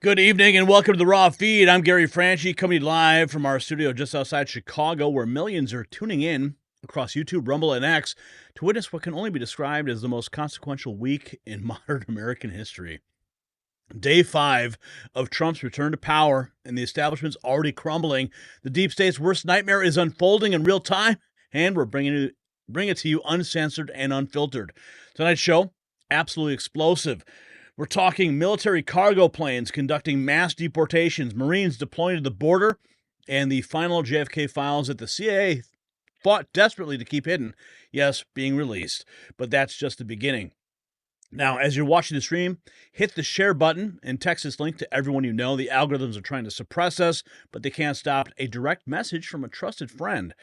Good evening and welcome to the Raw Feed. I'm Gary Franchi, coming live from our studio just outside Chicago, where millions are tuning in across YouTube, Rumble, and X to witness what can only be described as the most consequential week in modern American history. Day 5 of Trump's return to power, and the establishment's already crumbling. The deep state's worst nightmare is unfolding in real time, and we're bringing it to you uncensored and unfiltered. Tonight's show, absolutely explosive. We're talking military cargo planes conducting mass deportations, Marines deploying to the border, and the final JFK files that the CIA fought desperately to keep hidden, yes, being released. But that's just the beginning. Now, as you're watching the stream, hit the share button and text this link to everyone you know. The algorithms are trying to suppress us, but they can't stop a direct message from a trusted friend.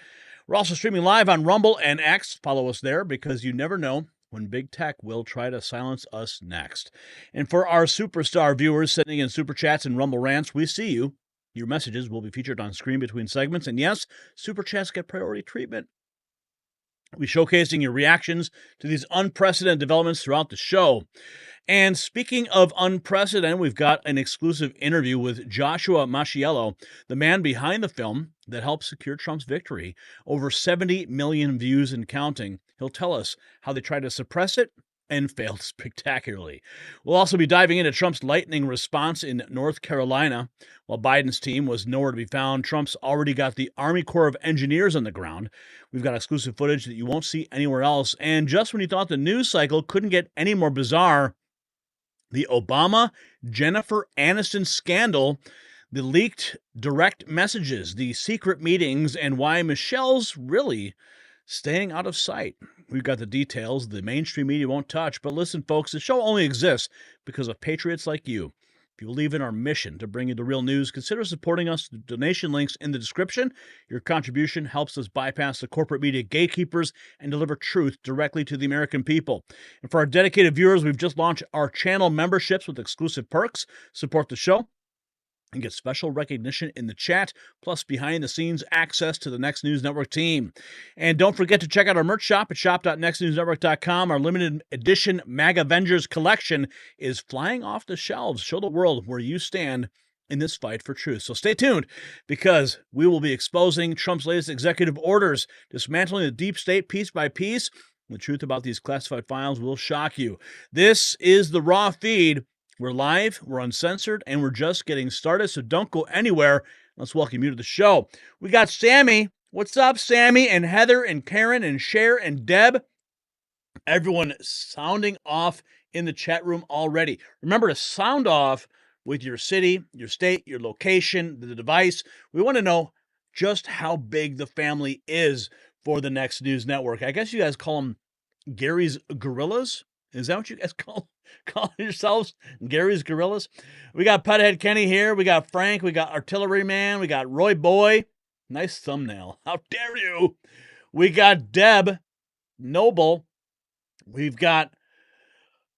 We're also streaming live on Rumble and X. Follow us there because you never know when big tech will try to silence us next. And for our superstar viewers sending in super chats and Rumble rants, we see you. Your messages will be featured on screen between segments. And yes, super chats get priority treatment. We'll be showcasing your reactions to these unprecedented developments throughout the show. And speaking of unprecedented, we've got an exclusive interview with Joshua Masiello, the man behind the film that helped secure Trump's victory. Over 70 million views and counting. He'll tell us how they tried to suppress it and failed spectacularly. We'll also be diving into Trump's lightning response in North Carolina. While Biden's team was nowhere to be found, Trump's already got the Army Corps of Engineers on the ground. We've got exclusive footage that you won't see anywhere else. And just when you thought the news cycle couldn't get any more bizarre, the Obama-Jennifer Aniston scandal, the leaked direct messages, the secret meetings, and why Michelle's really staying out of sight. We've got the details the mainstream media won't touch. But listen, folks, the show only exists because of patriots like you. If you believe in our mission to bring you the real news, consider supporting us. The donation links in the description. Your contribution helps us bypass the corporate media gatekeepers and deliver truth directly to the American people. And for our dedicated viewers, we've just launched our channel memberships with exclusive perks. Support the show and get special recognition in the chat, plus behind-the-scenes access to the Next News Network team. And don't forget to check out our merch shop at shop.nextnewsnetwork.com. Our limited edition MAG Avengers collection is flying off the shelves. Show the world where you stand in this fight for truth. So stay tuned, because we will be exposing Trump's latest executive orders, dismantling the deep state piece by piece. The truth about these classified files will shock you. This is the Raw Feed. We're live, we're uncensored, and we're just getting started, so don't go anywhere. Let's welcome you to the show. We got Sammy. What's up, Sammy, and Heather, and Karen, and Cher, and Deb? Everyone sounding off in the chat room already. Remember to sound off with your city, your state, your location, the device. We want to know just how big the family is for the Next News Network. I guess you guys call them Gary's Gorillas? Is that what you guys call yourselves? Gary's Gorillas? We got Putthead Kenny here. We got Frank. We got Artillery Man. We got Roy Boy. Nice thumbnail. How dare you? We got Deb Noble. We've got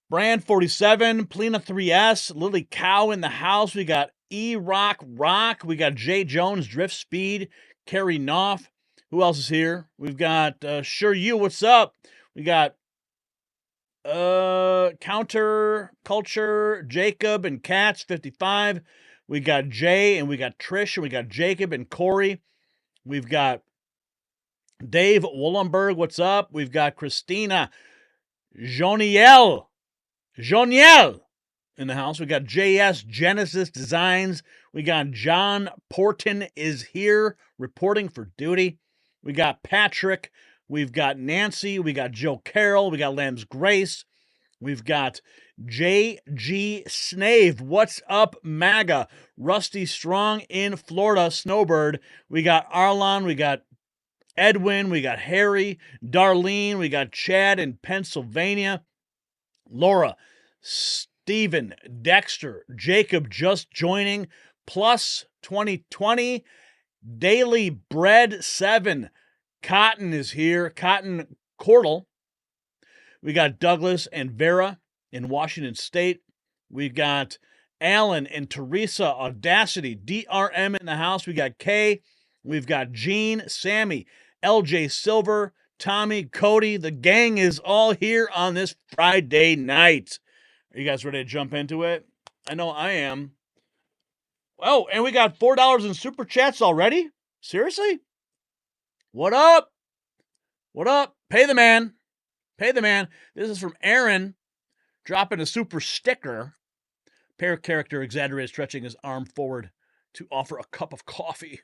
Brand 47, Plena 3S, Lily Cow in the house. We got E-Rock Rock. We got Jay Jones, Drift Speed, Carrie Knopf. Who else is here? We've got Sure You. What's up? We got Counter Culture, Jacob and Cats 55. We got Jay and we got Trish and we got Jacob and Corey. We've got Dave Wollenberg. What's up? We've got Christina Joniel in the house. We got JS Genesis Designs. We got John Porton is here reporting for duty. We got Patrick. We've got Nancy, we got Joe Carroll, we got Lamb's Grace, we've got J.G. Snave, what's up, MAGA, Rusty Strong in Florida, Snowbird, we got Arlon, we got Edwin, we got Harry, Darlene, we got Chad in Pennsylvania, Laura, Stephen, Dexter, Jacob just joining, plus 2020, Daily Bread 7, Cotton is here. Cotton Cordell. We got Douglas and Vera in Washington State. We got Alan and Teresa Audacity. DRM in the house. We got Kay. We've got Gene, Sammy, LJ Silver, Tommy, Cody. The gang is all here on this Friday night. Are you guys ready to jump into it? I know I am. Oh, and we got $4 in super chats already? Seriously? What up? What up? Pay the man. Pay the man. This is from Aaron, dropping a super sticker. Pair character exaggerated, stretching his arm forward to offer a cup of coffee.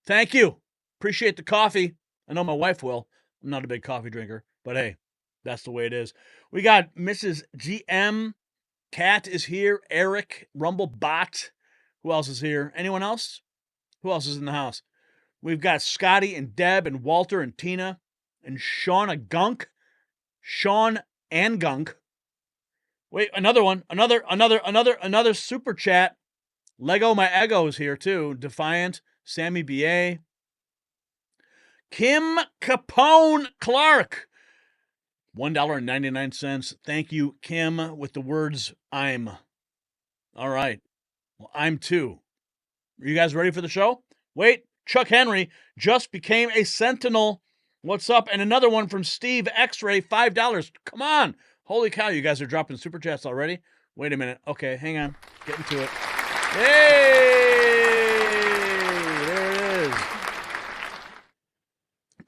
Thank you. Appreciate the coffee. I know my wife will. I'm not a big coffee drinker, but hey, that's the way it is. We got Mrs. GM. Kat is here. Eric, Rumblebot. Who else is here? Anyone else? Who else is in the house? We've got Scotty and Deb and Walter and Tina and Shauna Gunk. Sean and Gunk. Wait, another one. Another super chat. Lego My Ego is here too. Defiant, Sammy B.A. Kim Capone Clark. $1.99. Thank you, Kim, with the words, I'm. All right. Well, I'm too. Are you guys ready for the show? Wait, Chuck Henry just became a Sentinel. What's up? And another one from Steve X-Ray, $5. Come on. Holy cow, you guys are dropping super chats already? Wait a minute. Okay, hang on. Getting to it. Hey! There it is.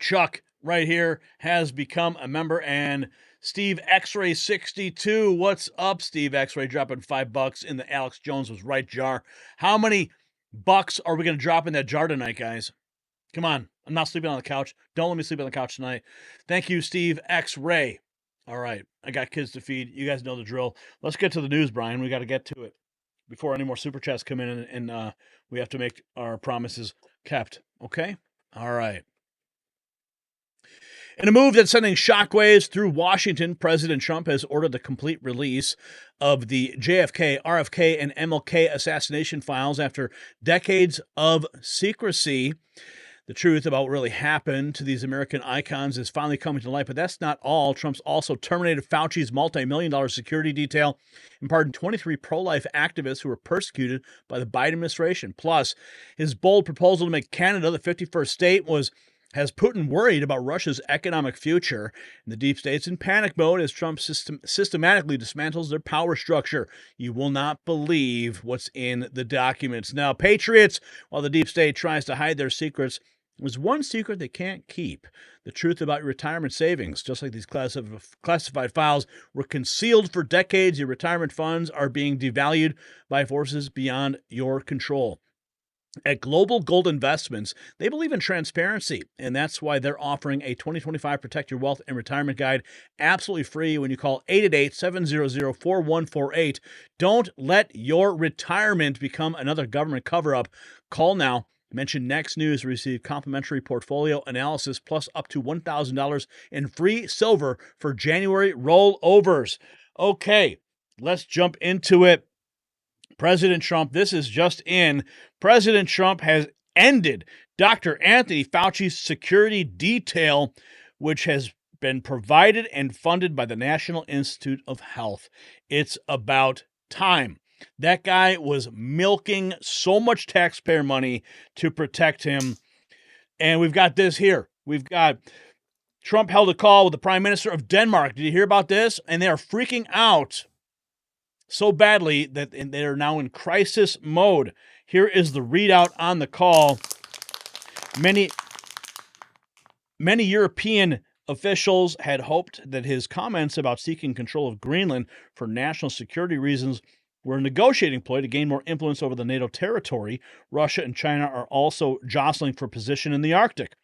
Chuck, right here, has become a member, and Steve X-Ray 62. What's up, Steve X-Ray? Dropping $5 in the Alex Jones was right jar. How many bucks are we going to drop in that jar tonight, guys? Come on. I'm not sleeping on the couch. Don't let me sleep on the couch tonight. Thank you, Steve X-Ray. All right. I got kids to feed. You guys know the drill. Let's get to the news, Brian. We got to get to it before any more super chats come in, and we have to make our promises kept. Okay? All right. In a move that's sending shockwaves through Washington, President Trump has ordered the complete release of the JFK, RFK, and MLK assassination files after decades of secrecy. The truth about what really happened to these American icons is finally coming to light, but that's not all. Trump's also terminated Fauci's multi-million-dollar security detail and pardoned 23 pro-life activists who were persecuted by the Biden administration. Plus, his bold proposal to make Canada the 51st state has Putin worried about Russia's economic future. And the deep state's in panic mode as Trump systematically dismantles their power structure. You will not believe what's in the documents. Now, patriots, while the deep state tries to hide their secrets, there's one secret they can't keep: the truth about your retirement savings. Just like these classified files were concealed for decades, your retirement funds are being devalued by forces beyond your control. At Global Gold Investments, they believe in transparency, and that's why they're offering a 2025 Protect Your Wealth and Retirement Guide absolutely free when you call 888-700-4148. Don't let your retirement become another government cover-up. Call now. Mention Next News to receive complimentary portfolio analysis plus up to $1,000 in free silver for January rollovers. Okay, let's jump into it. President Trump, this is just in. President Trump has ended Dr. Anthony Fauci's security detail, which has been provided and funded by the National Institute of Health. It's about time. That guy was milking so much taxpayer money to protect him. And we've got this here. We've got Trump held a call with the Prime Minister of Denmark. Did you hear about this? And they are freaking out so badly that they are now in crisis mode. Here is the readout on the call. Many European officials had hoped that his comments about seeking control of Greenland for national security reasons were a negotiating ploy to gain more influence over the NATO territory. Russia and China are also jostling for position in the Arctic.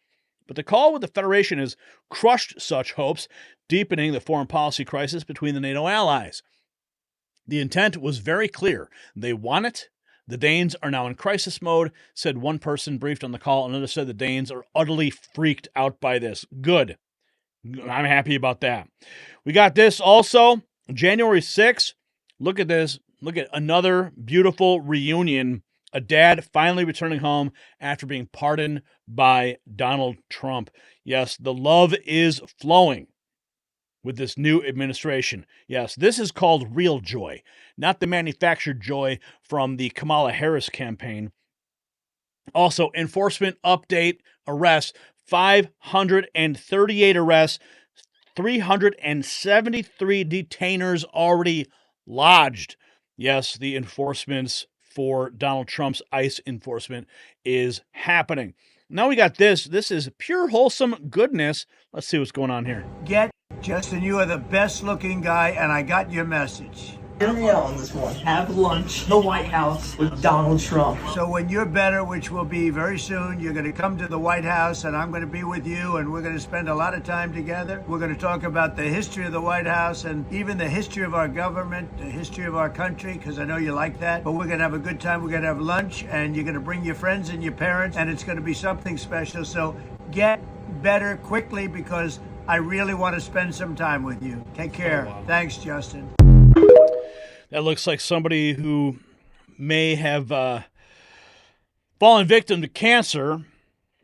But the call with the Federation has crushed such hopes, deepening the foreign policy crisis between the NATO allies. The intent was very clear. They want it. The Danes are now in crisis mode, said one person briefed on the call. Another said the Danes are utterly freaked out by this. Good. I'm happy about that. We got this also, January 6th. Look at this. Look at another beautiful reunion. A dad finally returning home after being pardoned by Donald Trump. Yes, the love is flowing with this new administration. Yes, this is called real joy, not the manufactured joy from the Kamala Harris campaign. Also, enforcement update arrests, 538 arrests, 373 detainers already lodged. Yes, the enforcement's for Donald Trump's ICE enforcement is happening. Now we got this. This is pure wholesome goodness. Let's see what's going on here. Justin, you are the best looking guy, and I got your message. On this one. Have lunch in the White House with Donald Trump. So when you're better, which will be very soon, you're going to come to the White House, and I'm going to be with you, and we're going to spend a lot of time together. We're going to talk about the history of the White House and even the history of our government, the history of our country, because I know you like that. But we're going to have a good time. We're going to have lunch, and you're going to bring your friends and your parents, and it's going to be something special. So get better quickly, because I really want to spend some time with you. Take care. Oh, wow. Thanks, Justin. That looks like somebody who may have fallen victim to cancer.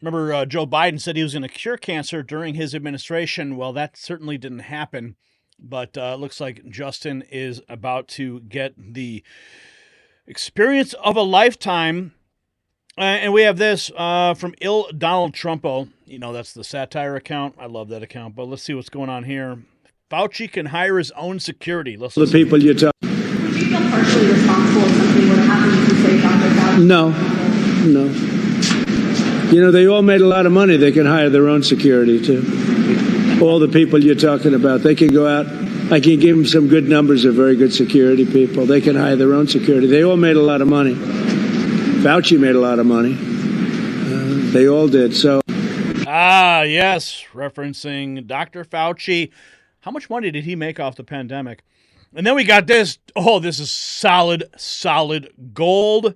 Remember, Joe Biden said he was going to cure cancer during his administration. Well, that certainly didn't happen. But it looks like Justin is about to get the experience of a lifetime. And we have this from Il Donald Trumpo. You know, that's the satire account. I love that account. But let's see what's going on here. Fauci can hire his own security. Let's the people you talk. Would you feel partially responsible if something would happen if you say Dr. Fauci? No. You know, they all made a lot of money. They can hire their own security, too. All the people you're talking about, they can go out. I can give them some good numbers of very good security people. They can hire their own security. They all made a lot of money. Fauci made a lot of money. They all did. So. Yes, referencing Dr. Fauci. How much money did he make off the pandemic? And then we got this. Oh, this is solid gold.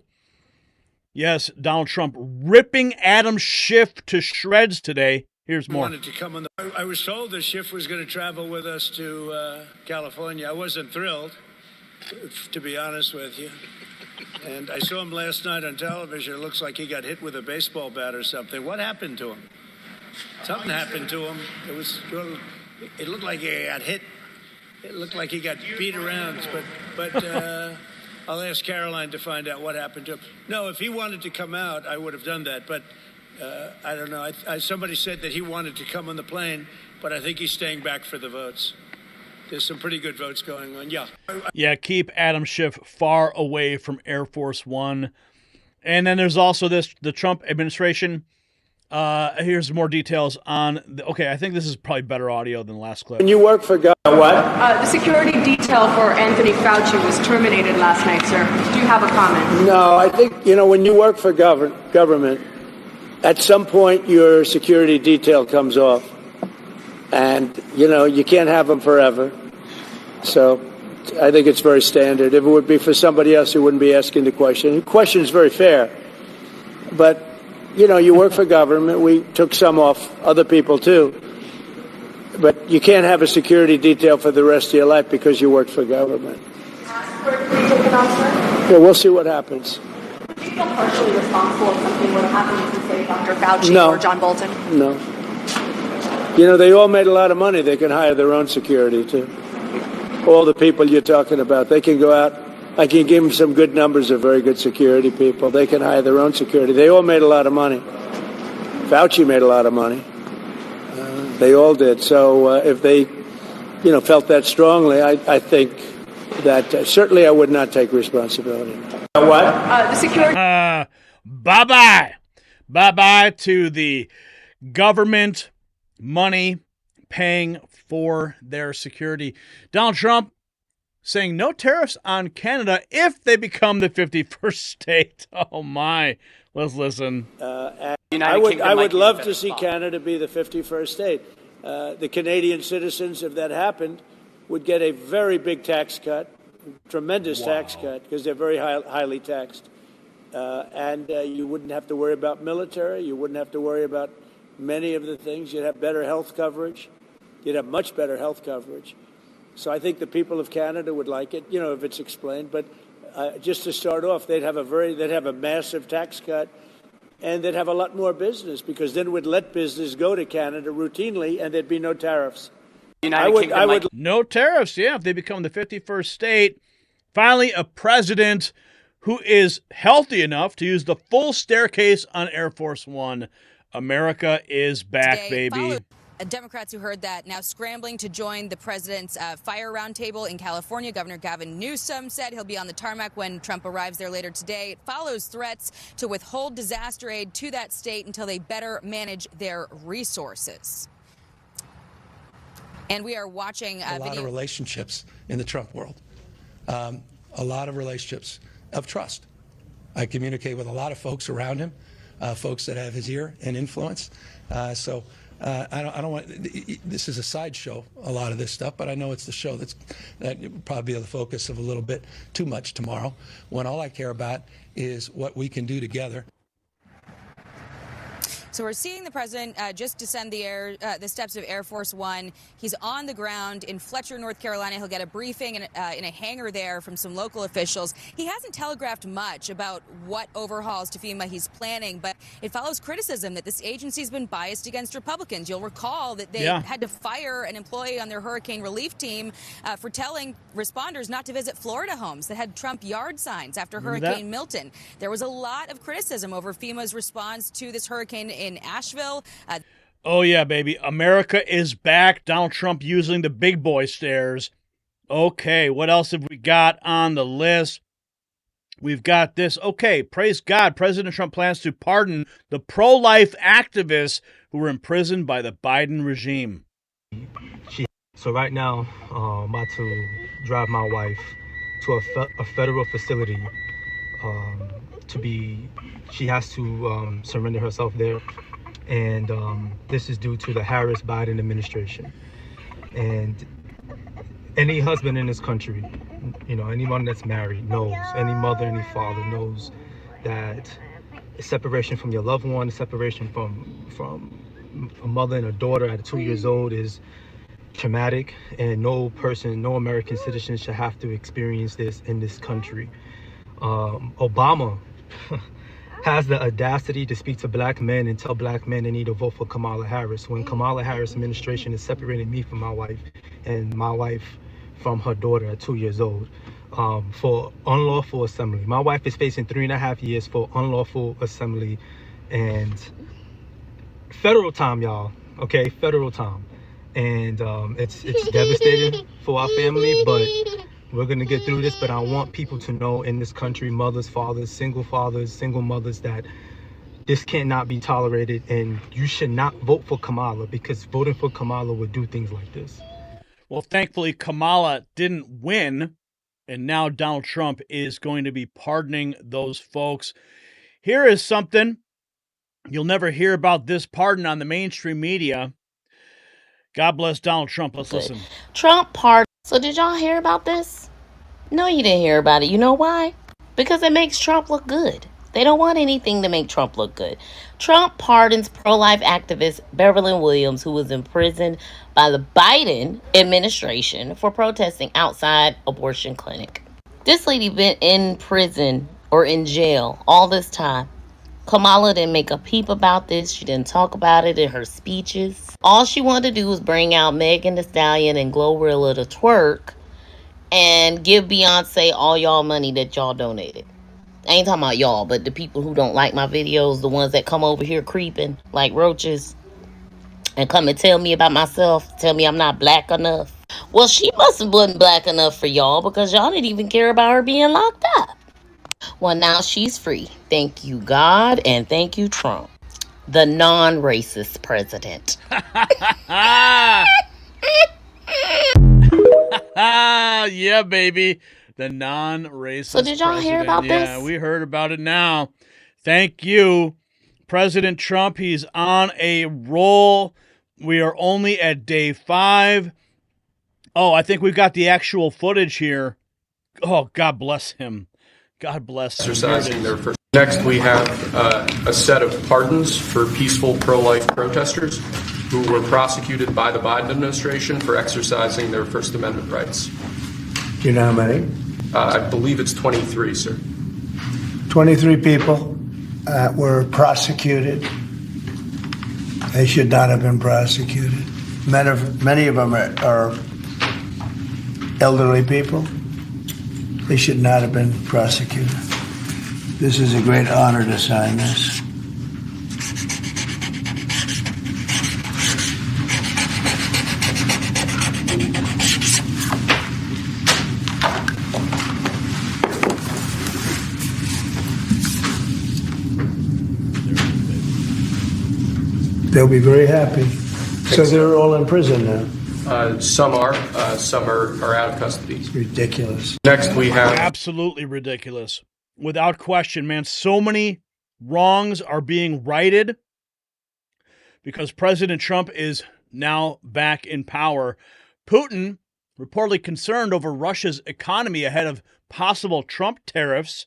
Yes, Donald Trump ripping Adam Schiff to shreds today. Here's more. I was told that Schiff was going to travel with us to California. I wasn't thrilled, to be honest with you. And I saw him last night on television. It looks like he got hit with a baseball bat or something. What happened to him? Something happened to him. It looked like he got hit. It looked like he got beat around. But I'll ask Caroline to find out what happened to him. No, if he wanted to come out, I would have done that. But I don't know. Somebody said that he wanted to come on the plane, but I think he's staying back for the votes. There's some pretty good votes going on. Yeah, keep Adam Schiff far away from Air Force One. And then there's also the Trump administration. Here's more details on. I think this is probably better audio than the last clip. When you work for what? The security detail for Anthony Fauci was terminated last night, sir. Do you have a comment? No, I think, when you work for government, at some point your security detail comes off. And, you can't have them forever. So I think it's very standard. If it would be for somebody else who wouldn't be asking the question. The question is very fair. But, you work for government. We took some off other people, too. But you can't have a security detail for the rest of your life because you work for government. Yeah, we'll see what happens. Would you feel partially responsible if something would happen if you say Dr. Fauci or John Bolton? No. They all made a lot of money. They can hire their own security, too. All the people you're talking about, they can go out. I can give them some good numbers of very good security people. They can hire their own security. They all made a lot of money. Fauci made a lot of money. They all did. So if they, felt that strongly, I think that certainly I would not take responsibility. What? The security. Bye-bye. Bye-bye to the government money paying for their security. Donald Trump saying no tariffs on Canada if they become the 51st state. Oh, my. Let's listen. I would love to see Canada be the 51st state. The Canadian citizens, if that happened, would get a very big tax cut, tremendous tax cut, because they're very highly taxed. And you wouldn't have to worry about military. You wouldn't have to worry about many of the things. You'd have better health coverage. You'd have much better health coverage. So I think the people of Canada would like it, if it's explained. But just to start off, they'd have a massive tax cut, and they'd have a lot more business, because then we'd let business go to Canada routinely, and there'd be no tariffs. No tariffs, yeah, if they become the 51st state. Finally, a president who is healthy enough to use the full staircase on Air Force One. America is back, baby. Democrats who heard that now scrambling to join the president's fire roundtable in California. Governor Gavin Newsom said he'll be on the tarmac when Trump arrives there later today. It follows threats to withhold disaster aid to that state until they better manage their resources. And we are watching a lot of relationships in the Trump world, a lot of relationships of trust. I communicate with a lot of folks around him, folks that have his ear and influence. I don't want. This is a sideshow, a lot of this stuff, but I know it's the show that will probably be the focus of a little bit too much tomorrow. When all I care about is what we can do together. So we're seeing the president just descend the steps of Air Force One. He's on the ground in Fletcher, North Carolina. He'll get a briefing in a hangar there from some local officials. He hasn't telegraphed much about what overhauls to FEMA he's planning, but it follows criticism that this agency's been biased against Republicans. You'll recall that they had to fire an employee on their hurricane relief team for telling responders not to visit Florida homes that had Trump yard signs after Hurricane Milton. There was a lot of criticism over FEMA's response to this hurricane in Asheville. Oh, yeah, baby. America is back. Donald Trump using the big boy stairs. Okay, what else have we got on the list? We've got this. Okay, praise God. President Trump plans to pardon the pro-life activists who were imprisoned by the Biden regime. So right now, I'm about to drive my wife to a federal facility she has to surrender herself there. And this is due to the Harris-Biden administration. And any husband in this country, you know, anyone that's married knows, any mother, any father knows that separation from your loved one, separation from a mother and a daughter at 2 years old is traumatic, and no American citizen should have to experience this in this country. Obama has the audacity to speak to black men and tell black men they need to vote for Kamala Harris, when Kamala Harris administration is separating me from my wife and my wife from her daughter at 2 years old for unlawful assembly. My wife is facing 3.5 years for unlawful assembly and federal time, y'all. Okay, federal time. And it's devastating for our family, but we're going to get through this. But I want people to know in this country, mothers, fathers, single mothers, that this cannot be tolerated. And you should not vote for Kamala, because voting for Kamala would do things like this. Well, thankfully, Kamala didn't win. And now Donald Trump is going to be pardoning those folks. Here is something. You'll never hear about this pardon on the mainstream media. God bless Donald Trump. Let's listen. Trump pardon. So did y'all hear about this? No, you didn't hear about it. You know why? Because it makes Trump look good. They don't want anything to make Trump look good. Trump pardons pro-life activist Beverly Williams, who was imprisoned by the Biden administration for protesting outside abortion clinic. This lady been in prison or in jail all this time. Kamala didn't make a peep about this. She didn't talk about it in her speeches. All she wanted to do was bring out Megan Thee Stallion and Glorilla to twerk and give Beyonce all y'all money that y'all donated. I ain't talking about y'all, but the people who don't like my videos, the ones that come over here creeping like roaches and come and tell me about myself, tell me I'm not black enough. Well, she must have wasn't black enough for y'all, because y'all didn't even care about her being locked up. Well, now she's free. Thank you, God, and thank you, Trump, the non-racist president. Yeah, baby. The non-racist. So did y'all hear about this? Yeah, we heard about it now. Thank you, President Trump. He's on a roll. We are only at day 5. Oh, I think we've got the actual footage here. Oh, God bless him. God bless him. Exercising their first. Next, we have a set of pardons for peaceful pro-life protesters who were prosecuted by the Biden administration for exercising their First Amendment rights. Do you know how many? I believe it's 23, sir. 23 people were prosecuted. They should not have been prosecuted. Many of them are elderly people. They should not have been prosecuted. This is a great honor to sign this. They'll be very happy. So they're all in prison now. Some are out of custody. It's ridiculous. Next, we have absolutely ridiculous, without question, man. So many wrongs are being righted because President Trump is now back in power. Putin reportedly concerned over Russia's economy ahead of possible Trump tariffs.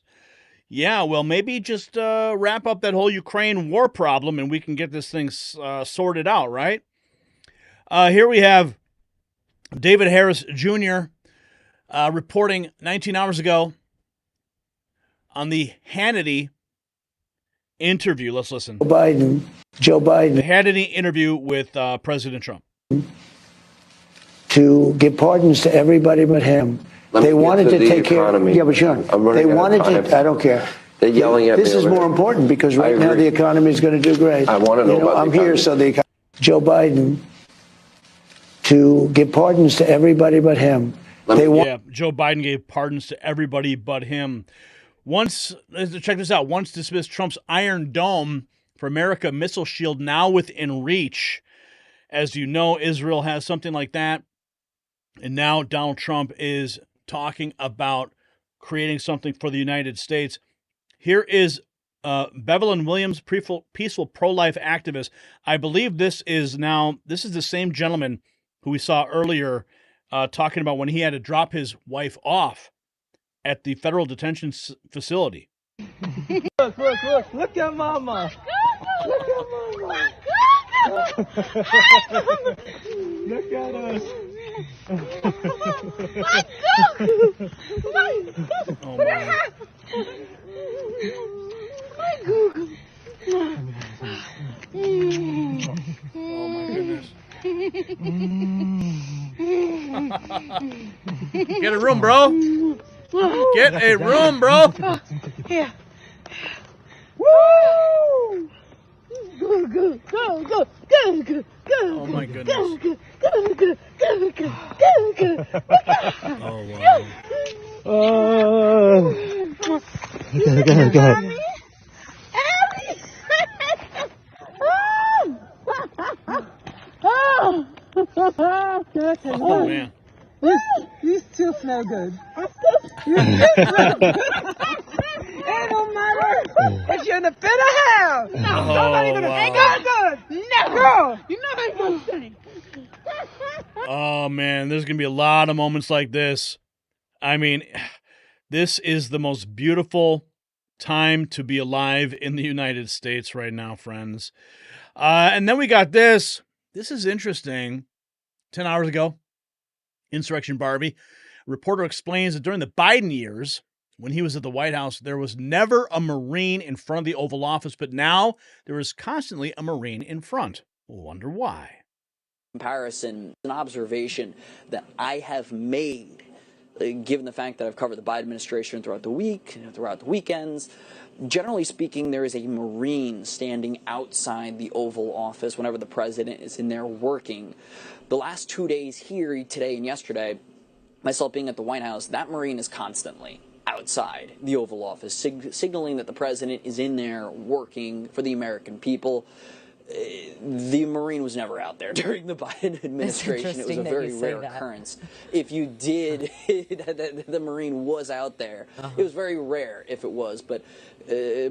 Yeah, well, maybe just wrap up that whole Ukraine war problem and we can get this thing sorted out, right? Here we have David Harris Jr. Reporting 19 hours ago on the Hannity interview. Let's listen. Joe Biden. The Hannity interview with President Trump. To give pardons to everybody but him. They wanted to take care of. Yeah, but Sean, they wanted to. I don't care. They're yelling at me. This is more important because right now the economy is going to do great. I want to know about I'm the here so the Joe Biden to give pardons to everybody but him. Joe Biden gave pardons to everybody but him. Check this out. Once dismissed Trump's Iron Dome for America missile shield now within reach. As you know, Israel has something like that. And now Donald Trump is talking about creating something for the United States. Here is Bevelyn Williams, peaceful pro-life activist. I believe this is the same gentleman who we saw earlier talking about when he had to drop his wife off at the federal detention facility. Look at mama. Look at mama. Look at us. Oh my. Oh my goodness. Get a room, bro. Get a room, bro. Yeah. Woo! Go, go, go, go, go, go, go. Oh my goodness. Go, go, go, go, go, go, go. Oh wow. Go ahead. Oh man. You still smell good. You still smell good. It don't matter if you're in the pit of hell. No, nobody gonna smell good. No, girl, you know how you gonna say. Oh man, there's gonna be a lot of moments like this. I mean, this is the most beautiful time to be alive in the United States right now, friends. And then we got this. This is interesting. 10 hours ago, Insurrection Barbie. A reporter explains that during the Biden years, when he was at the White House, there was never a Marine in front of the Oval Office, but now there is constantly a Marine in front. Wonder why. Comparison, an observation that I have made, given the fact that I've covered the Biden administration throughout the week, throughout the weekends. Generally speaking, there is a Marine standing outside the Oval Office whenever the president is in there working. The last 2 days here, today and yesterday, myself being at the White House, that Marine is constantly outside the Oval Office, signaling that the president is in there working for the American people. The Marine was never out there during the Biden administration. It was a very rare occurrence. If you did, the Marine was out there. It was very rare if it was, but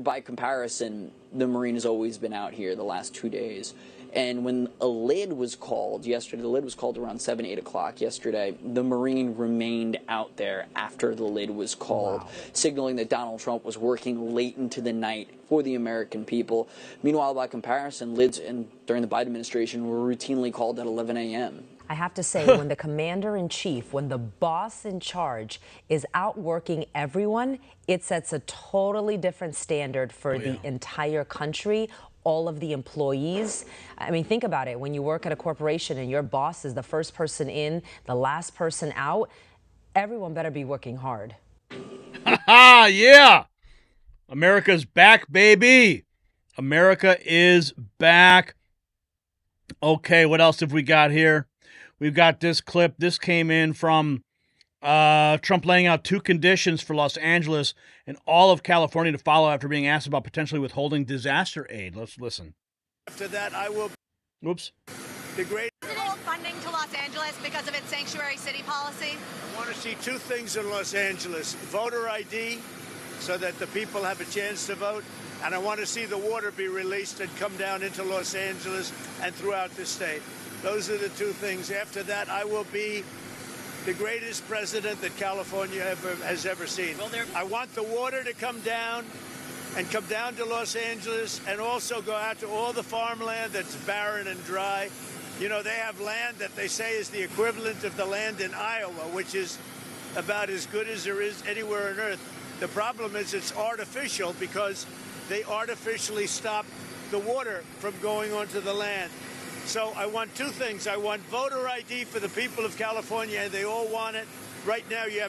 by comparison, the Marine has always been out here the last 2 days. And when a lid was called yesterday, the lid was called around 7, 8 o'clock yesterday, the Marine remained out there after the lid was called, signaling that Donald Trump was working late into the night for the American people. Meanwhile, by comparison, lids during the Biden administration were routinely called at 11 a.m. I have to say, when the commander-in-chief, when the boss in charge is outworking everyone, it sets a totally different standard for the entire country, all of the employees. I mean, think about it. When you work at a corporation and your boss is the first person in, the last person out, everyone better be working hard. Yeah. America's back, baby. America is back. Okay, what else have we got here? We've got this clip. This came in from Trump laying out 2 conditions for Los Angeles and all of California to follow after being asked about potentially withholding disaster aid. Let's listen. After that, I will Oops. The great funding to Los Angeles because of its sanctuary city policy? I want to see two things in Los Angeles: voter ID, so that the people have a chance to vote, and I want to see the water be released and come down into Los Angeles and throughout the state. Those are the two things. After that, I will be the greatest president that California has ever seen. I want the water to come down and come down to Los Angeles, and also go out to all the farmland that's barren and dry. You know, they have land that they say is the equivalent of the land in Iowa, which is about as good as there is anywhere on earth. The problem is it's artificial because they artificially stop the water from going onto the land. So I want two things. I want voter ID for the people of California, and they all want it. Right now, you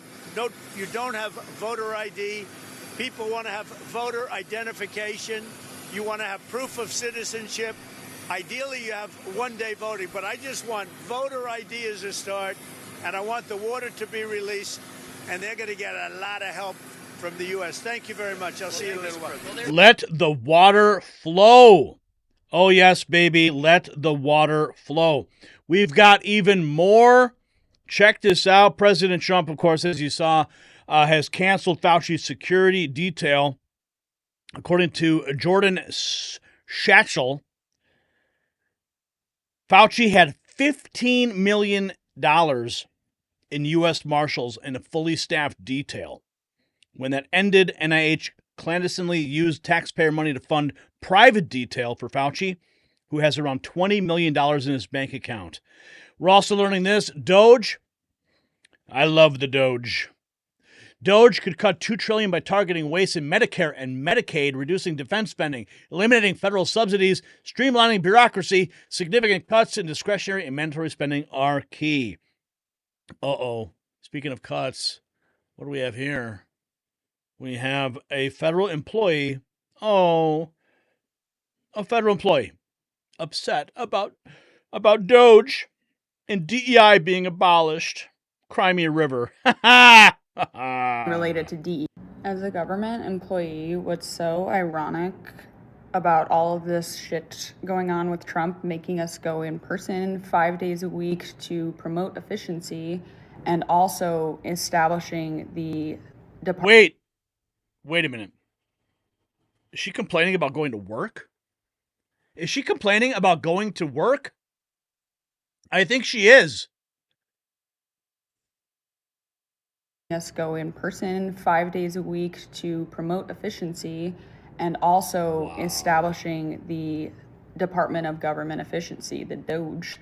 don't have voter ID. People want to have voter identification. You want to have proof of citizenship. Ideally, you have one-day voting, but I just want voter ID as a start, and I want the water to be released, and they're going to get a lot of help from the U.S. Thank you very much. I'll see you in a little while. Let the water flow. Oh, yes, baby. Let the water flow. We've got even more. Check this out. President Trump, of course, as you saw, has canceled Fauci's security detail. According to Jordan Schachel, Fauci had $15 million in U.S. Marshals and a fully staffed detail. When that ended, NIH clandestinely used taxpayer money to fund private detail for Fauci, who has around $20 million in his bank account. We're also learning this. Doge. I love the Doge. Doge could cut $2 trillion by targeting waste in Medicare and Medicaid, reducing defense spending, eliminating federal subsidies, streamlining bureaucracy. Significant cuts in discretionary and mandatory spending are key. Uh-oh. Speaking of cuts, what do we have here? We have a federal employee. Oh, a federal employee upset about Doge and DEI being abolished. Cry me a river. Related to DE. As a government employee, what's so ironic about all of this shit going on with Trump making us go in person 5 days a week to promote efficiency, and also establishing the Wait a minute. Is she complaining about going to work? Is she complaining about going to work? I think she is. Us go in person 5 days a week to promote efficiency, and also establishing the Department of Government Efficiency, the DOGE.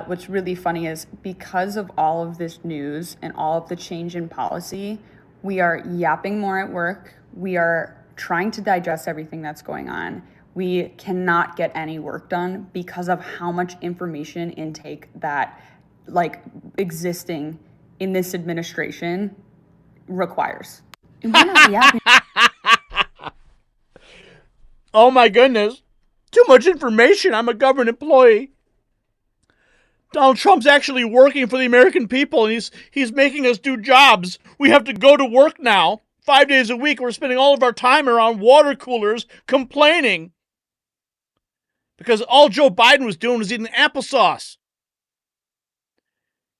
What's really funny is because of all of this news and all of the change in policy, we are yapping more at work. We are trying to digest everything that's going on. We cannot get any work done because of how much information intake that existing in this administration requires. And we're not yapping. Oh my goodness. Too much information. I'm a government employee. Donald Trump's actually working for the American people, and he's making us do jobs. We have to go to work now 5 days a week. We're spending all of our time around water coolers complaining because all Joe Biden was doing was eating applesauce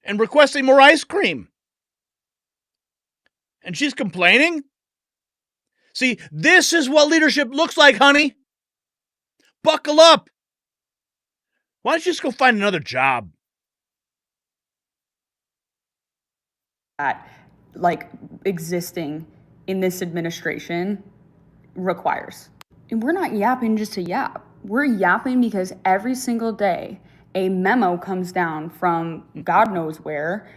and requesting more ice cream. And she's complaining? See, this is what leadership looks like, honey. Buckle up. Why don't you just go find another job? That, existing in this administration requires. And we're not yapping just to yap. We're yapping because every single day a memo comes down from God knows where,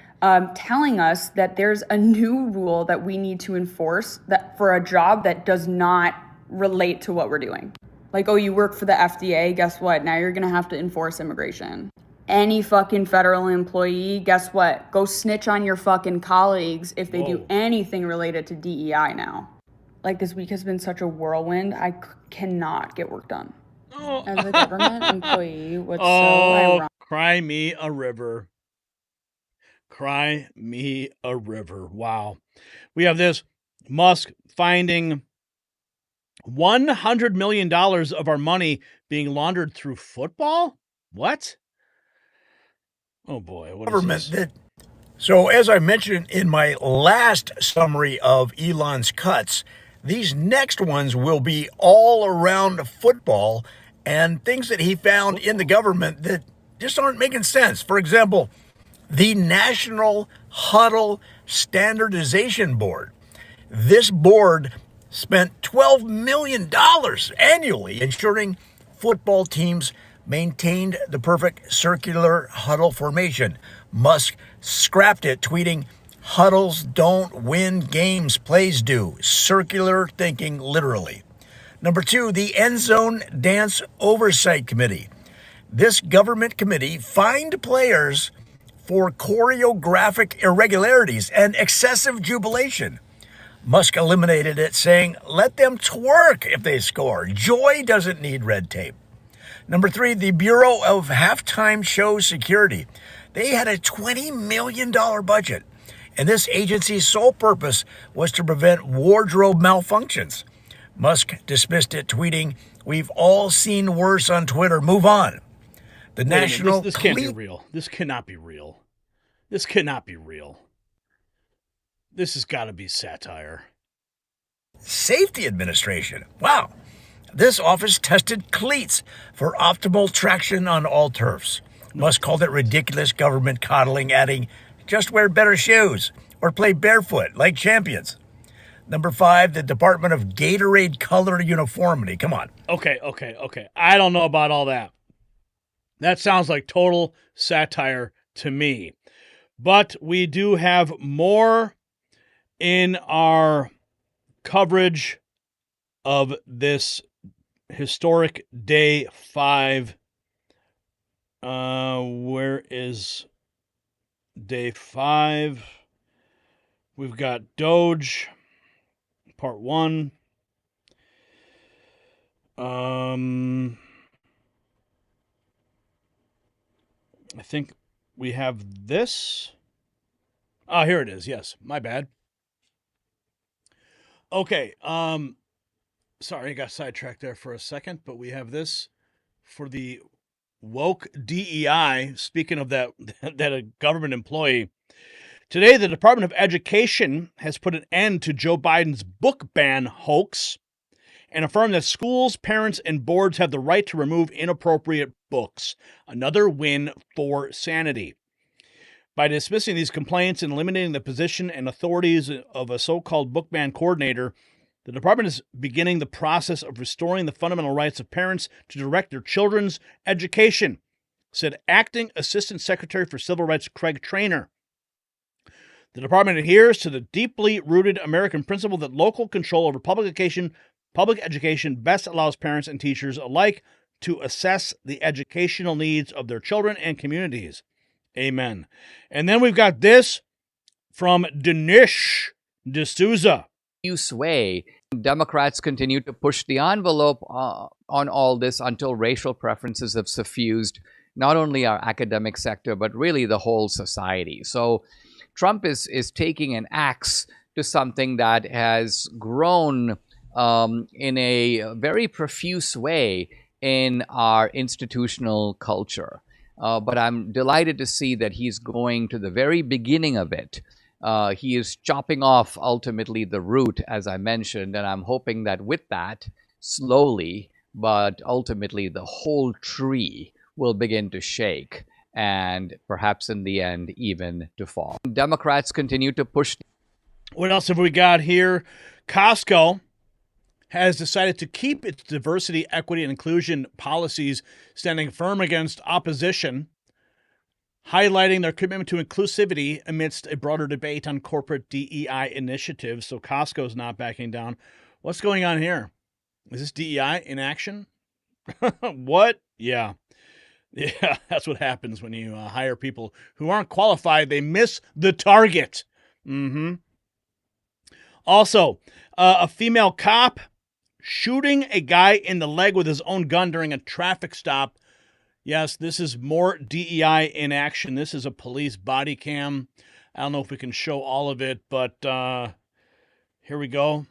telling us that there's a new rule that we need to enforce that for a job that does not relate to what we're doing. Like, oh, you work for the FDA, guess what? Now you're gonna have to enforce immigration. Any fucking federal employee, guess what? Go snitch on your fucking colleagues if they do anything related to DEI now. This week has been such a whirlwind, I cannot get work done. As a government employee, what's so ironic. Cry me a river. Cry me a river. Wow. We have this. Musk finding $100 million of our money being laundered through football? What? Oh boy, what government is this? So as I mentioned in my last summary of Elon's cuts, these next ones will be all around football and things that he found in the government that just aren't making sense. For example, the National Huddle Standardization Board. This board spent $12 million annually ensuring football teams maintained the perfect circular huddle formation. Musk scrapped it, tweeting, "Huddles don't win games, plays do. Circular thinking, literally." Number 2, the End Zone Dance Oversight Committee. This government committee fined players for choreographic irregularities and excessive jubilation. Musk eliminated it, saying, "Let them twerk if they score. Joy doesn't need red tape." Number 3, the Bureau of Halftime Show Security. They had a $20 million budget, and this agency's sole purpose was to prevent wardrobe malfunctions. Musk dismissed it, tweeting, "We've all seen worse on Twitter. Move on." The National This can't be real. This cannot be real. This cannot be real. This has got to be satire. Safety Administration. Wow. This office tested cleats for optimal traction on all turfs. Musk called it ridiculous government coddling, adding, "Just wear better shoes or play barefoot like champions." Number 5, the Department of Gatorade Color Uniformity. Come on. Okay. I don't know about all that. That sounds like total satire to me. But we do have more in our coverage of this historic day 5. Where is day 5? We've got Doge, part 1. I think we have this. Oh, here it is. Yes, my bad. Okay. Sorry, I got sidetracked there for a second, but we have this for the woke DEI. Speaking of that a government employee. Today, the Department of Education has put an end to Joe Biden's book ban hoax and affirmed that schools, parents, and boards have the right to remove inappropriate books. Another win for sanity. By dismissing these complaints and eliminating the position and authorities of a so-called book ban coordinator, the department is beginning the process of restoring the fundamental rights of parents to direct their children's education, said Acting Assistant Secretary for Civil Rights Craig Traynor. The department adheres to the deeply rooted American principle that local control over public education best allows parents and teachers alike to assess the educational needs of their children and communities. Amen. And then we've got this from Dinesh D'Souza. Way, Democrats continue to push the envelope on all this until racial preferences have suffused not only our academic sector, but really the whole society. So Trump is taking an axe to something that has grown in a very profuse way in our institutional culture. But I'm delighted to see that he's going to the very beginning of it. He is chopping off ultimately the root, as I mentioned, and I'm hoping that with that, slowly, but ultimately the whole tree will begin to shake and perhaps in the end even to fall. Democrats continue to push. What else have we got here? Costco has decided to keep its diversity, equity, and inclusion policies, standing firm against opposition, highlighting their commitment to inclusivity amidst a broader debate on corporate DEI initiatives. So Costco's not backing down. What's going on here? Is this DEI in action? What? Yeah, that's what happens when you hire people who aren't qualified. They miss the target. Also, a female cop shooting a guy in the leg with his own gun during a traffic stop. Yes, this is more DEI in action. This is a police body cam. I don't know if we can show all of it, but here we go.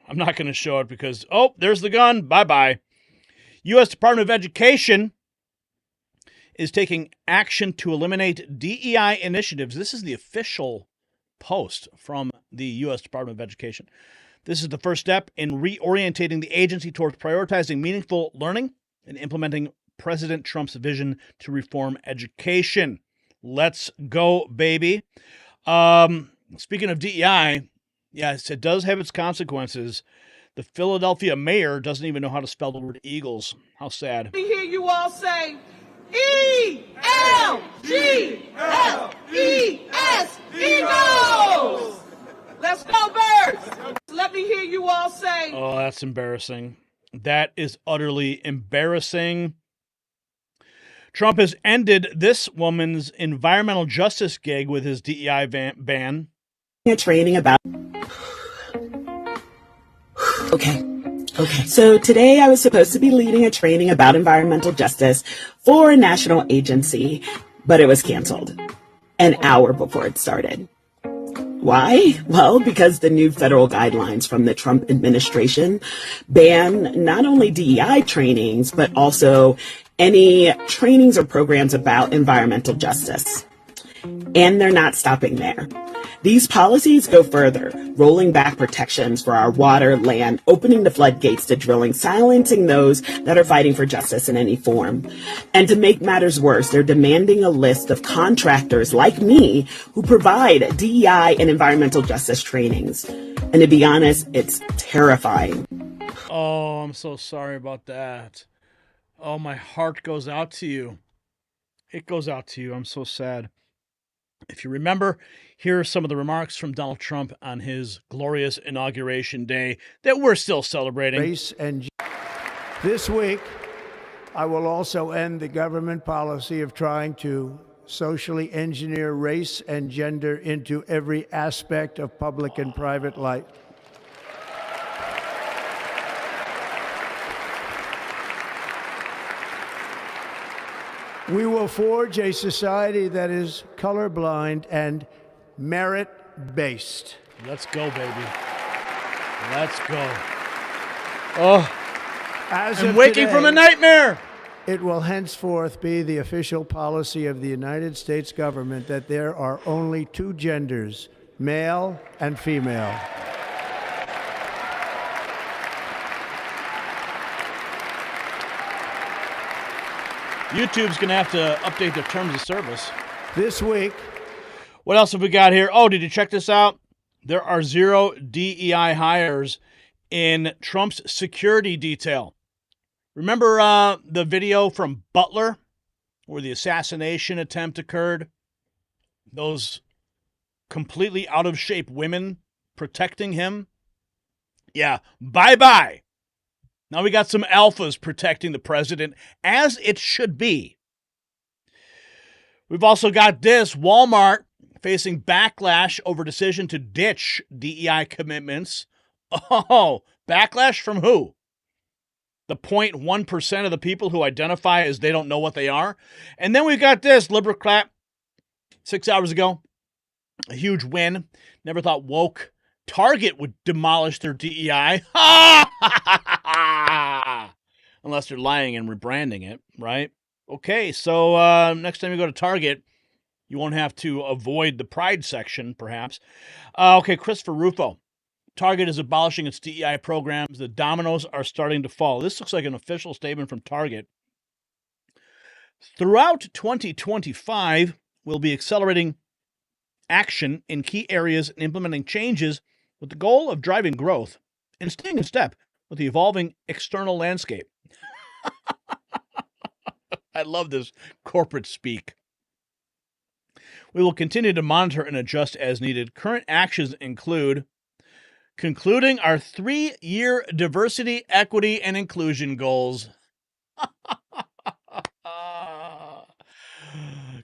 I'm not going to show it because, oh, there's the gun. Bye-bye. U.S. Department of Education is taking action to eliminate DEI initiatives. This is the official post from the U.S. Department of Education. This is the first step in reorientating the agency towards prioritizing meaningful learning and implementing President Trump's vision to reform education. Let's go, baby. Speaking of DEI, yes, it does have its consequences. The Philadelphia mayor doesn't even know how to spell the word Eagles. How sad. Let me hear you all say E-L-G-L-E-S, Eagles! Let's go, Birds! Let me hear you all say... Oh, that's embarrassing. That is utterly embarrassing. Trump has ended this woman's environmental justice gig with his DEI ban. Training about... Okay. So today I was supposed to be leading a training about environmental justice for a national agency, but it was canceled an hour before it started. Why? Well, because the new federal guidelines from the Trump administration ban not only DEI trainings, but also any trainings or programs about environmental justice. And they're not stopping there. These policies go further, rolling back protections for our water, land, opening the floodgates to drilling, silencing those that are fighting for justice in any form. And to make matters worse, they're demanding a list of contractors like me who provide DEI and environmental justice trainings. And to be honest, it's terrifying. Oh, I'm so sorry about that. Oh, my heart goes out to you. It goes out to you. I'm so sad. If you remember, here are some of the remarks from Donald Trump on his glorious inauguration day that we're still celebrating. Race and this week, I will also end the government policy of trying to socially engineer race and gender into every aspect of public and private life. We will forge a society that is colorblind and merit-based. Let's go, baby. Let's go. Oh, I'm waking from a nightmare. It will henceforth be the official policy of the United States government that there are only two genders, male and female. YouTube's going to have to update their terms of service. This week. What else have we got here? Oh, did you check this out? There are 0 DEI hires in Trump's security detail. Remember the video from Butler where the assassination attempt occurred? Those completely out of shape women protecting him? Yeah, bye-bye. Now we got some alphas protecting the president, as it should be. We've also got this, Walmart facing backlash over decision to ditch DEI commitments. Oh, backlash from who? The 0.1% of the people who identify as they don't know what they are. And then we've got this, liberal clap, 6 hours ago. A huge win. Never thought woke Target would demolish their DEI. Unless they're lying and rebranding it, right? Okay, so next time you go to Target, you won't have to avoid the Pride section, perhaps. Okay, Christopher Rufo. Target is abolishing its DEI programs. The dominoes are starting to fall. This looks like an official statement from Target. Throughout 2025, we'll be accelerating action in key areas and implementing changes with the goal of driving growth and staying in step with the evolving external landscape. I love this corporate speak. We will continue to monitor and adjust as needed. Current actions include concluding our 3-year diversity, equity, and inclusion goals.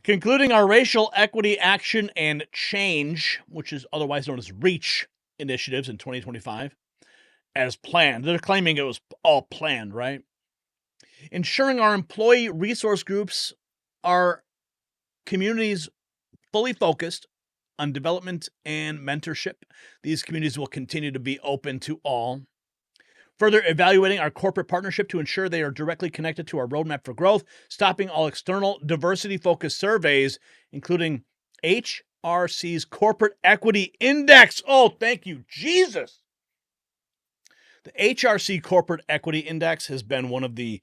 Concluding our racial equity action and change, which is otherwise known as REACH initiatives in 2025, as planned. They're claiming it was all planned, right? Ensuring our employee resource groups are communities fully focused on development and mentorship. These communities will continue to be open to all. Further evaluating our corporate partnership to ensure they are directly connected to our roadmap for growth, stopping all external diversity-focused surveys, including HRC's Corporate Equity Index. Oh, thank you, Jesus. The HRC Corporate Equity Index has been one of the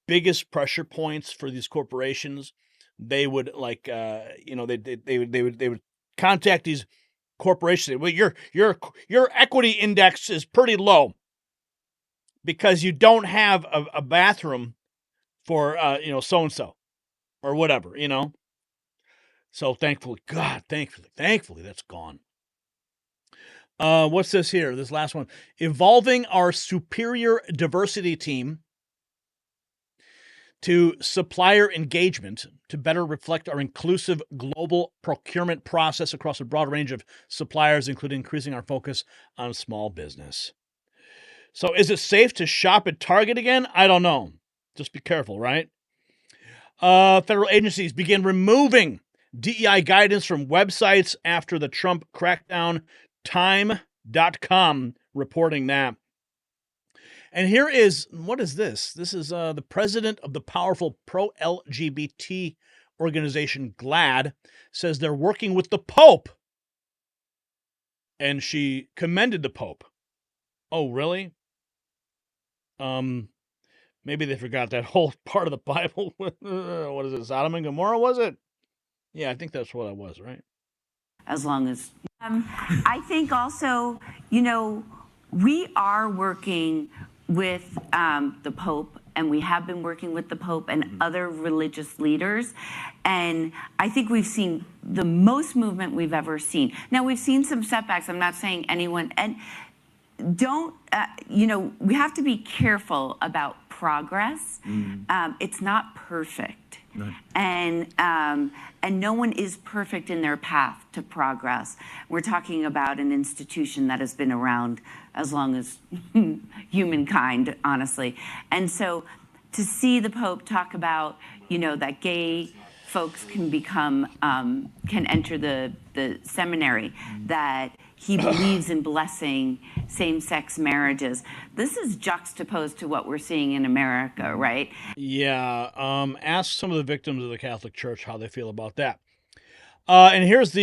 biggest pressure points for these corporations. They would they would contact these corporations. Say, well, your equity index is pretty low because you don't have a bathroom for so and so or whatever, So thankfully that's gone. What's this here? This last one. Evolving our superior diversity team to supplier engagement to better reflect our inclusive global procurement process across a broad range of suppliers, including increasing our focus on small business. So is it safe to shop at Target again? I don't know. Just be careful, right? Federal agencies begin removing DEI guidance from websites after the Trump crackdown. Time.com reporting that. And here is, what is this? This is the president of the powerful pro-LGBT organization GLAAD says they're working with the Pope. And she commended the Pope. Oh, really? Maybe they forgot that whole part of the Bible. What is it, Sodom and Gomorrah, was it? Yeah, I think that's what it was, right? As long as... I think also, we are working with the Pope, and we have been working with the Pope and other religious leaders. And I think we've seen the most movement we've ever seen. Now, we've seen some setbacks. I'm not saying anyone... And we have to be careful about progress. It's not perfect. Right. And no one is perfect in their path to progress. We're talking about an institution that has been around as long as humankind, honestly. And so to see the Pope talk about, that gay folks can become, can enter the seminary, that he believes in blessing same-sex marriages. This is juxtaposed to what we're seeing in America, right? Yeah. Ask some of the victims of the Catholic Church how they feel about that. And here's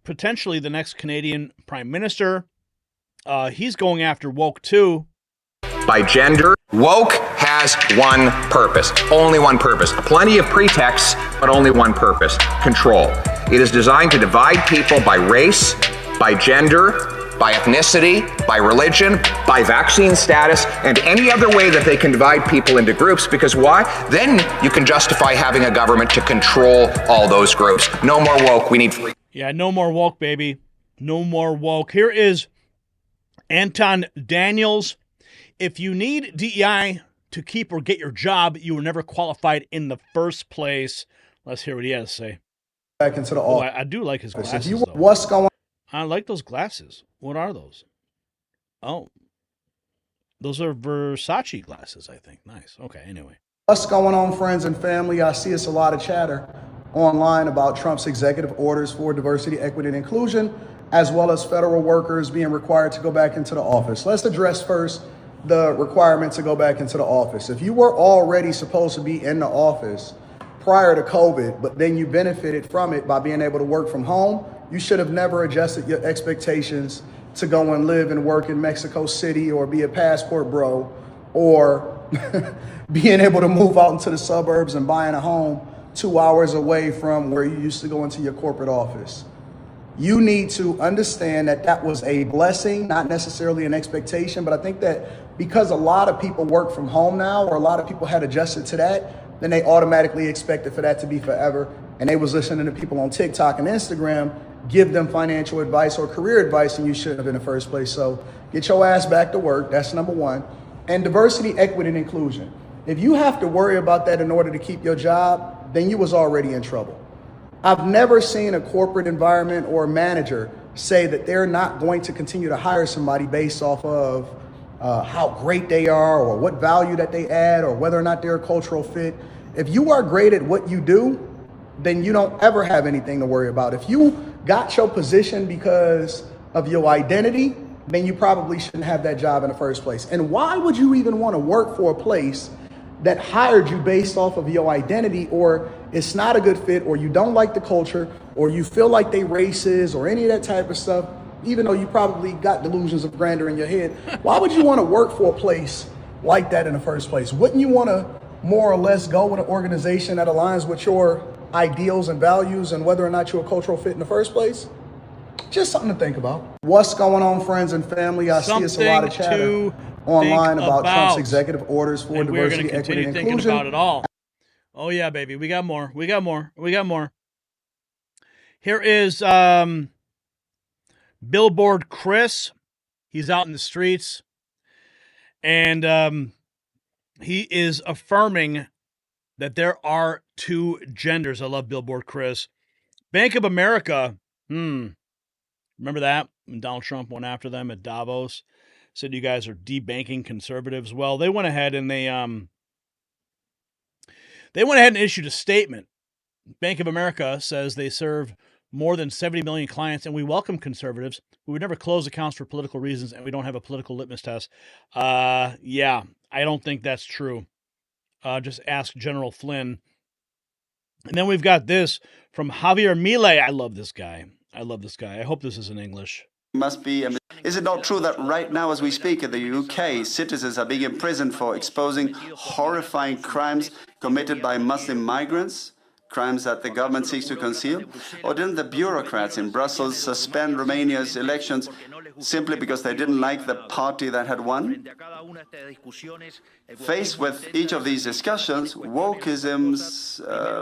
potentially the next Canadian Prime Minister. He's going after woke too. By gender, woke has one purpose, only one purpose. Plenty of pretexts, but only one purpose: control. It is designed to divide people by race, by gender, by ethnicity, by religion, by vaccine status, and any other way that they can divide people into groups. Because why? Then you can justify having a government to control all those groups. No more woke. We need free. Yeah, no more woke, baby. No more woke. Here is Anton Daniels. If you need DEI to keep or get your job, you were never qualified in the first place. Let's hear what he has to say. Back into the office. I do like his glasses. What's going on? I like those glasses. What are those? Oh, those are Versace glasses, I think. Nice. Okay, anyway. What's going on, friends and family? I see it's a lot of chatter online about Trump's executive orders for diversity, equity, and inclusion, as well as federal workers being required to go back into the office. Let's address first the requirement to go back into the office. If you were already supposed to be in the office prior to COVID, but then you benefited from it by being able to work from home, you should have never adjusted your expectations to go and live and work in Mexico City or be a passport bro or being able to move out into the suburbs and buying a home 2 hours away from where you used to go into your corporate office. You need to understand that that was a blessing, not necessarily an expectation, but I think that because a lot of people work from home now, or a lot of people had adjusted to that, then they automatically expected for that to be forever. And they was listening to people on TikTok and Instagram give them financial advice or career advice, and you shouldn't have in the first place. So get your ass back to work. That's number one. And diversity, equity, and inclusion. If you have to worry about that in order to keep your job, then you was already in trouble. I've never seen a corporate environment or a manager say that they're not going to continue to hire somebody based off of how great they are or what value that they add or whether or not they're a cultural fit. If you are great at what you do, then you don't ever have anything to worry about. If you got your position because of your identity then you probably shouldn't have that job in the first place. And why would you even want to work for a place that hired you based off of your identity, or it's not a good fit, or you don't like the culture, or you feel like they racist, or any of that type of stuff, even though you probably got delusions of grandeur in your head? Why would you want to work for a place like that in the first place? Wouldn't you want to more or less go with an organization that aligns with your ideals and values and whether or not you're a cultural fit in the first place? Just something to think about. What's going on, friends and family? I see it's a lot of chatter online about Trump's executive orders for diversity, equity, and inclusion. About it all. Oh yeah, baby, we got more. We got more. We got more. Here is Billboard Chris. He's out in the streets, and he is affirming that there are two genders. I love Billboard Chris. Bank of America. Remember that when Donald Trump went after them at Davos? Said you guys are debanking conservatives. Well, they went ahead and they went ahead and issued a statement. Bank of America says they serve more than 70 million clients, and we welcome conservatives. We would never close accounts for political reasons, and we don't have a political litmus test. Yeah, I don't think that's true. Just ask General Flynn. And then we've got this from Javier Milei. I love this guy. I hope this is in English. Must be. Is it not true that right now, as we speak in the UK, citizens are being imprisoned for exposing horrifying crimes committed by Muslim migrants, crimes that the government seeks to conceal? Or didn't the bureaucrats in Brussels suspend Romania's elections simply because they didn't like the party that had won? Faced with each of these discussions, wokeism's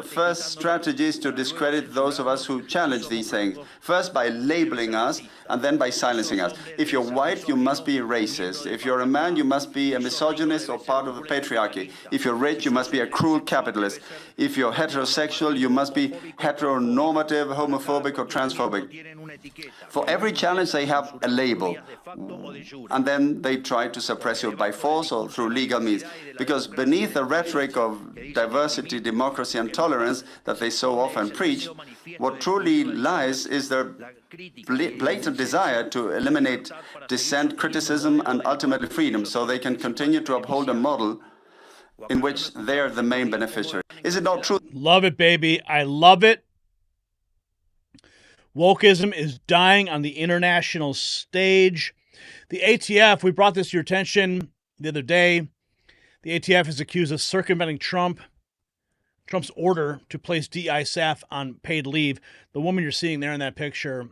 first strategy is to discredit those of us who challenge these things, first by labeling us and then by silencing us. If you're white, you must be racist. If you're a man, you must be a misogynist or part of the patriarchy. If you're rich, you must be a cruel capitalist. If you're heterosexual, you must be heteronormative, homophobic, or transphobic. For every challenge, they have a label, and then they try to suppress you by force or through legal means. Because beneath the rhetoric of diversity, democracy, and tolerance that they so often preach, what truly lies is their blatant desire to eliminate dissent, criticism, and ultimately freedom, so they can continue to uphold a model in which they're the main beneficiary. Is it not true? Love it, baby. I love it. Wokeism is dying on the international stage. The ATF, we brought this to your attention the other day. The ATF is accused of circumventing Trump's order to place DEI staff on paid leave. The woman you're seeing there in that picture,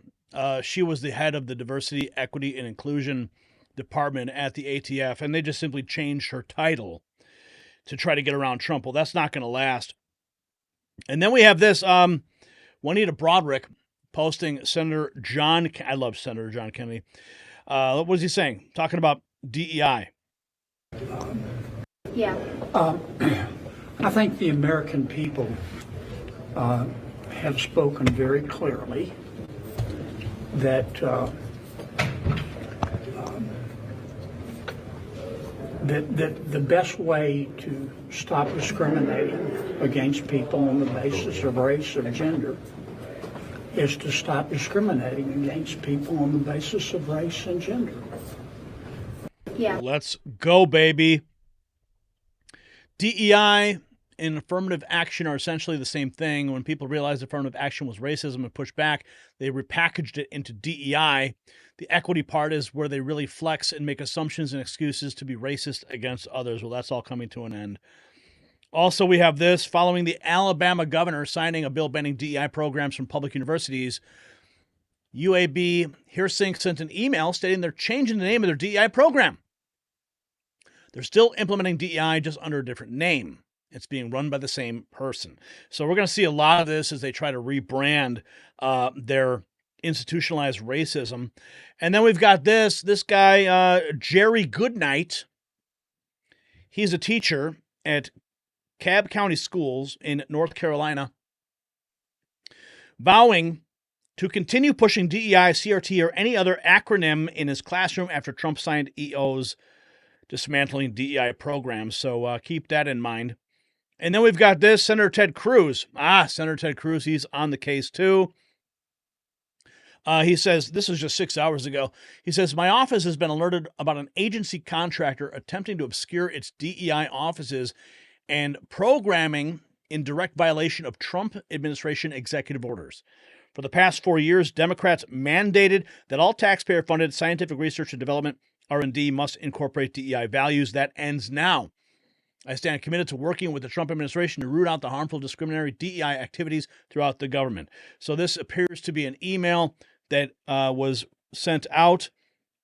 she was the head of the Diversity, Equity, and Inclusion Department at the ATF, and they just simply changed her title to try to get around Trump. Well, that's not going to last. And then we have this, Juanita Broderick posting Senator John, I love Senator John Kennedy. What was he saying? Talking about DEI. Yeah. I think the American people have spoken very clearly that that the best way to stop discriminating against people on the basis of race or gender is to stop discriminating against people on the basis of race and gender. Yeah. Let's go, baby. DEI and affirmative action are essentially the same thing. When people realized affirmative action was racism and pushed back, they repackaged it into DEI. The equity part is where they really flex and make assumptions and excuses to be racist against others. Well, that's all coming to an end. Also, we have this. Following the Alabama governor signing a bill banning DEI programs from public universities, UAB Hearsink sent an email stating they're changing the name of their DEI program. They're still implementing DEI just under a different name. It's being run by the same person. So we're going to see a lot of this as they try to rebrand their institutionalized racism. And then we've got this guy, Jerry Goodnight. He's a teacher at Cobb County Schools in North Carolina, vowing to continue pushing DEI, CRT, or any other acronym in his classroom after Trump signed EO's dismantling DEI programs. So keep that in mind. And then we've got this, Senator Ted Cruz. Senator Ted Cruz, he's on the case too. He says, this was just 6 hours ago. He says, my office has been alerted about an agency contractor attempting to obscure its DEI offices and programming in direct violation of Trump administration executive orders. For the past 4 years, Democrats mandated that all taxpayer-funded scientific research and development, R&D, must incorporate DEI values. That ends now. I stand committed to working with the Trump administration to root out the harmful, discriminatory DEI activities throughout the government. So this appears to be an email that was sent out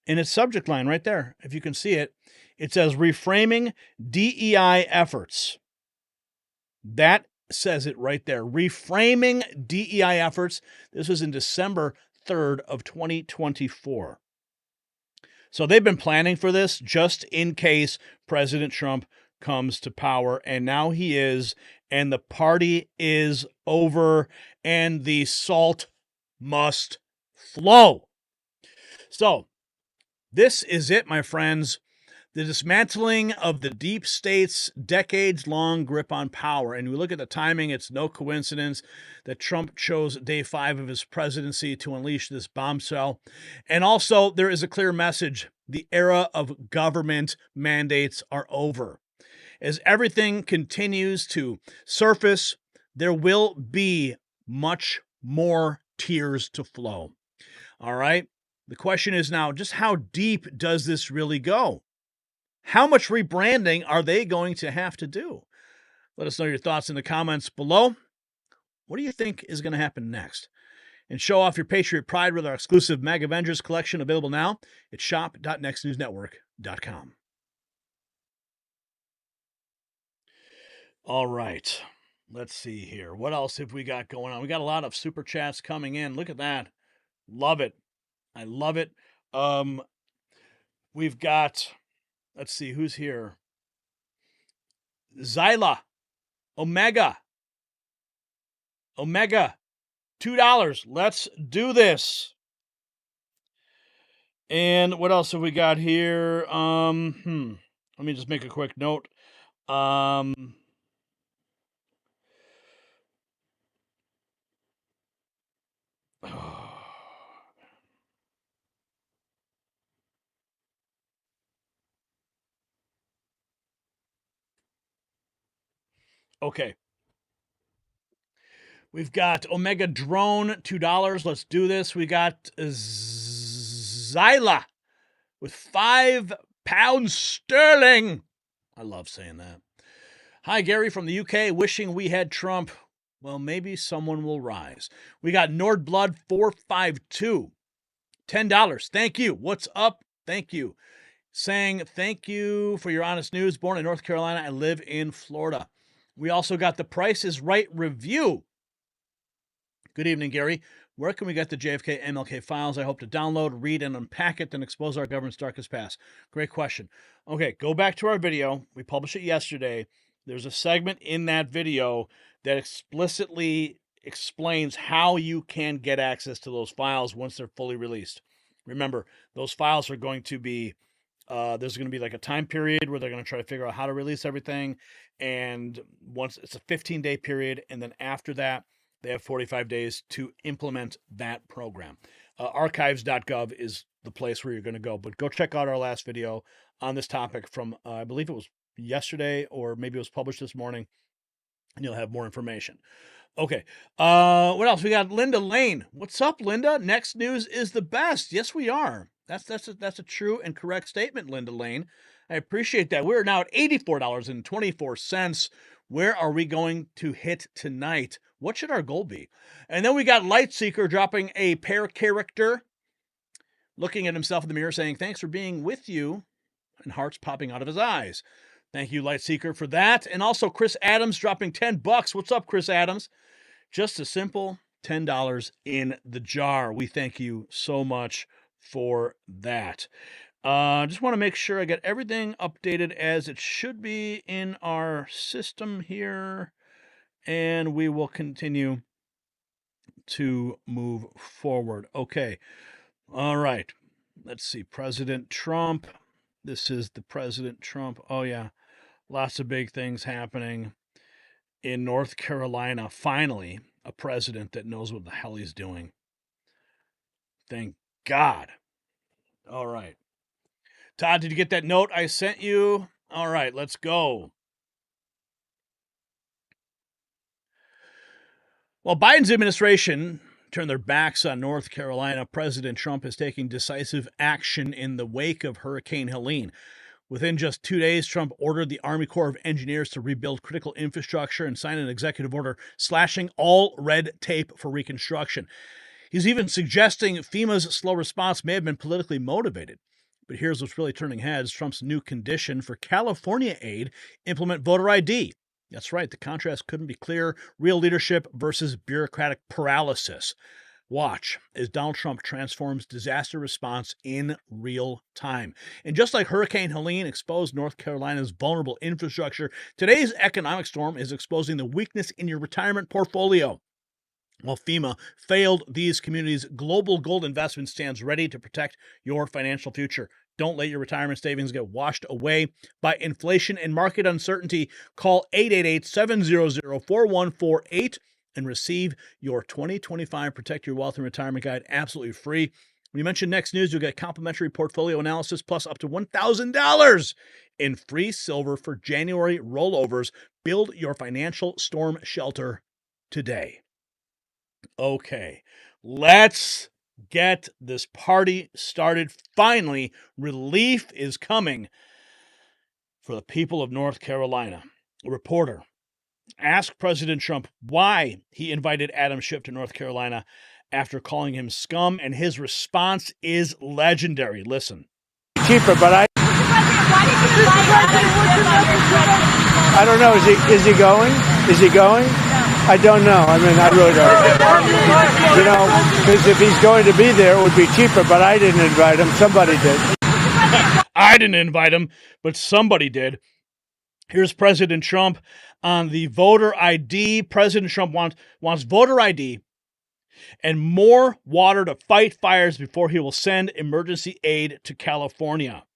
in its subject line right there. If you can see it, it says reframing DEI efforts. That says it right there. Reframing DEI efforts. This was in December 3rd of 2024. So they've been planning for this just in case President Trump comes to power, and now he is, and the party is over, and the salt must flow. So this is it, my friends. The dismantling of the deep state's decades-long grip on power. And we look at the timing, it's no coincidence that Trump chose day 5 of his presidency to unleash this bombshell. And also, there is a clear message. The era of government mandates are over. As everything continues to surface, there will be much more tears to flow. All right? The question is now, just how deep does this really go? How much rebranding are they going to have to do? Let us know your thoughts in the comments below. What do you think is going to happen next? And show off your Patriot pride with our exclusive Mag Avengers collection available now at shop.nextnewsnetwork.com. All right. Let's see here. What else have we got going on? We got a lot of super chats coming in. Look at that. Love it. I love it. We've got, let's see, who's here? Zyla. Omega, $2. Let's do this. And what else have we got here? Let me just make a quick note. Okay. We've got Omega Drone, $2. Let's do this. We got Zyla with £5 I love saying that. Hi, Gary from the UK, wishing we had Trump. Well, maybe someone will rise. We got Nordblood 452, $10. Thank you. What's up? Thank you. Saying thank you for your honest news. Born in North Carolina, I live in Florida. We also got The Price is Right review. Good evening, Gary. Where can we get the JFK MLK files? I hope to download, read, and unpack it, then expose our government's darkest past. Great question. Okay, go back to our video. We published it yesterday. There's a segment in that video that explicitly explains how you can get access to those files once they're fully released. Remember, those files are going to be, there's going to be like a time period where they're going to try to figure out how to release everything. And once it's a 15-day period, and then after that, they have 45 days to implement that program. Archives.gov is the place where you're going to go. But go check out our last video on this topic from, I believe it was yesterday, or maybe it was published this morning, and you'll have more information. Okay. What else? We got Linda Lane. What's up, Linda? Next News is the best. Yes, we are. That's a true and correct statement, Linda Lane. I appreciate that. We're now at $84.24. Where are we going to hit tonight? What should our goal be? And then we got Lightseeker dropping a pair character, looking at himself in the mirror saying, thanks for being with you, and hearts popping out of his eyes. Thank you, Lightseeker, for that. And also Chris Adams dropping $10. What's up, Chris Adams? Just a simple $10 in the jar. We thank you so much for that. Just want to make sure I get everything updated as it should be in our system here, and we will continue to move forward. Okay. All right. Let's see. President Trump. This is the President Trump. Oh, yeah. Lots of big things happening in North Carolina. Finally, a president that knows what the hell he's doing. Thank God. All right. Todd, did you get that note I sent you? All right, let's go. While Biden's administration turned their backs on North Carolina, President Trump is taking decisive action in the wake of Hurricane Helene. Within just 2 days, Trump ordered the Army Corps of Engineers to rebuild critical infrastructure and sign an executive order slashing all red tape for reconstruction. He's even suggesting FEMA's slow response may have been politically motivated. But here's what's really turning heads. Trump's new condition for California aid: implement voter ID. That's right, the contrast couldn't be clearer. Real leadership versus bureaucratic paralysis. Watch as Donald Trump transforms disaster response in real time. And just like Hurricane Helene exposed North Carolina's vulnerable infrastructure, today's economic storm is exposing the weakness in your retirement portfolio. While FEMA failed these communities, Global Gold Investment stands ready to protect your financial future. Don't let your retirement savings get washed away by inflation and market uncertainty. Call 888-700-4148 and receive your 2025 Protect Your Wealth and Retirement Guide absolutely free. When you mention Next News, you'll get complimentary portfolio analysis plus up to $1,000 in free silver for January rollovers. Build your financial storm shelter today. Okay, let's get this party started. Finally, relief is coming for the people of North Carolina. A reporter asked President Trump why he invited Adam Schiff to North Carolina after calling him scum, and his response is legendary. Listen. Cheaper, but I don't know. Is he going? Is he going? I don't know. I mean, I really don't. You know, because if he's going to be there, it would be cheaper, but I didn't invite him. Somebody did. I didn't invite him, but somebody did. Here's President Trump on the voter ID. President Trump wants voter ID and more water to fight fires before he will send emergency aid to California.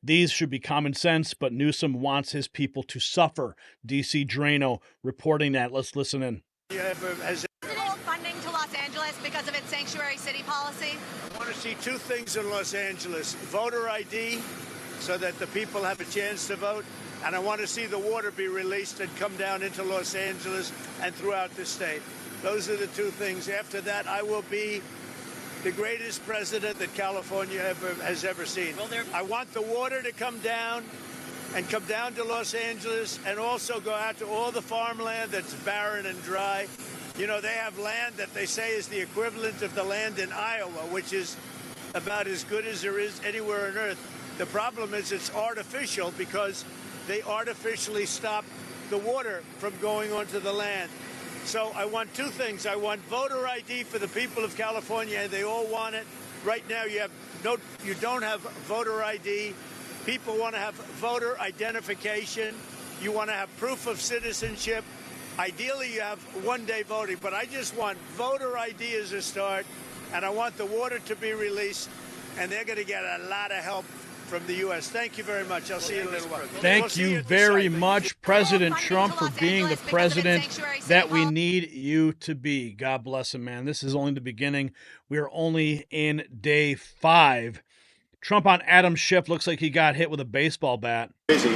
These should be common sense, but Newsom wants his people to suffer. D.C. Drano reporting that. Let's listen in. Funding to Los Angeles because of its sanctuary city policy? I want to see two things in Los Angeles: voter ID, so that the people have a chance to vote, and I want to see the water be released and come down into Los Angeles and throughout the state. Those are the two things. After that, I will be the greatest president that California has ever seen. I want the water to come down and come down to Los Angeles and also go out to all the farmland that's barren and dry. You know, they have land that they say is the equivalent of the land in Iowa, which is about as good as there is anywhere on earth. The problem is it's artificial because they artificially stop the water from going onto the land. So I want two things. I want voter ID for the people of California, and they all want it. Right now, you don't have voter ID. People want to have voter identification. You want to have proof of citizenship. Ideally, you have one-day voting, but I just want voter ID as a start, and I want the water to be released, and they're going to get a lot of help from the U.S. Thank you very much. I'll see you in a little while. Thank you very much, President Trump, for being the president that we need you to be. God bless him, man. This is only the beginning. We are only in day 5. Trump on Adam Schiff looks like he got hit with a baseball bat. Busy.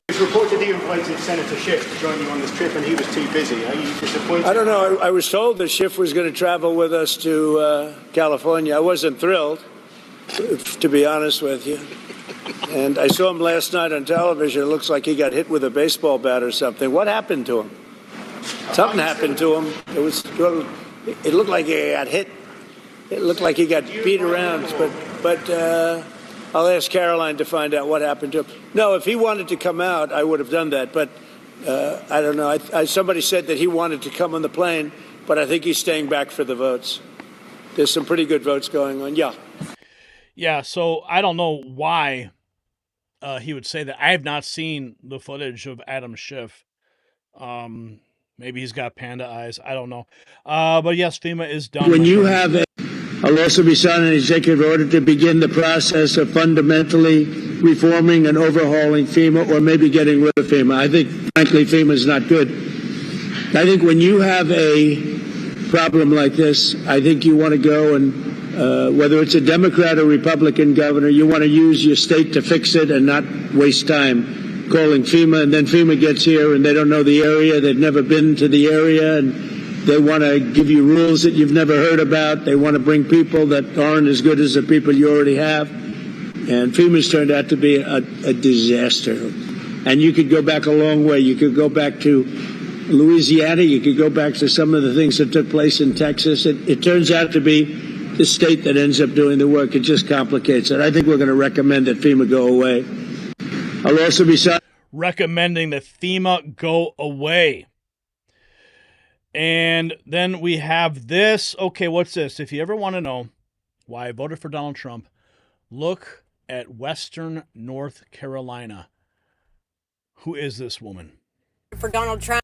It's reported you invited Senator Schiff to join you on this trip, and he was too busy. Are you disappointed? I don't know. I was told that Schiff was going to travel with us to California. I wasn't thrilled, to be honest with you. And I saw him last night on television. It looks like he got hit with a baseball bat or something. What happened to him? Something happened to him. It looked like he got hit. It looked like he got beat around. But I'll ask Caroline to find out what happened to him. No, if he wanted to come out, I would have done that. But I don't know. Somebody said that he wanted to come on the plane, but I think he's staying back for the votes. There's some pretty good votes going on. Yeah. Yeah, so I don't know why he would say that. I have not seen the footage of Adam Schiff. Maybe he's got panda eyes. I don't know. But yes, FEMA is done. When you have I'll also be signing an executive order to begin the process of fundamentally reforming and overhauling FEMA, or maybe getting rid of FEMA. I think, frankly, FEMA is not good. I think when you have a problem like this, I think you want to go and whether it's a Democrat or Republican governor, you want to use your state to fix it and not waste time calling FEMA, and then FEMA gets here and they don't know the area, they've never been to the area, and they want to give you rules that you've never heard about. They want to bring people that aren't as good as the people you already have. And FEMA's turned out to be a disaster. And you could go back a long way. You could go back to Louisiana. You could go back to some of the things that took place in Texas. It turns out to be the state that ends up doing the work. It just complicates it. I think we're going to recommend that FEMA go away. I'll also be recommending that FEMA go away. And then we have this. Okay, what's this? If you ever want to know why I voted for Donald Trump, look at Western North Carolina. Who is this woman? For Donald Trump.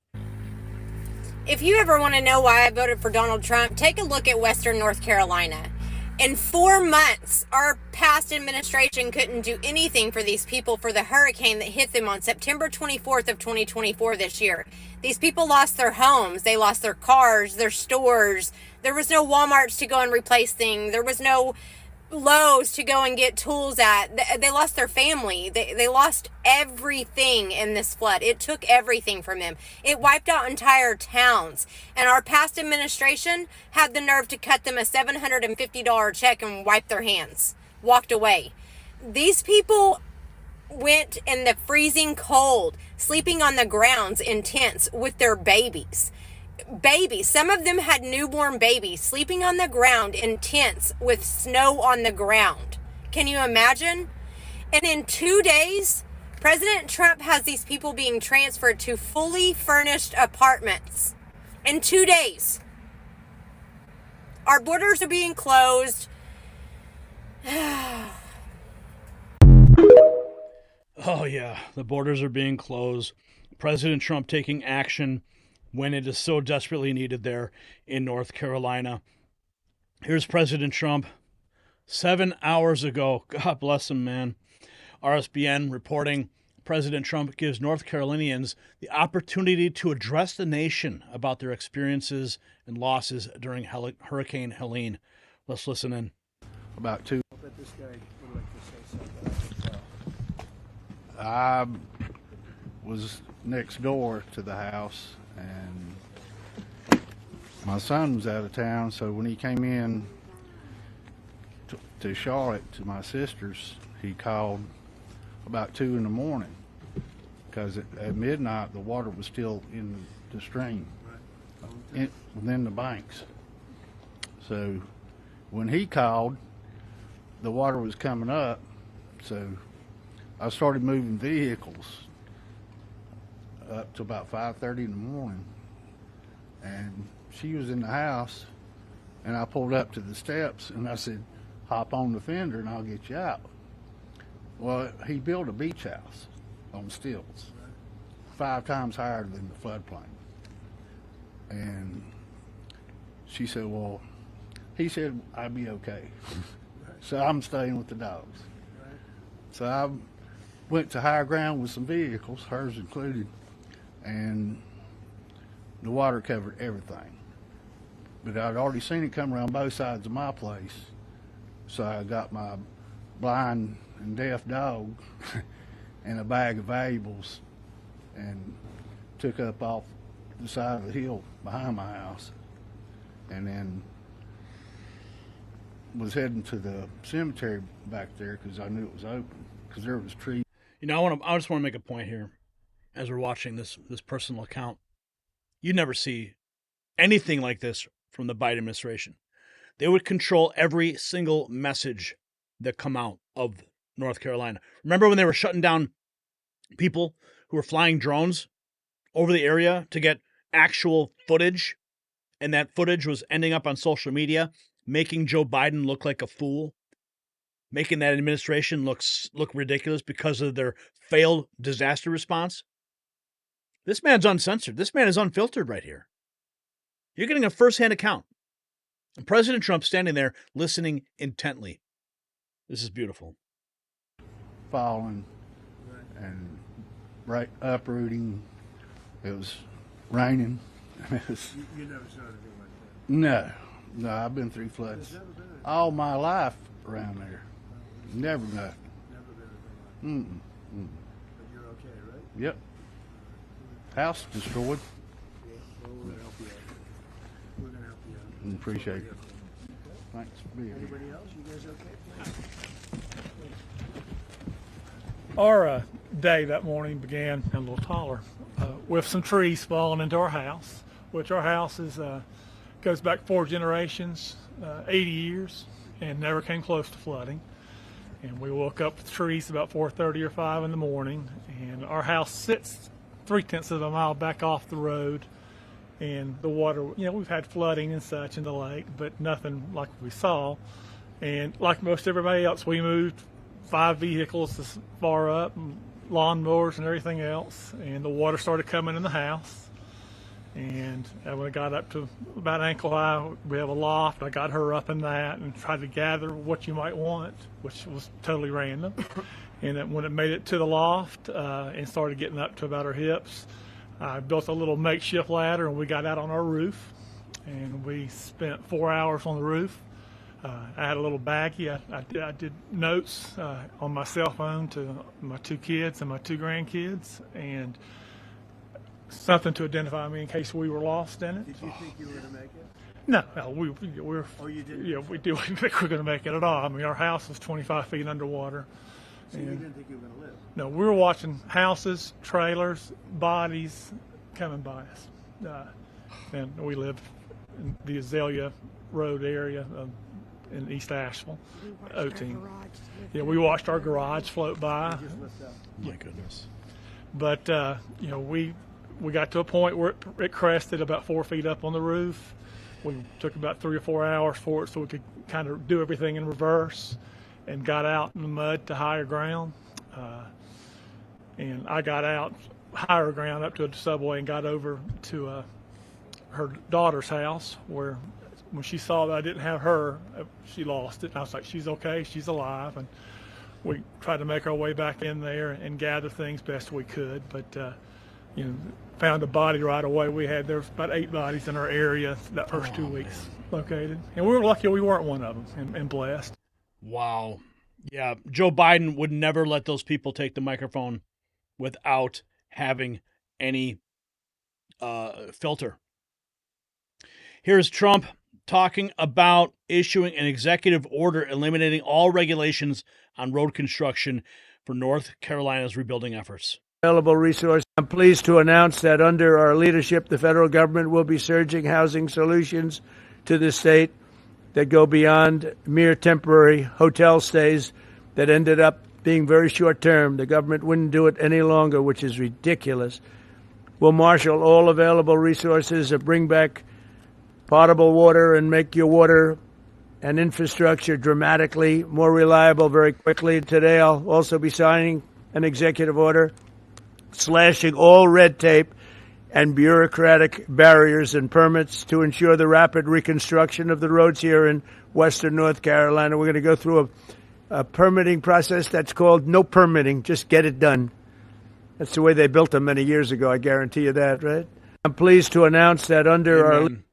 If you ever want to know why I voted for Donald Trump, take a look at Western North Carolina. In 4 months, our past administration couldn't do anything for these people for the hurricane that hit them on September 24th of 2024 this year. These people lost their homes. They lost their cars, their stores. There was no Walmarts to go and replace things. There was no Lowe's to go and get tools at. They lost their family. They lost everything in this flood. It took everything from them. It wiped out entire towns. And our past administration had the nerve to cut them a $750 check and wipe their hands, walked away. These people went in the freezing cold, sleeping on the grounds in tents with their babies. Some of them had newborn babies sleeping on the ground in tents with snow on the ground. Can you imagine? And in 2 days, President Trump has these people being transferred to fully furnished apartments. In 2 days. Our borders are being closed. Oh, yeah. The borders are being closed. President Trump taking action when it is so desperately needed there in North Carolina. Here's President Trump 7 hours ago. God bless him, man. RSBN reporting President Trump gives North Carolinians the opportunity to address the nation about their experiences and losses during Hurricane Helene. Let's listen in. About two. I bet this guy would like to say something. I was next door to the house, and my son was out of town, so when he came in to Charlotte to my sister's, he called about 2 in the morning because at midnight the water was still in the stream, within the banks. So when he called, the water was coming up, so I started moving vehicles up to about 5:30 in the morning, and she was in the house, and I pulled up to the steps and I said, hop on the fender and I'll get you out. Well, he built a beach house on stilts, 5 times higher than the floodplain. And she said, well, he said I'd be okay. So I'm staying with the dogs. So I went to higher ground with some vehicles, hers included, and the water covered everything. But I'd already seen it come around both sides of my place, so I got my blind and deaf dog and a bag of valuables and took up off the side of the hill behind my house, and then was heading to the cemetery back there because I knew it was open, because there was trees. You know, I just want to make a point here as we're watching this personal account. You never see anything like this from the Biden administration. They would control every single message that come out of North Carolina. Remember when they were shutting down people who were flying drones over the area to get actual footage, and that footage was ending up on social media, making Joe Biden look like a fool, making that administration look ridiculous because of their failed disaster response? This man's uncensored. This man is unfiltered right here. You're getting a first-hand account. And President Trump standing there listening intently. This is beautiful. Falling and uprooting. It was raining. You never saw anything like that? No, I've been through floods. all my life around there. Never nothing. Never been. Mm-mm. But you're okay, right? Yep. House destroyed. Yeah. Well, we're gonna help you out. We're gonna help you out. Appreciate it. Okay. Thanks for being here. Anybody else? You guys okay? Our day that morning began a little taller with some trees falling into our house, which our house is goes back 4 generations, 80 years, and never came close to flooding. And we woke up with trees about 4:30 or 5 in the morning, and our house sits 3/10 of a mile back off the road, and the water, we've had flooding and such in the lake, but nothing like we saw. And like most everybody else, we moved 5 vehicles this far up, and lawnmowers and everything else, and the water started coming in the house. And when it got up to about ankle high, we have a loft. I got her up in that and tried to gather what you might want, which was totally random. And then when it made it to the loft and started getting up to about her hips, I built a little makeshift ladder and we got out on our roof. And we spent 4 hours on the roof. I had a little baggie. I did notes on my cell phone to my 2 kids and my 2 grandkids, and something to identify me in case we were lost in it. Did you think you were going to make it? No, we're. Oh, you didn't? Yeah, we didn't think we were going to make it at all. I mean, our house was 25 feet underwater. So you didn't think you were going to live? No, we were watching houses, trailers, bodies coming by us. And we lived in the Azalea Road area in East Asheville, O-Team. Yeah, we watched our garage float by. My goodness. But, we got to a point where it crested about 4 feet up on the roof. We took about 3 or 4 hours for it so we could kind of do everything in reverse, and got out in the mud to higher ground. And I got out higher ground up to a subway and got over to her daughter's house, where when she saw that I didn't have her, she lost it. And I was like, she's okay, she's alive. And we tried to make our way back in there and gather things best we could. But, found a body right away. There was about 8 bodies in our area that first 2 weeks located. And we were lucky we weren't one of them, and blessed. Wow. Yeah, Joe Biden would never let those people take the microphone without having any filter. Here's Trump talking about issuing an executive order eliminating all regulations on road construction for North Carolina's rebuilding efforts. Available resource. I'm pleased to announce that under our leadership, the federal government will be surging housing solutions to the state that go beyond mere temporary hotel stays that ended up being very short term. The government wouldn't do it any longer, which is ridiculous. We'll marshal all available resources and bring back potable water and make your water and infrastructure dramatically more reliable very quickly. Today, I'll also be signing an executive order slashing all red tape and bureaucratic barriers and permits to ensure the rapid reconstruction of the roads here in western North Carolina. We're going to go through a permitting process that's called no permitting, just get it done. That's the way they built them many years ago, I guarantee you that, right? I'm pleased to announce that under Amen.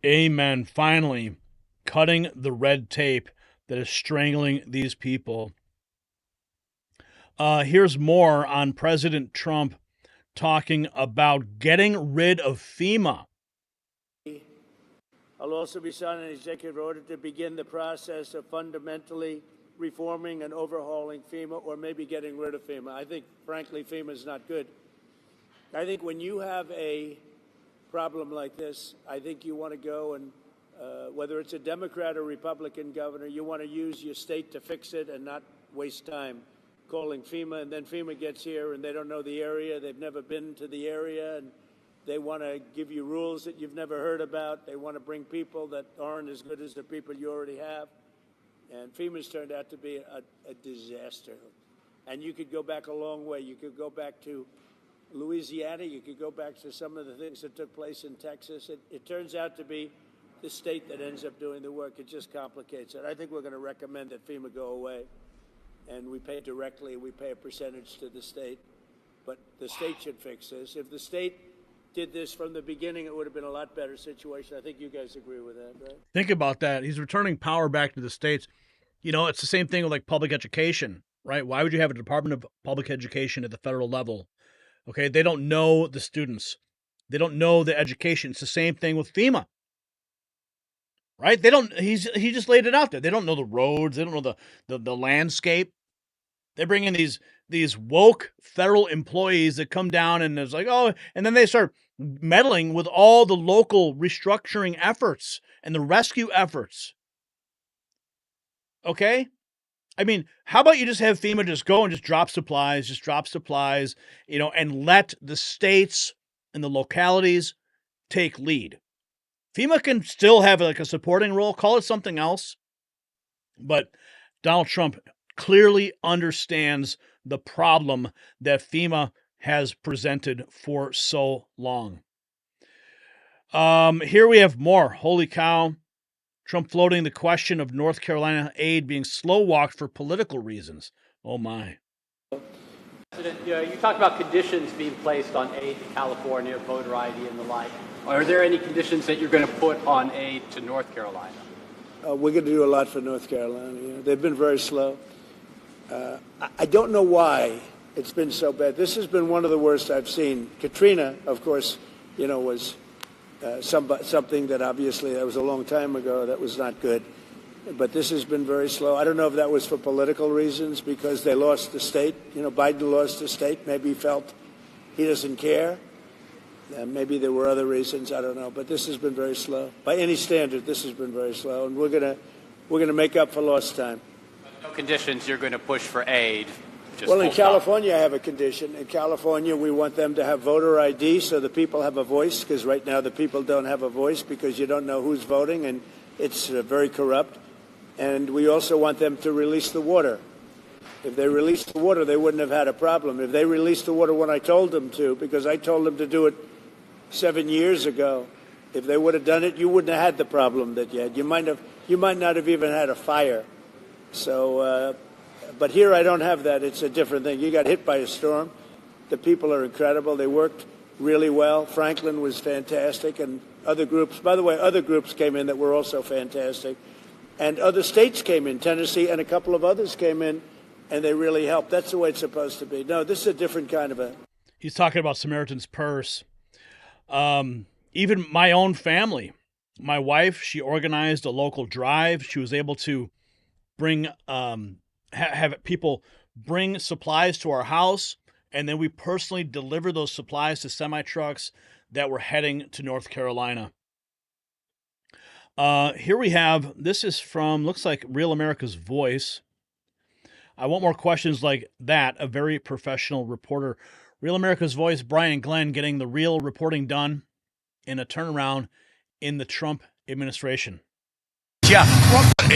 Amen. Finally, cutting the red tape that is strangling these people. Here's more on President Trump talking about getting rid of FEMA. I'll also be signing an executive order to begin the process of fundamentally reforming and overhauling FEMA, or maybe getting rid of FEMA. I think, frankly, FEMA is not good. I think when you have a problem like this, I think you want to go and, whether it's a Democrat or Republican governor, you want to use your state to fix it and not waste time calling FEMA, and then FEMA gets here and they don't know the area, they've never been to the area, and they want to give you rules that you've never heard about. They want to bring people that aren't as good as the people you already have. And FEMA's turned out to be a disaster. And you could go back a long way. You could go back to Louisiana. You could go back to some of the things that took place in Texas. It turns out to be the state that ends up doing the work. It just complicates it. I think we're going to recommend that FEMA go away. And we pay directly, we pay a percentage to the state. But the state should fix this. If the state did this from the beginning, it would have been a lot better situation. I think you guys agree with that, right? Think about that. He's returning power back to the states. You know, it's the same thing with like public education, right? Why would you have a Department of Public Education at the federal level? Okay, they don't know the students. They don't know the education. It's the same thing with FEMA. Right? They don't he just laid it out there. They don't know the roads, they don't know the landscape. They bring in these woke federal employees that come down and it's like, oh, and then they start meddling with all the local restructuring efforts and the rescue efforts. Okay? I mean, how about you just have FEMA just go and just drop supplies, you know, and let the states and the localities take lead. FEMA can still have like a supporting role, call it something else. But Donald Trump clearly understands the problem that FEMA has presented for so long. Here we have more. Holy cow. Trump floating the question of North Carolina aid being slow-walked for political reasons. Oh, my. President, you talked about conditions being placed on aid to California, voter ID and the like. Are there any conditions that you're going to put on aid to North Carolina? We're going to do a lot for North Carolina. You know, they've been very slow. I don't know why it's been so bad. This has been one of the worst I've seen. Katrina, of course, you know, was something that obviously that was a long time ago. That was not good. But this has been very slow. I don't know if that was for political reasons because they lost the state. You know, Biden lost the state. Maybe he felt he doesn't care. Maybe there were other reasons. I don't know. But this has been very slow. By any standard, this has been very slow. And we're gonna make up for lost time. No conditions you're going to push for aid. Well, in California, I have a condition. In California, we want them to have voter ID so the people have a voice, because right now the people don't have a voice because you don't know who's voting, and it's very corrupt. And we also want them to release the water. If they released the water, they wouldn't have had a problem. If they released the water when I told them to, because I told them to do it 7 years ago, if they would have done it, you wouldn't have had the problem that you had. You might not have even had a fire. So, but here I don't have that. It's a different thing. You got hit by a storm. The people are incredible. They worked really well. Franklin was fantastic, and other groups. By the way, other groups came in that were also fantastic, and other states came in. Tennessee and a couple of others came in, and they really helped. That's the way it's supposed to be. No, this is a different kind of a. He's talking about Samaritan's Purse. Even my own family, my wife, she organized a local drive. She was able to bring have people bring supplies to our house, and then we personally deliver those supplies to semi-trucks that were heading to North Carolina. Here we have, this is from, looks like Real America's Voice. I want more questions like that. A very professional reporter. Real America's Voice, Brian Glenn, getting the real reporting done in a turnaround in the Trump administration. Yeah.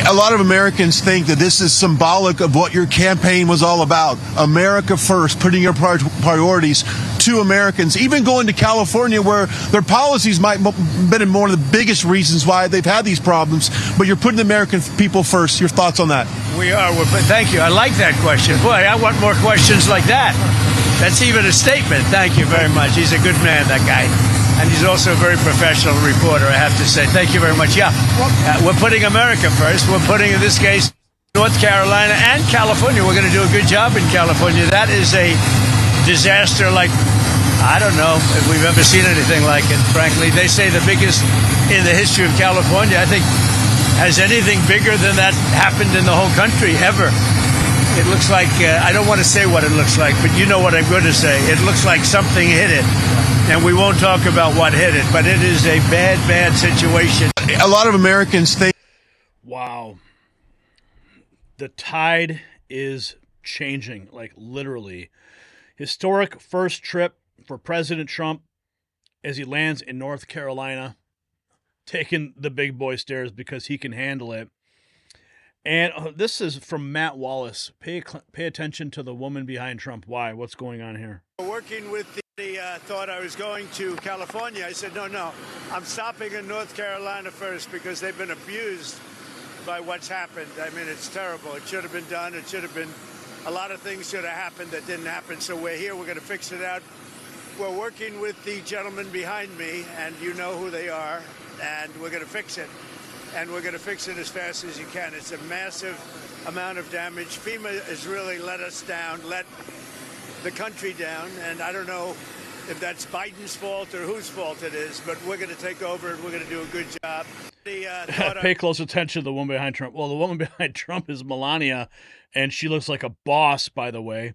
A lot of Americans think that this is symbolic of what your campaign was all about. America first, putting your priorities to Americans, even going to California where their policies might have been one of the biggest reasons why they've had these problems, but you're putting the American people first. Your thoughts on that? We are. Thank you. I like that question. Boy, I want more questions like that. That's even a statement. Thank you very much. He's a good man, that guy. And he's also a very professional reporter, I have to say. Thank you very much. Yeah, we're putting America first. We're putting, in this case, North Carolina and California. We're going to do a good job in California. That is a disaster like, I don't know if we've ever seen anything like it, frankly. They say the biggest in the history of California. I think, has anything bigger than that happened in the whole country ever? It looks like, I don't want to say what it looks like, but you know what I'm going to say. It looks like something hit it. And we won't talk about what hit it, but it is a bad, bad situation. A lot of Americans think. Wow. The tide is changing, like literally. Historic first trip for President Trump as he lands in North Carolina, taking the big boy stairs because he can handle it. And this is from Matt Wallace. Pay attention to the woman behind Trump. Why? What's going on here? Working with the thought I was going to California. I said, no, I'm stopping in North Carolina first because they've been abused by what's happened. I mean, it's terrible. It should have been done. It should have been, a lot of things should have happened that didn't happen. So we're here. We're going to fix it out. we're working with the gentleman behind me, and you know who they are, and we're going to fix it. And we're going to fix it as fast as you can. It's a massive amount of damage. FEMA has really let us down, let the country down, and I don't know if that's Biden's fault or whose fault it is, but we're going to take over and we're going to do a good job. Pay close attention to the woman behind Trump. Well, the woman behind Trump is Melania, and she looks like a boss, by the way.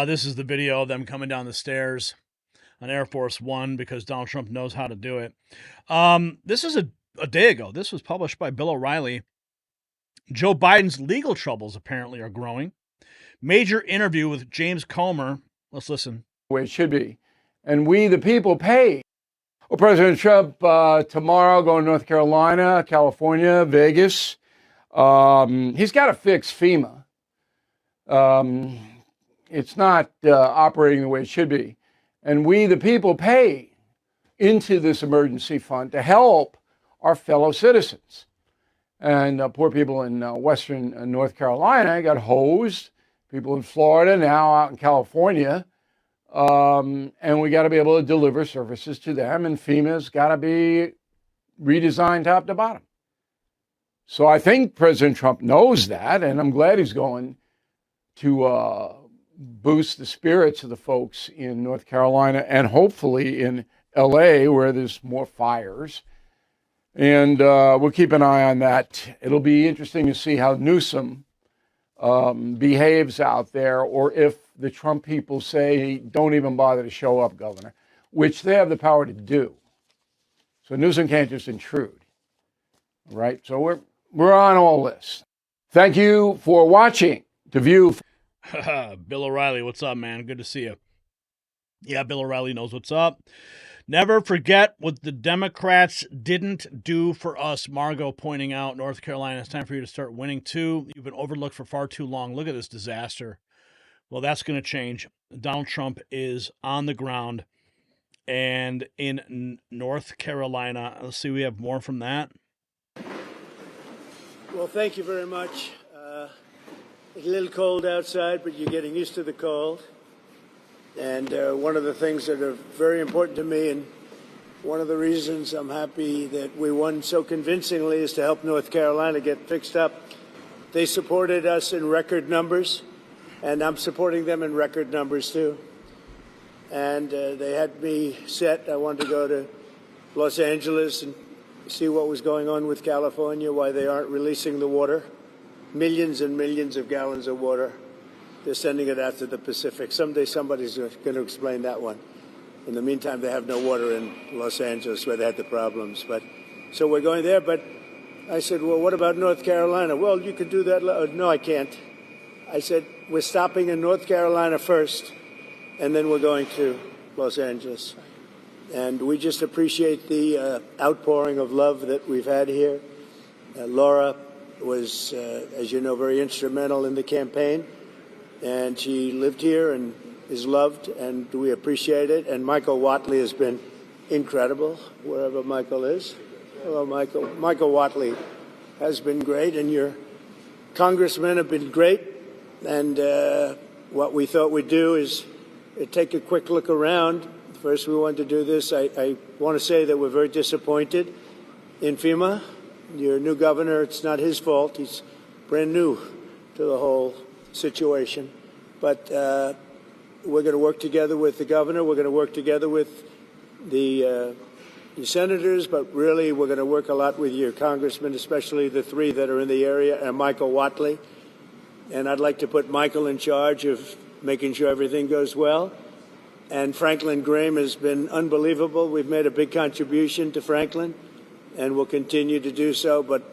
This is the video of them coming down the stairs on Air Force One because Donald Trump knows how to do it. This is a day ago. This was published by Bill O'Reilly. Joe Biden's legal troubles apparently are growing. Major interview with James Comer. Let's listen. The way it should be. And we, the people, pay. Well, President Trump tomorrow going to North Carolina, California, Vegas. He's got to fix FEMA. It's not operating the way it should be. And we, the people, pay into this emergency fund to help our fellow citizens. And poor people in western North Carolina got hosed. People in Florida, now out in California. And we got to be able to deliver services to them. And FEMA's got to be redesigned top to bottom. So I think President Trump knows that. And I'm glad he's going to boost the spirits of the folks in North Carolina and hopefully in LA where there's more fires. And we'll keep an eye on that. It'll be interesting to see how Newsom behaves out there, or if the Trump people say, don't even bother to show up, Governor, which they have the power to do. So Newsom can't just intrude. Right? So we're on all this. Thank you for watching The View. Bill O'Reilly, what's up, man? Good to see you. Yeah, Bill O'Reilly knows what's up. Never forget what the Democrats didn't do for us. Margot pointing out, North Carolina, it's time for you to start winning too. You've been overlooked for far too long. Look at this disaster. Well, that's going to change. Donald Trump is on the ground and in North Carolina. Let's see, we have more from that. Well, thank you very much. It's a little cold outside, but you're getting used to the cold. And one of the things that are very important to me, and one of the reasons I'm happy that we won so convincingly, is to help North Carolina get fixed up. They supported us in record numbers, and I'm supporting them in record numbers too. And they had me set. I wanted to go to Los Angeles and see what was going on with California, why they aren't releasing the water. Millions and millions of gallons of water. They're sending it out to the Pacific. Someday somebody's going to explain that one. In the meantime, they have no water in Los Angeles where they had the problems. So we're going there. But I said, well, what about North Carolina? Well, you could do that. No, I can't. I said, we're stopping in North Carolina first, and then we're going to Los Angeles. And we just appreciate the outpouring of love that we've had here. Laura was, as you know, very instrumental in the campaign. And she lived here and is loved, and we appreciate it. And Michael Whatley has been incredible, wherever Michael is. Hello, Michael. Michael Whatley has been great, and your congressmen have been great. And what we thought we'd do is take a quick look around. First, we wanted to do this. I want to say that we're very disappointed in FEMA. Your new governor, it's not his fault. He's brand new to the whole situation. But we're going to work together with the governor. We're going to work together with the senators, but really we're going to work a lot with your congressmen, especially the three that are in the area, and Michael Whatley. And I'd like to put Michael in charge of making sure everything goes well. And Franklin Graham has been unbelievable. We've made a big contribution to Franklin, and we'll continue to do so. But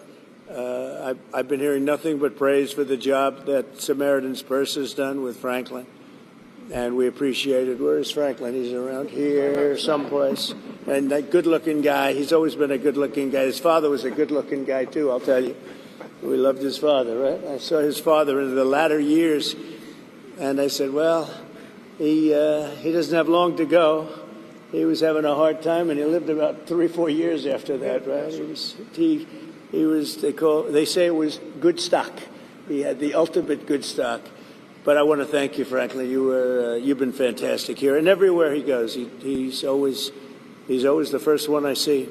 I've been hearing nothing but praise for the job that Samaritan's Purse has done with Franklin, and we appreciate it. Where is Franklin? He's around here someplace. And that good-looking guy, he's always been a good-looking guy. His father was a good-looking guy, too, I'll tell you. We loved his father, right? I saw his father in the latter years, and I said, well, he doesn't have long to go. He was having a hard time, and he lived about 3 or 4 years after that, right? He was, they say it was good stock. He had the ultimate good stock. But I want to thank you, frankly. You've been fantastic here, and everywhere he goes, he's always the first one I see.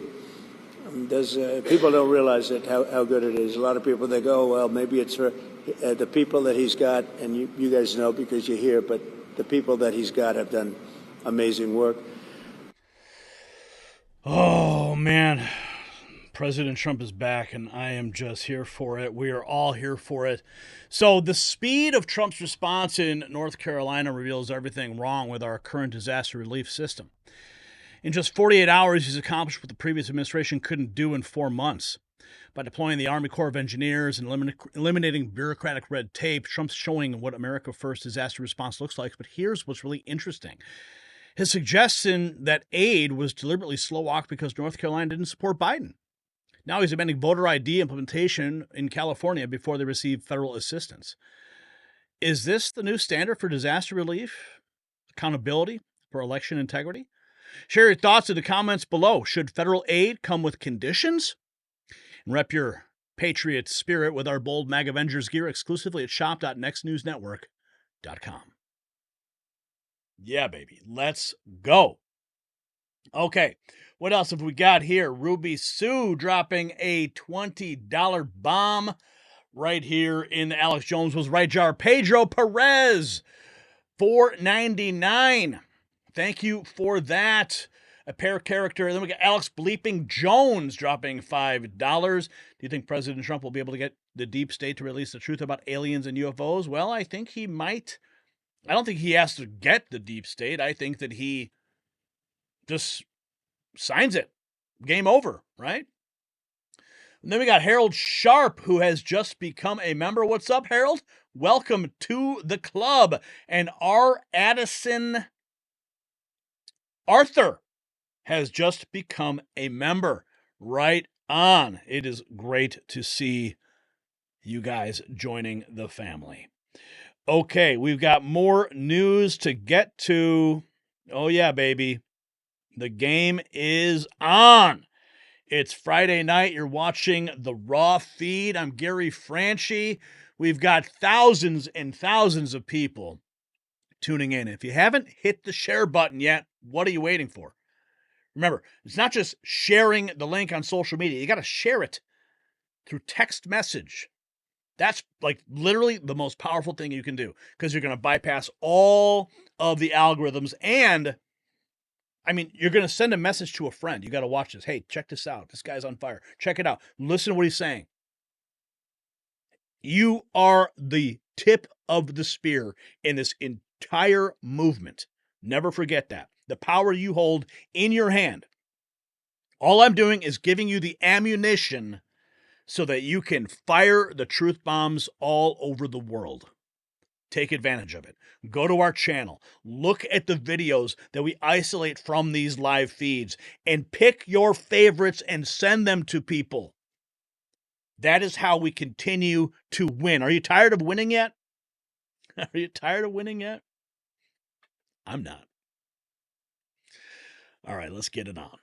People don't realize it, how good it is. A lot of people, they go, well, maybe it's for the people that he's got, and you guys know because you're here, but the people that he's got have done amazing work. Oh, man. President Trump is back, and I am just here for it. We are all here for it. So the speed of Trump's response in North Carolina reveals everything wrong with our current disaster relief system. In just 48 hours, he's accomplished what the previous administration couldn't do in 4 months. By deploying the Army Corps of Engineers and eliminating bureaucratic red tape, Trump's showing what America First disaster response looks like. But here's what's really interesting. His suggestion that aid was deliberately slow-walked because North Carolina didn't support Biden. Now he's demanding voter ID implementation in California before they receive federal assistance. Is this the new standard for disaster relief? Accountability for election integrity? Share your thoughts in the comments below. Should federal aid come with conditions? And rep your patriot spirit with our bold MAG Avengers gear exclusively at shop.nextnewsnetwork.com. Yeah, baby. Let's go. Okay, what else have we got here? Ruby Sue dropping a $20 bomb right here in the Alex Jones Was Right jar. Pedro Perez, $4.99. Thank you for that. A pair character. Then we got Alex Bleeping Jones dropping $5. Do you think President Trump will be able to get the deep state to release the truth about aliens and UFOs? Well, I think he might. I don't think he has to get the deep state. I think that he just signs it. Game over, right? And then we got Harold Sharp, who has just become a member. What's up, Harold? Welcome to the club. And R. Addison Arthur has just become a member. Right on. It is great to see you guys joining the family. Okay, we've got more news to get to. Oh, yeah, baby. The game is on. It's Friday night. You're watching the Raw feed. I'm Gary Franchi. We've got thousands and thousands of people tuning in. If you haven't hit the share button yet, what are you waiting for? Remember, it's not just sharing the link on social media. You got to share it through text message. That's like literally the most powerful thing you can do because you're going to bypass all of the algorithms. And I mean, you're going to send a message to a friend. You got to watch this. Hey, check this out. This guy's on fire. Check it out. Listen to what he's saying. You are the tip of the spear in this entire movement. Never forget that. The power you hold in your hand. All I'm doing is giving you the ammunition so that you can fire the truth bombs all over the world. Take advantage of it. Go to our channel. Look at the videos that we isolate from these live feeds and pick your favorites and send them to people. That is how we continue to win. Are you tired of winning yet? Are you tired of winning yet? I'm not. All right, let's get it on.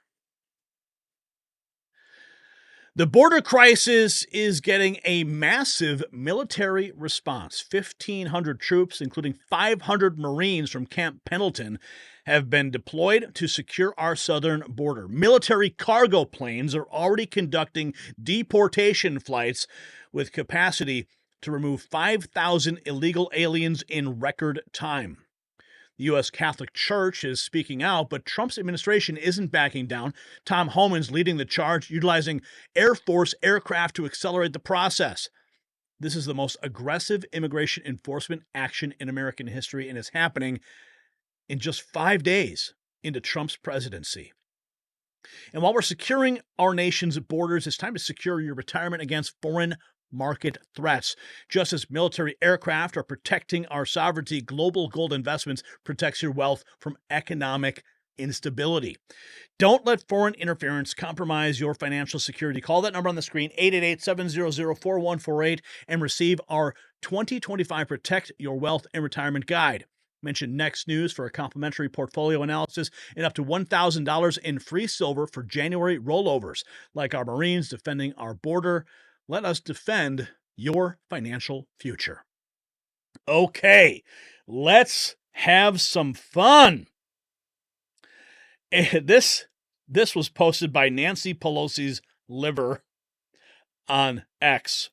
The border crisis is getting a massive military response. 1,500 troops, including 500 Marines from Camp Pendleton, have been deployed to secure our southern border. Military cargo planes are already conducting deportation flights with capacity to remove 5,000 illegal aliens in record time. The U.S. Catholic Church is speaking out, but Trump's administration isn't backing down. Tom Homan's leading the charge, utilizing Air Force aircraft to accelerate the process. This is the most aggressive immigration enforcement action in American history, and it's happening in just 5 days into Trump's presidency. And while we're securing our nation's borders, it's time to secure your retirement against foreign market threats. Just as military aircraft are protecting our sovereignty, Global Gold Investments protects your wealth from economic instability. Don't let foreign interference compromise your financial security. Call that number on the screen, 888-700-4148, and receive our 2025 Protect Your Wealth and Retirement Guide. Mention Next News for a complimentary portfolio analysis and up to $1,000 in free silver for January rollovers. Like our Marines defending our border, let us defend your financial future. Okay, let's have some fun. This was posted by Nancy Pelosi's liver on X.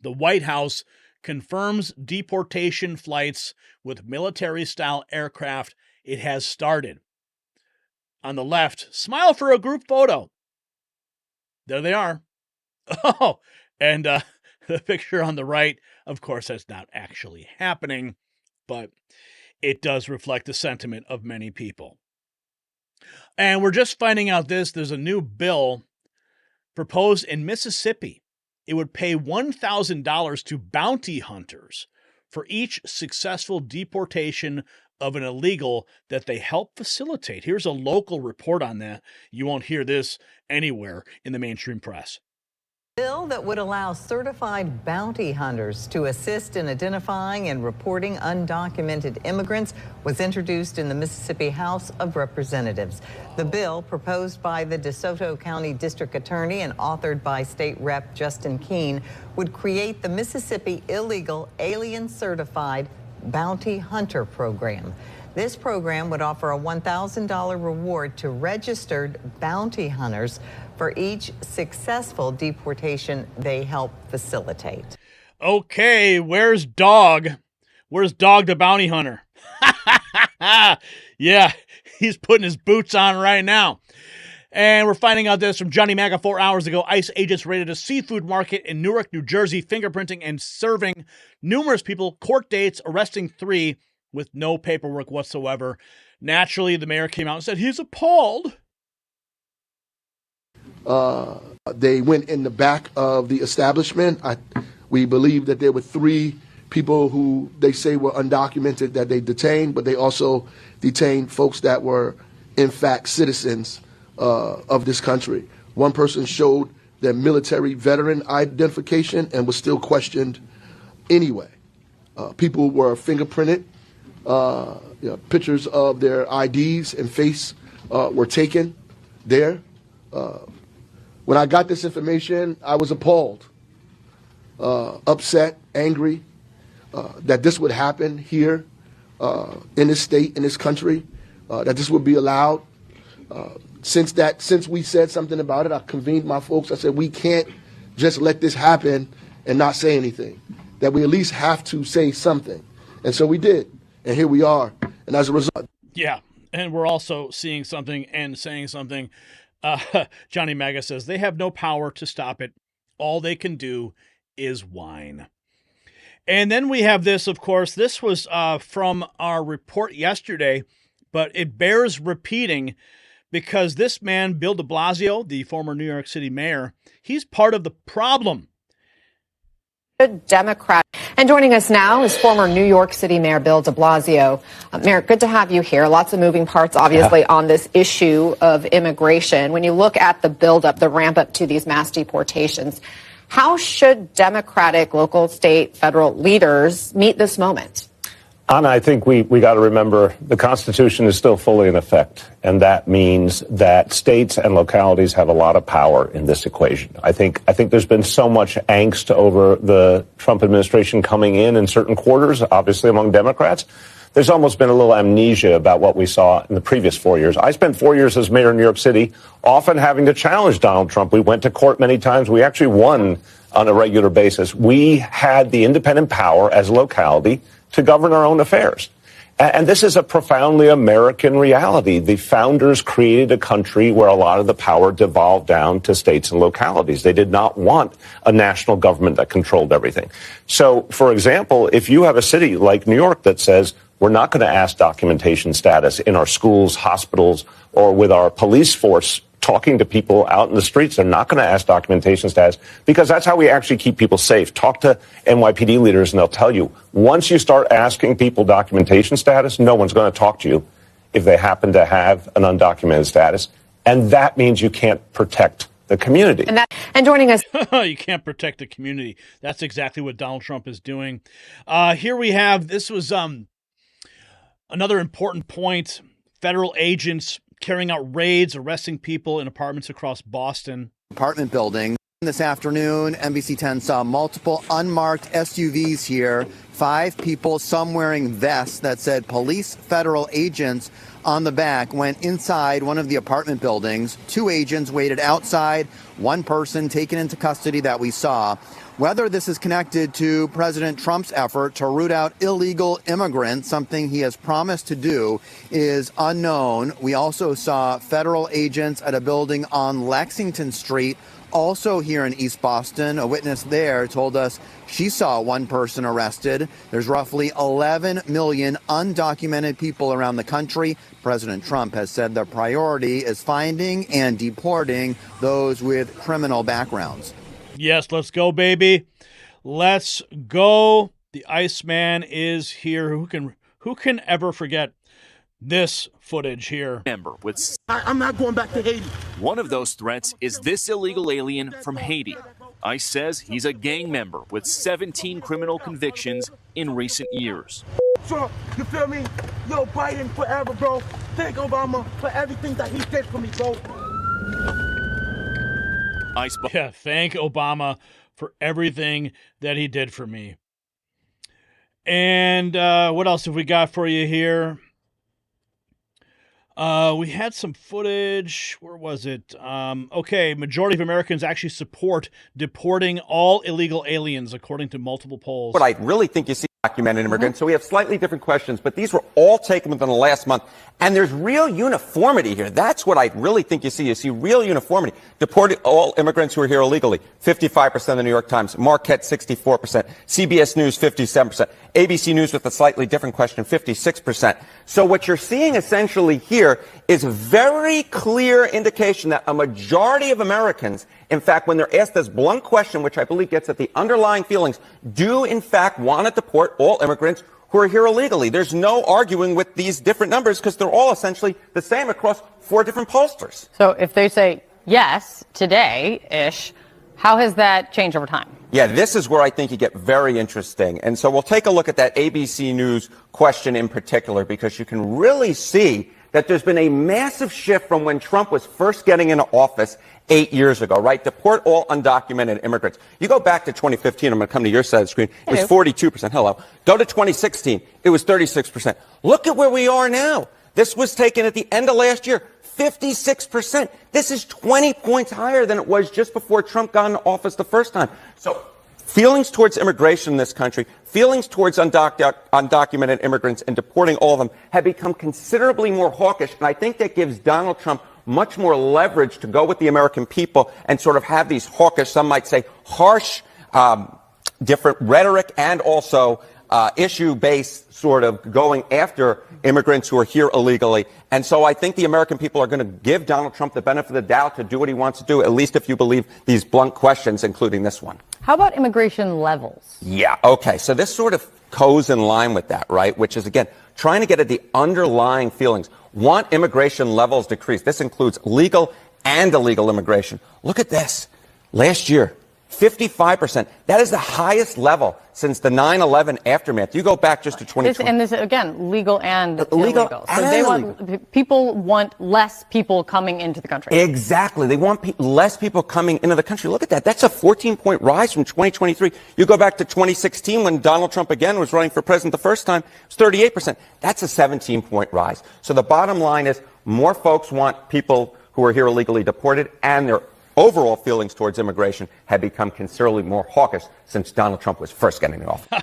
The White House confirms deportation flights with military-style aircraft. It has started. On the left, smile for a group photo. There they are. Oh, and the picture on the right, of course, that's not actually happening, but it does reflect the sentiment of many people. And we're just finding out there's a new bill proposed in Mississippi. It would pay $1,000 to bounty hunters for each successful deportation of an illegal that they help facilitate. Here's a local report on that. You won't hear this anywhere in the mainstream press. Bill that would allow certified bounty hunters to assist in identifying and reporting undocumented immigrants was introduced in the Mississippi House of Representatives. The bill, proposed by the DeSoto County District Attorney and authored by State Rep. Justin Keene, would create the Mississippi Illegal Alien Certified Bounty Hunter Program. This program would offer a $1,000 reward to registered bounty hunters for each successful deportation they help facilitate. Okay, where's Dog? Where's Dog the bounty hunter? Yeah, he's putting his boots on right now. And we're finding out this from Johnny Maga 4 hours ago. ICE agents raided a seafood market in Newark, New Jersey, fingerprinting and serving numerous people court dates, arresting 3 with no paperwork whatsoever. Naturally, the mayor came out and said he's appalled. They went in the back of the establishment. We believe that there were 3 people who they say were undocumented that they detained, but they also detained folks that were, in fact, citizens of this country. One person showed their military veteran identification and was still questioned anyway. People were fingerprinted. Pictures of their IDs and face were taken there. When I got this information, I was appalled, upset, angry that this would happen here in this state, in this country, that this would be allowed. Since we said something about it, I convened my folks. I said, we can't just let this happen and not say anything, that we at least have to say something. And so we did. And here we are. And as a result. Yeah. And we're also seeing something and saying something. Johnny Maga says they have no power to stop it. All they can do is whine. And then we have this, of course. This was from our report yesterday, but it bears repeating because this man, Bill de Blasio, the former New York City mayor, he's part of the problem. Democrat. And joining us now is former New York City Mayor Bill de Blasio. Mayor, good to have you here. Lots of moving parts, obviously, on this issue of immigration. When you look at the buildup, the ramp up to these mass deportations, how should Democratic, local, state, federal leaders meet this moment? Anna, I think we got to remember the Constitution is still fully in effect, and that means that states and localities have a lot of power in this equation. I think there's been so much angst over the Trump administration coming in certain quarters, obviously among Democrats. There's almost been a little amnesia about what we saw in the previous 4 years. I spent 4 years as mayor of New York City, often having to challenge Donald Trump. We went to court many times. We actually won on a regular basis. We had the independent power as a locality to govern our own affairs. And this is a profoundly American reality. The founders created a country where a lot of the power devolved down to states and localities. They did not want a national government that controlled everything. So, for example, if you have a city like New York that says, we're not going to ask documentation status in our schools, hospitals, or with our police force talking to people out in the streets, they're not going to ask documentation status because that's how we actually keep people safe. Talk to NYPD leaders and they'll tell you, once you start asking people documentation status, no one's going to talk to you if they happen to have an undocumented status. And that means you can't protect the community. And joining us. You can't protect the community. That's exactly what Donald Trump is doing. Here we have, this was another important point. Federal agents carrying out raids, arresting people in apartments across Boston. Apartment building. This afternoon, NBC 10 saw multiple unmarked SUVs here. 5 people, some wearing vests that said police federal agents on the back, went inside one of the apartment buildings. 2 agents waited outside, 1 person taken into custody that we saw. Whether this is connected to President Trump's effort to root out illegal immigrants, something he has promised to do, is unknown. We also saw federal agents at a building on Lexington Street, also here in East Boston. A witness there told us she saw 1 person arrested. There's roughly 11 million undocumented people around the country. President Trump has said the priority is finding and deporting those with criminal backgrounds. Yes, let's go, baby. Let's go. The Iceman is here. Who can ever forget this footage here? I'm not going back to Haiti. One of those threats is this illegal alien from Haiti. ICE says he's a gang member with 17 criminal convictions in recent years. Trump, you feel me? Yo, Biden forever, bro. Thank Obama for everything that he did for me, bro. Yeah, thank Obama for everything that he did for me. And what else have we got for you here? We had some footage. Where was it? Okay, majority of Americans actually support deporting all illegal aliens, according to multiple polls. What I really think you see documented immigrants. So we have slightly different questions, but these were all taken within the last month. And there's real uniformity here. That's what I really think you see. You see real uniformity. Deporting all immigrants who are here illegally, 55% of the New York Times. Marquette, 64%. CBS News, 57%. ABC News with a slightly different question, 56%. So what you're seeing essentially here is a very clear indication that a majority of Americans, in fact, when they're asked this blunt question, which I believe gets at the underlying feelings, do in fact want to deport all immigrants who are here illegally. There's no arguing with these different numbers because they're all essentially the same across 4 different pollsters. So if they say yes today-ish, how has that changed over time? Yeah, this is where I think you get very interesting. And so we'll take a look at that ABC News question in particular, because you can really see that there's been a massive shift from when Trump was first getting into office 8 years ago, right? Deport all undocumented immigrants. You go back to 2015, I'm going to come to your side of the screen, it was 42%. Hello. Go to 2016, it was 36%. Look at where we are now. This was taken at the end of last year, 56%. This is 20 points higher than it was just before Trump got into office the first time. So feelings towards immigration in this country, feelings towards undocumented immigrants and deporting all of them have become considerably more hawkish. And I think that gives Donald Trump much more leverage to go with the American people and sort of have these hawkish, some might say harsh, different rhetoric and also issue-based sort of going after immigrants who are here illegally. And so I think the American people are going to give Donald Trump the benefit of the doubt to do what he wants to do, at least if you believe these blunt questions, including this one. How about immigration levels? Yeah, okay. So this sort of goes in line with that, right? Which is, again, trying to get at the underlying feelings. Want immigration levels decreased. This includes legal and illegal immigration. Look at this. Last year, 55%. That is the highest level since the 9/11 aftermath. You go back just to 2020. And this, again, legal and illegal. So people want less people coming into the country. Exactly. They want less people coming into the country. Look at that. That's a 14-point rise from 2023. You go back to 2016 when Donald Trump again was running for president the first time. It was 38%. That's a 17-point rise. So the bottom line is more folks want people who are here illegally deported, and their overall feelings towards immigration have become considerably more hawkish since Donald Trump was first getting in office.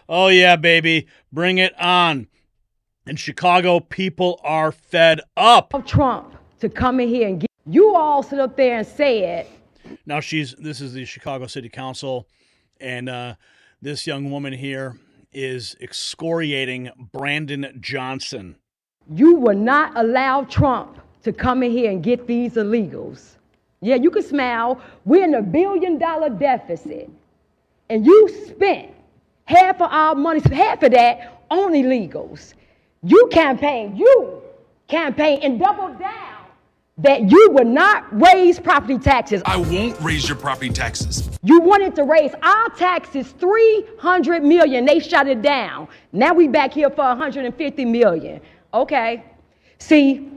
Oh, yeah, baby. Bring it on. In Chicago, people are fed up. Trump to come in here and get you all sit up there and say it. Now this is the Chicago City Council, and this young woman here is excoriating Brandon Johnson. You will not allow Trump to come in here and get these illegals. Yeah, you can smile. We're in $1 billion deficit. And you spent half of our money, half of that on illegals. You campaign and double down that you will not raise property taxes. I won't raise your property taxes. You wanted to raise our taxes $300 million. They shut it down. Now we back here for $150 million. Okay. See,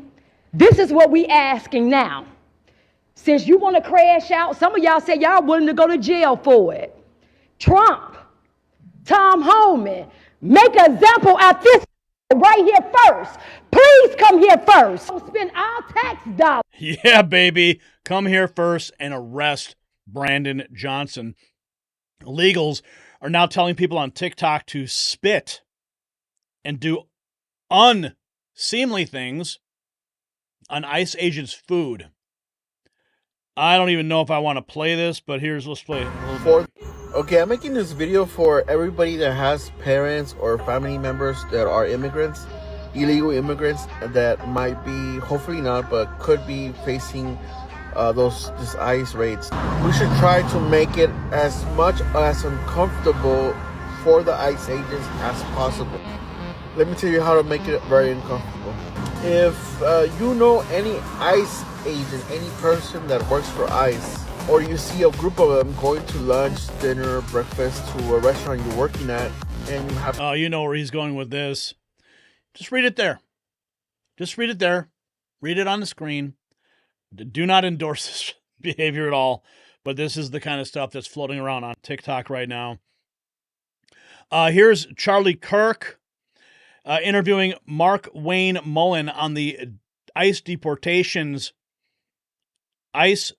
this is what we asking now. Since you want to crash out, some of y'all say y'all willing to go to jail for it. Trump, Tom Homan, make an example out this right here first. Please come here first. Don't spend our tax dollars. Yeah, baby. Come here first and arrest Brandon Johnson. Illegals are now telling people on TikTok to spit and do unseemly things on ICE agents' food. I don't even know if I want to play this, but let's play it a little bit. Okay, I'm making this video for everybody that has parents or family members that are immigrants, illegal immigrants that might be, hopefully not, but could be facing these ICE raids. We should try to make it as much as uncomfortable for the ICE agents as possible. Let me tell you how to make it very uncomfortable. If you know any ICE agent, any person that works for ICE, or you see a group of them going to lunch, dinner, breakfast to a restaurant you're working at, and you have... Oh, you know where he's going with this. Just read it there. Just read it there. Read it on the screen. Do not endorse this behavior at all, but this is the kind of stuff that's floating around on TikTok right now. Here's Charlie Kirk interviewing Mark Wayne Mullen on the ICE deportations. ICE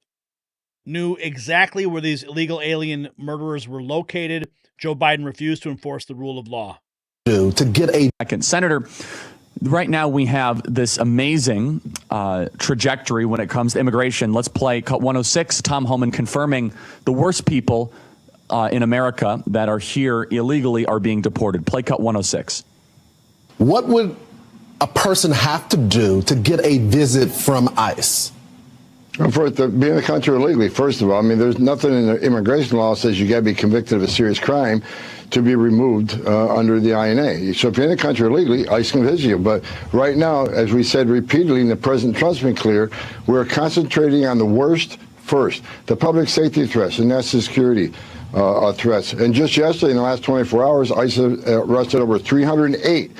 knew exactly where these illegal alien murderers were located. Joe Biden refused to enforce the rule of law. To get a second, Senator, right now we have this amazing trajectory when it comes to immigration. Let's play cut 106. Tom Homan confirming the worst people in America that are here illegally are being deported. Play cut 106. What would a person have to do to get a visit from ICE? Well, for it to be in the country illegally, first of all, I mean, there's nothing in the immigration law that says you got to be convicted of a serious crime to be removed under the INA. So if you're in the country illegally, ICE can visit you. But right now, as we said repeatedly, and the President Trump's been clear, we're concentrating on the worst first, the public safety threats and national security threats. And just yesterday, in the last 24 hours, ICE arrested over 308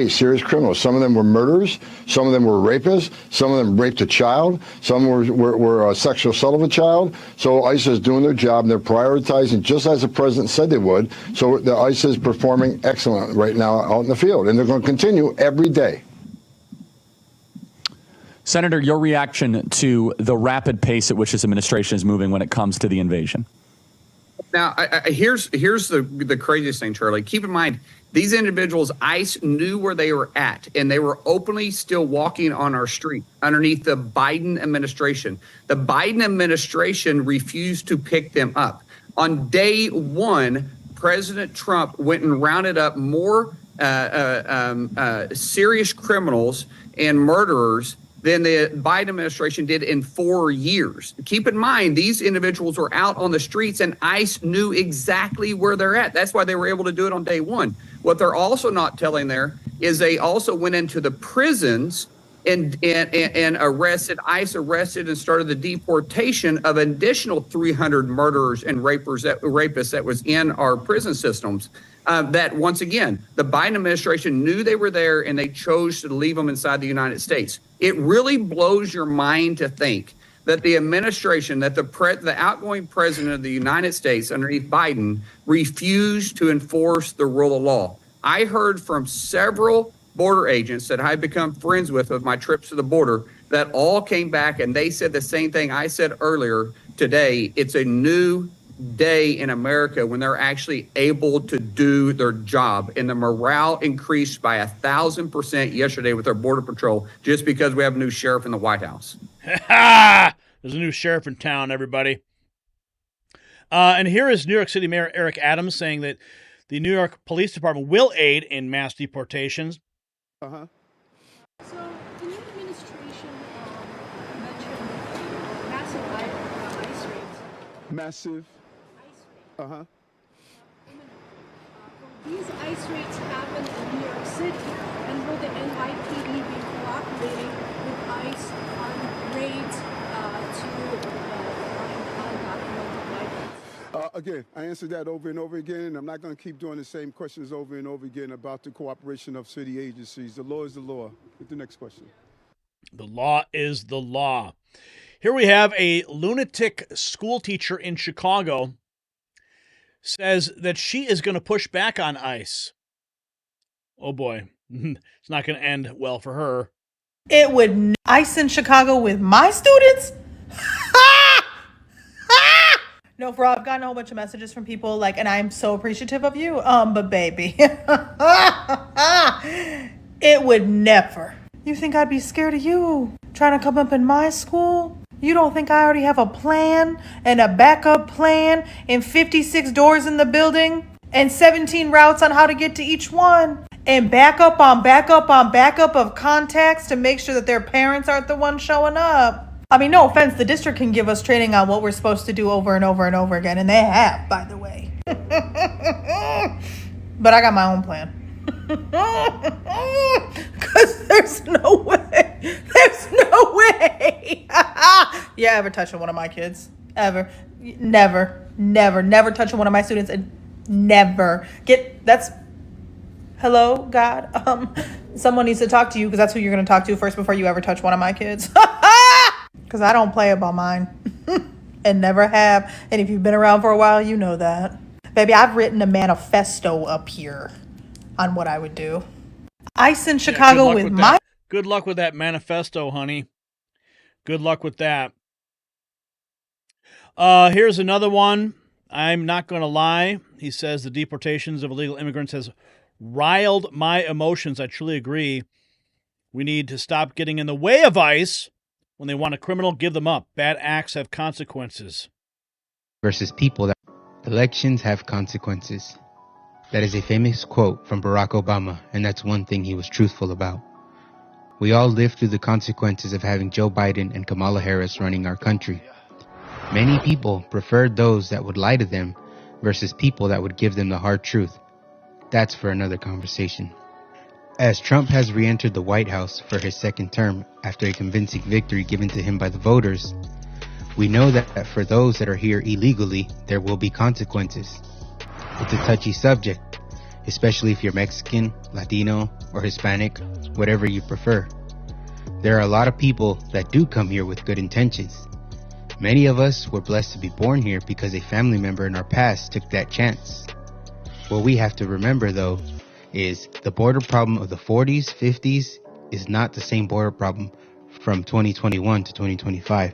serious criminals. Some of them were murderers. Some of them were rapists. Some of them raped a child. Some were sexual assault of a child. So ICE is doing their job, and they're prioritizing just as the president said they would. So the ICE is performing excellent right now out in the field, and they're going to continue every day. Senator, your reaction to the rapid pace at which this administration is moving when it comes to the invasion? Now, here's the craziest thing, Charlie. Keep in mind, these individuals, ICE knew where they were at, and they were openly still walking on our street underneath the Biden administration. The Biden administration refused to pick them up. On day one, President Trump went and rounded up more serious criminals and murderers than the Biden administration did in 4 years. Keep in mind, these individuals were out on the streets and ICE knew exactly where they're at. That's why they were able to do it on day one. What they're also not telling there is they also went into the prisons and arrested, ICE arrested and started the deportation of an additional 300 murderers and rapists that was in our prison systems. That, once again, the Biden administration knew they were there and they chose to leave them inside the United States. It really blows your mind to think that the administration, that the outgoing president of the United States underneath Biden refused to enforce the rule of law. I heard from several border agents that I've become friends with my trips to the border that all came back and they said the same thing I said earlier today. It's a new day in America when they're actually able to do their job, and the morale increased by 1,000% yesterday with our border patrol just because we have a new sheriff in the White House. There's a new sheriff in town, everybody. And here is New York City Mayor Eric Adams saying that the New York Police Department will aid in mass deportations. So the new administration mentioned massive ICE raids. Massive. Will these ICE raids happen in New York City, and will the NYPD be cooperating with ICE on raids to find undocumented migrants? Again, I answered that over and over again, and I'm not going to keep doing the same questions over and over again about the cooperation of city agencies. The law is the law. Get the next question. The law is the law. Here we have a lunatic school teacher in Chicago says that she is going to push back on ICE. Oh boy, it's not going to end well for her. It would ICE in Chicago with my students? No, bro, I've gotten a whole bunch of messages from people like, and I'm so appreciative of you. But baby, it would never. You think I'd be scared of you trying to come up in my school? You don't think I already have a plan and a backup plan and 56 doors in the building and 17 routes on how to get to each one and backup on backup on backup of contacts to make sure that their parents aren't the ones showing up? I mean, no offense, the district can give us training on what we're supposed to do over and over and over again, and they have, by the way. But I got my own plan. Because there's no way. There's no way. Yeah, ever touching one of my kids. Ever. Never. Never. Never touching one of my students. And never. That's... Hello, God? Someone needs to talk to you because that's who you're going to talk to first before you ever touch one of my kids. Because I don't play about mine. And never have. And if you've been around for a while, you know that. Baby, I've written a manifesto up here on what I would do. ICE in Chicago with my... Good luck with that manifesto, honey. Good luck with that. Here's another one. I'm not going to lie. He says the deportations of illegal immigrants has riled my emotions. I truly agree. We need to stop getting in the way of ICE. When they want a criminal, give them up. Bad acts have consequences. Versus people that elections have consequences. That is a famous quote from Barack Obama, and that's one thing he was truthful about. We all live through the consequences of having Joe Biden and Kamala Harris running our country. Many people preferred those that would lie to them versus people that would give them the hard truth. That's for another conversation. As Trump has re-entered the White House for his second term after a convincing victory given to him by the voters, we know that for those that are here illegally, there will be consequences. It's a touchy subject, especially if you're Mexican, Latino, or Hispanic, whatever you prefer. There are a lot of people that do come here with good intentions. Many of us were blessed to be born here because a family member in our past took that chance. What we have to remember, though, is the border problem of the 40s, 50s is not the same border problem from 2021 to 2025.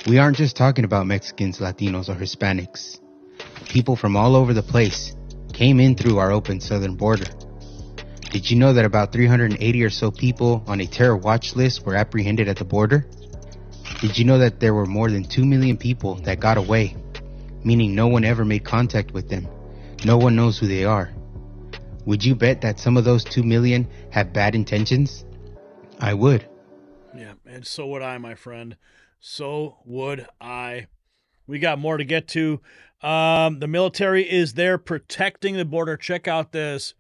We aren't just talking about Mexicans, Latinos, or Hispanics. People from all over the place came in through our open southern border. Did you know that about 380 or so people on a terror watch list were apprehended at the border? Did you know that there were more than 2 million people that got away, meaning no one ever made contact with them? No one knows who they are. Would you bet that some of those 2 million have bad intentions? I would. Yeah, and so would I, my friend. So would I. We got more to get to. The military is there protecting the border. Check out this.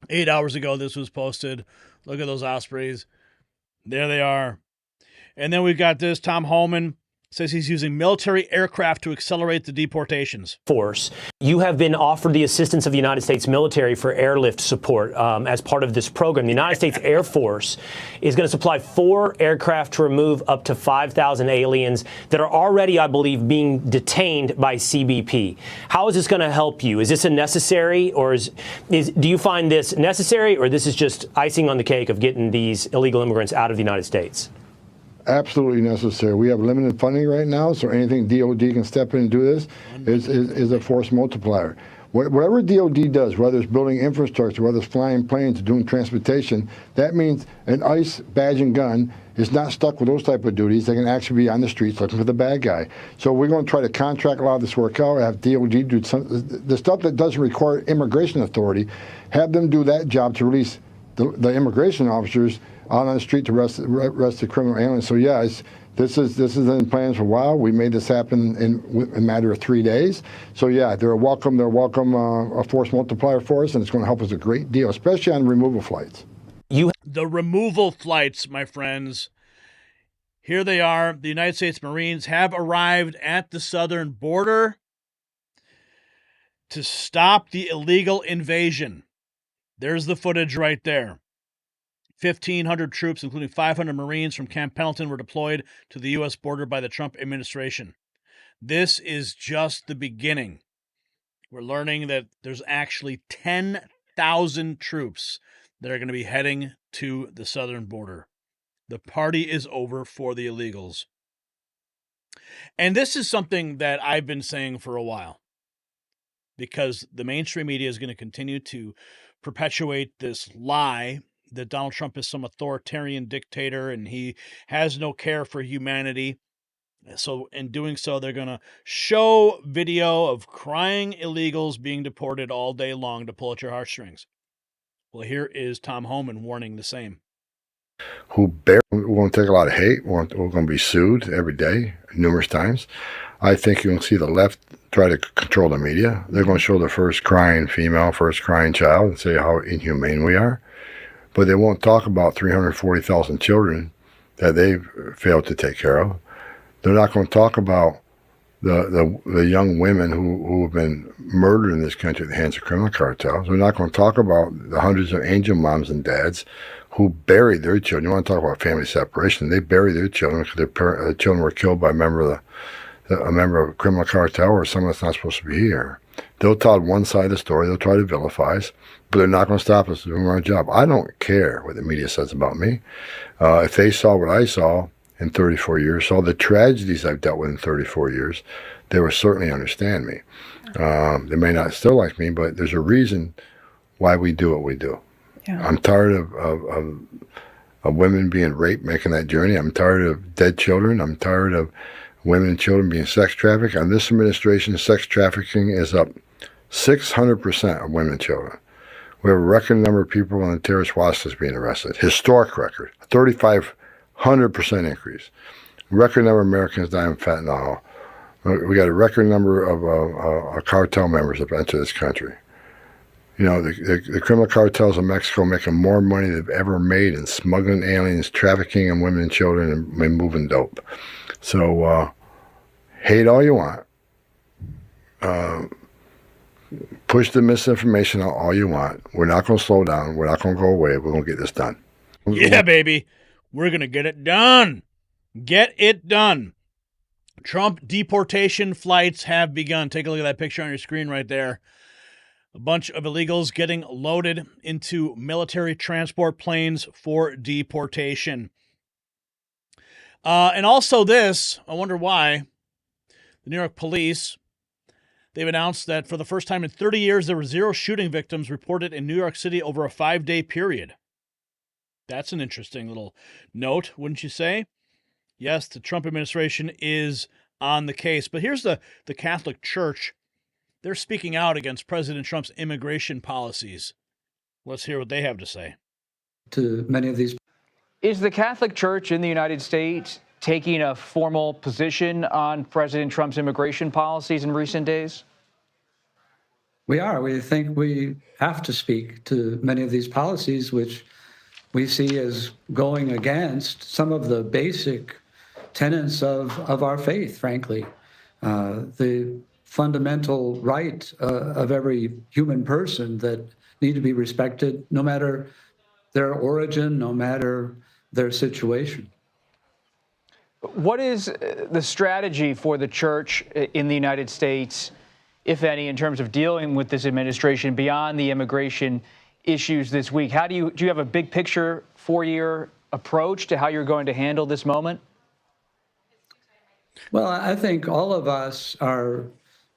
8 hours ago, this was posted. Look at those Ospreys. There they are. And then we've got this. Tom Homan says he's using military aircraft to accelerate the deportations. Force. You have been offered the assistance of the United States military for airlift support as part of this program. The United States Air Force is going to supply 4 aircraft to remove up to 5,000 aliens that are already, I believe, being detained by CBP. How is this going to help you? Is this a necessary, or do you find this necessary, or this is just icing on the cake of getting these illegal immigrants out of the United States? Absolutely necessary. We have limited funding right now, so anything DOD can step in and do this is a force multiplier. Whatever DOD does, whether it's building infrastructure, whether it's flying planes, doing transportation, that means an ICE badge and gun is not stuck with those type of duties. They can actually be on the streets looking for the bad guy. So we're going to try to contract a lot of this work out, have DOD do the stuff that doesn't require immigration authority, have them do that job to release the immigration officers out on the street to arrest the criminal aliens. So yeah, this is in plans for a while. We made this happen in a matter of 3 days. So yeah, they're welcome a force multiplier for us, and it's going to help us a great deal, especially on removal flights. The removal flights, my friends. Here they are. The United States Marines have arrived at the southern border to stop the illegal invasion. There's the footage right there. 1,500 troops, including 500 Marines from Camp Pendleton, were deployed to the U.S. border by the Trump administration. This is just the beginning. We're learning that there's actually 10,000 troops that are going to be heading to the southern border. The party is over for the illegals. And this is something that I've been saying for a while, because the mainstream media is going to continue to perpetuate this lie that Donald Trump is some authoritarian dictator and he has no care for humanity. So in doing so, they're going to show video of crying illegals being deported all day long to pull at your heartstrings. Well, here is Tom Homan warning the same. We're going to take a lot of hate. We're going to be sued every day, numerous times. I think you'll see the left try to control the media. They're going to show the first crying female, first crying child, and say how inhumane we are. But they won't talk about 340,000 children that they've failed to take care of. They're not going to talk about the young women who have been murdered in this country at the hands of criminal cartels. They're not going to talk about the hundreds of angel moms and dads who buried their children. You want to talk about family separation? They buried their children because their children were killed by a member of a criminal cartel or someone that's not supposed to be here. They'll tell one side of the story. They'll try to vilify us, but they're not going to stop us from doing our job. I don't care what the media says about me. If they saw what I saw in 34 years, saw the tragedies I've dealt with in 34 years, they would certainly understand me. They may not still like me, but there's a reason why we do what we do. Yeah. I'm tired of women being raped, making that journey. I'm tired of dead children. I'm tired of women and children being sex trafficked. On this administration, sex trafficking is up 600% of women and children. We have a record number of people on the terrorist watch list being arrested. Historic record, 3,500% increase. Record number of Americans dying of fentanyl. We got a record number of cartel members that have entered this country. You know, the criminal cartels in Mexico making more money than they've ever made in smuggling aliens, trafficking in women and children, and moving dope. So, hate all you want. Push the misinformation out all you want. We're not going to slow down. We're not going to go away. We're going to get this done. Yeah, baby. We're going to get it done. Get it done. Trump deportation flights have begun. Take a look at that picture on your screen right there. A bunch of illegals getting loaded into military transport planes for deportation. And also this, I wonder why, the New York police, they've announced that for the first time in 30 years, there were 0 shooting victims reported in New York City over a 5-day period. That's an interesting little note, wouldn't you say? Yes, the Trump administration is on the case. But here's the Catholic Church. They're speaking out against President Trump's immigration policies. Let's hear what they have to say. To many of these. Is the Catholic Church in the United States taking a formal position on President Trump's immigration policies in recent days? We are. We think we have to speak to many of these policies, which we see as going against some of the basic tenets of our faith, frankly. The fundamental right of every human person that need to be respected, no matter their origin, no matter their situation. What is the strategy for the church in the United States, if any, in terms of dealing with this administration beyond the immigration issues this week? Do you have a big picture 4-year approach to how you're going to handle this moment? Well, I think all of us are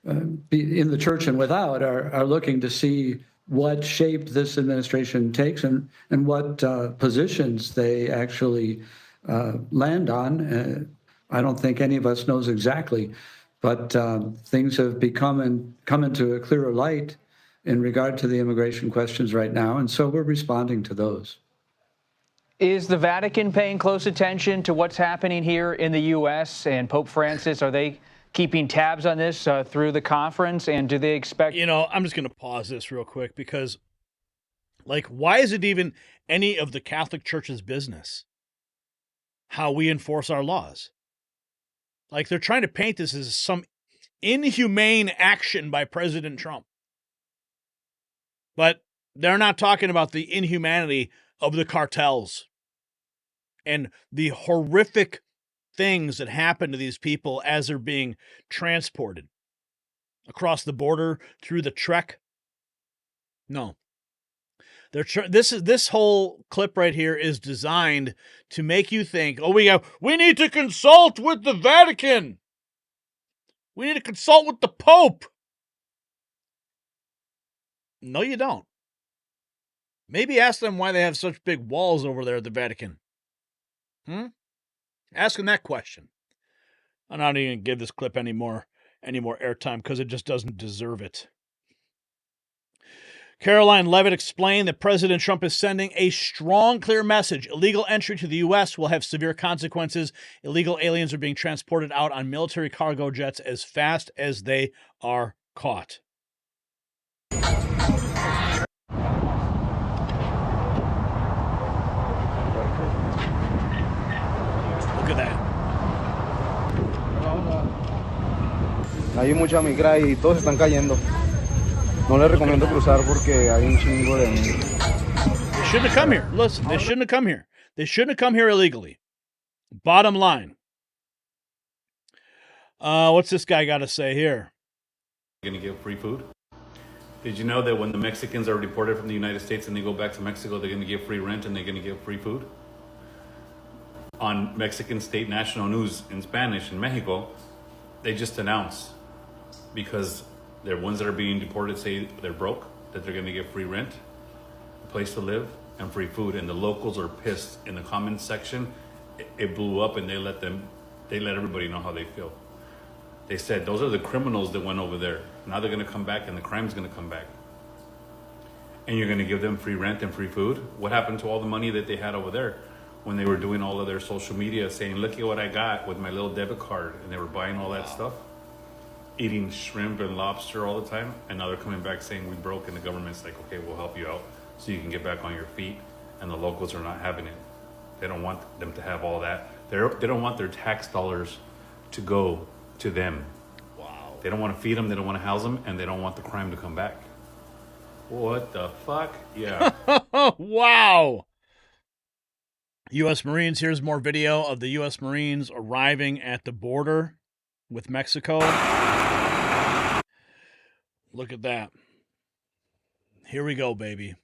in the church and without are looking to see what shape this administration takes and what positions they actually land on. I don't think any of us knows exactly, but things have come into a clearer light in regard to the immigration questions right now, and so we're responding to those. Is the Vatican paying close attention to what's happening here in the U.S. and Pope Francis? Are they keeping tabs on this through the conference, and do they expect... You know, I'm just going to pause this real quick because, why is it even any of the Catholic Church's business how we enforce our laws? They're trying to paint this as some inhumane action by President Trump. But they're not talking about the inhumanity of the cartels and the horrific things that happen to these people as they're being transported across the border through the trek. No. This whole clip right here is designed to make you think, oh, we need to consult with the Vatican. We need to consult with the Pope. No, you don't. Maybe ask them why they have such big walls over there at the Vatican. Ask them that question. I'm not even going to give this clip any more airtime because it just doesn't deserve it. Caroline Leavitt explained that President Trump is sending a strong, clear message. Illegal entry to the U.S. will have severe consequences. Illegal aliens are being transported out on military cargo jets as fast as they are caught. Look at that. Hay mucha migra y todos están cayendo. No les recomiendo cruzar porque hay un chingo de... They shouldn't have come here. Listen, they shouldn't have come here. They shouldn't have come here illegally. Bottom line. What's this guy got to say here? Going to get free food? Did you know that when the Mexicans are deported from the United States and they go back to Mexico, they're going to get free rent and they're going to get free food? On Mexican state national news in Spanish in Mexico, they just announced, because the ones that are being deported say they're broke, that they're going to get free rent, a place to live, and free food. And the locals are pissed. In the comments section, it blew up, and they let everybody know how they feel. They said, those are the criminals that went over there. Now they're going to come back, and the crime's going to come back. And you're going to give them free rent and free food? What happened to all the money that they had over there when they were doing all of their social media, saying, look at what I got with my little debit card, and they were buying all that stuff? Eating shrimp and lobster all the time, and now they're coming back saying we broke, and the government's like, okay, we'll help you out so you can get back on your feet. And the locals are not having it. They don't want them to have all that. They don't want their tax dollars to go to them. Wow. They don't want to feed them, they don't want to house them, and they don't want the crime to come back. What the fuck? Yeah. Wow. U.S. Marines. Here's more video of the U.S. Marines arriving at the border with Mexico. Look at that. Here we go, baby.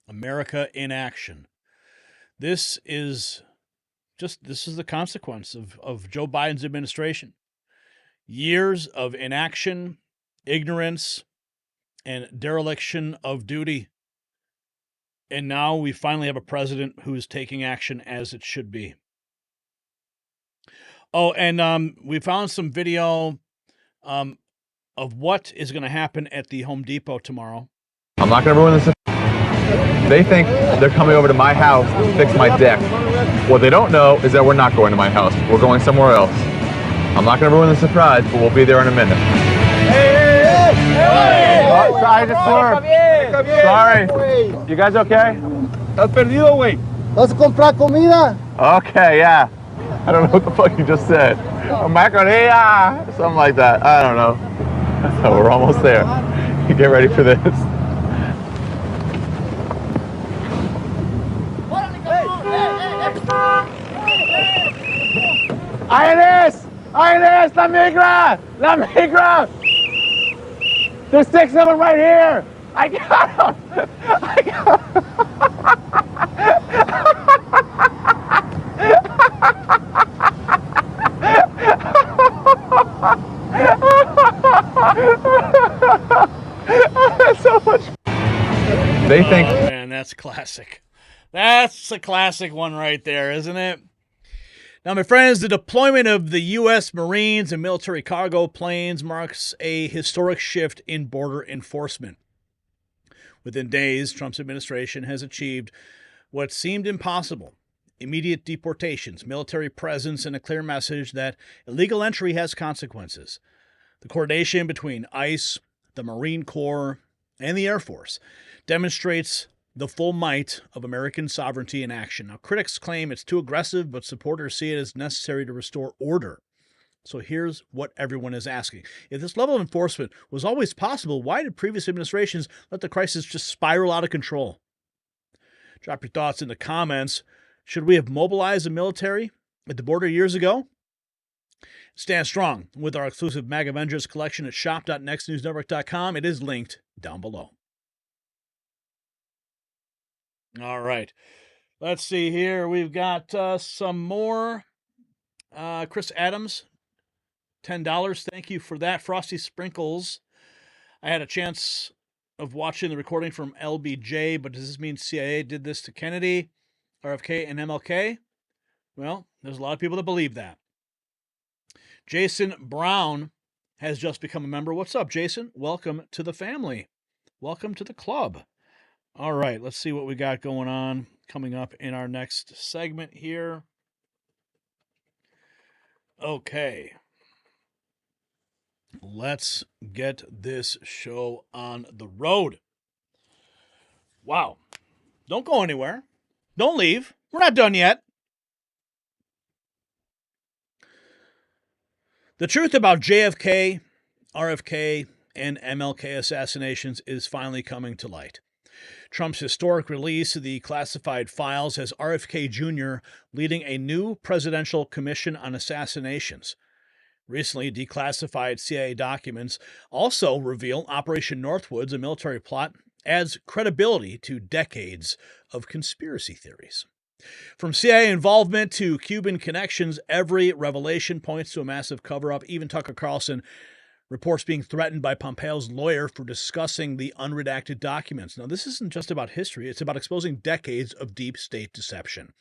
America in action. This is the consequence of Joe Biden's administration. Years of inaction, ignorance, and dereliction of duty. And now we finally have a president who is taking action as it should be. Oh, and we found some video of what is going to happen at the Home Depot tomorrow. I'm not going to ruin this. They think they're coming over to my house to fix my deck. What they don't know is that we're not going to my house. We're going somewhere else. I'm not going to ruin the surprise, but we'll be there in a minute. Oh, sorry, I just swerved. Sorry. You guys okay? Estás perdido, güey. ¿Vas a comprar comida? Okay, yeah. I don't know what the fuck you just said. Macarena, something like that. I don't know. So we're almost there. Get ready for this. Ines, la migra! There's 6 of them right here. I got them. That's so much. They think. Oh, man, that's classic. That's a classic one right there, isn't it? Now, my friends, the deployment of the U.S. Marines and military cargo planes marks a historic shift in border enforcement. Within days, Trump's administration has achieved what seemed impossible: immediate deportations, military presence, and a clear message that illegal entry has consequences. The coordination between ICE, the Marine Corps, and the Air Force demonstrates the full might of American sovereignty in action. Now, critics claim it's too aggressive, but supporters see it as necessary to restore order. So here's what everyone is asking. If this level of enforcement was always possible, why did previous administrations let the crisis just spiral out of control? Drop your thoughts in the comments. Should we have mobilized the military at the border years ago? Stand strong with our exclusive MAG Avengers collection at shop.nextnewsnetwork.com. It is linked down below. All right. Let's see here. We've got some more. Chris Adams, $10. Thank you for that. Frosty Sprinkles. I had a chance of watching the recording from LBJ, but does this mean CIA did this to Kennedy, RFK, and MLK? Well, there's a lot of people that believe that. Jason Brown has just become a member. What's up, Jason? Welcome to the family. Welcome to the club. All right, let's see what we got going on coming up in our next segment here. Okay. Let's get this show on the road. Wow. Don't go anywhere. Don't leave. We're not done yet. The truth about JFK, RFK, and MLK assassinations is finally coming to light. Trump's historic release of the classified files has RFK Jr. leading a new presidential commission on assassinations. Recently declassified CIA documents also reveal Operation Northwoods, a military plot, adds credibility to decades of conspiracy theories. From CIA involvement to Cuban connections, every revelation points to a massive cover-up. Even Tucker Carlson reports being threatened by Pompeo's lawyer for discussing the unredacted documents. Now, this isn't just about history. It's about exposing decades of deep state deception.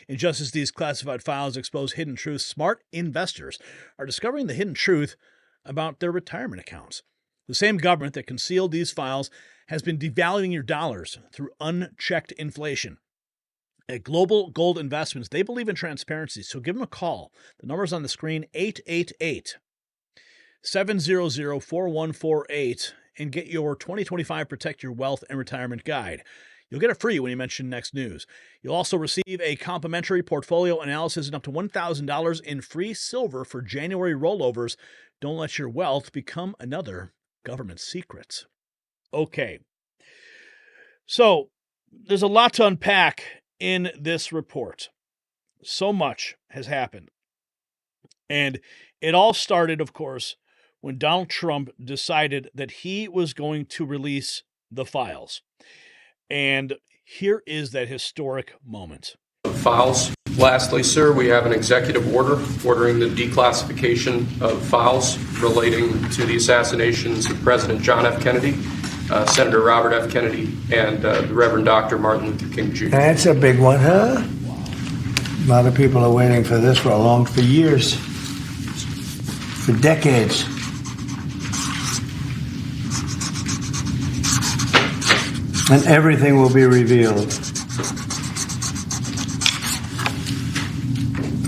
And just as these classified files expose hidden truths, smart investors are discovering the hidden truth about their retirement accounts. The same government that concealed these files has been devaluing your dollars through unchecked inflation. At Global Gold Investments, they believe in transparency, so give them a call. The number's on the screen, 888-700-4148, and get your 2025 Protect Your Wealth and Retirement Guide. You'll get it free when you mention Next News. You'll also receive a complimentary portfolio analysis and up to $1,000 in free silver for January rollovers. Don't let your wealth become another government secret. Okay. So, there's a lot to unpack in this report. So much has happened. And it all started, of course, when Donald Trump decided that he was going to release the files. And here is that historic moment. Files. Lastly, sir, we have an executive order ordering the declassification of files relating to the assassinations of President John F. Kennedy, Senator Robert F. Kennedy, and the Reverend Dr. Martin Luther King Jr. That's a big one, huh? A lot of people are waiting for this for years, for decades. And everything will be revealed.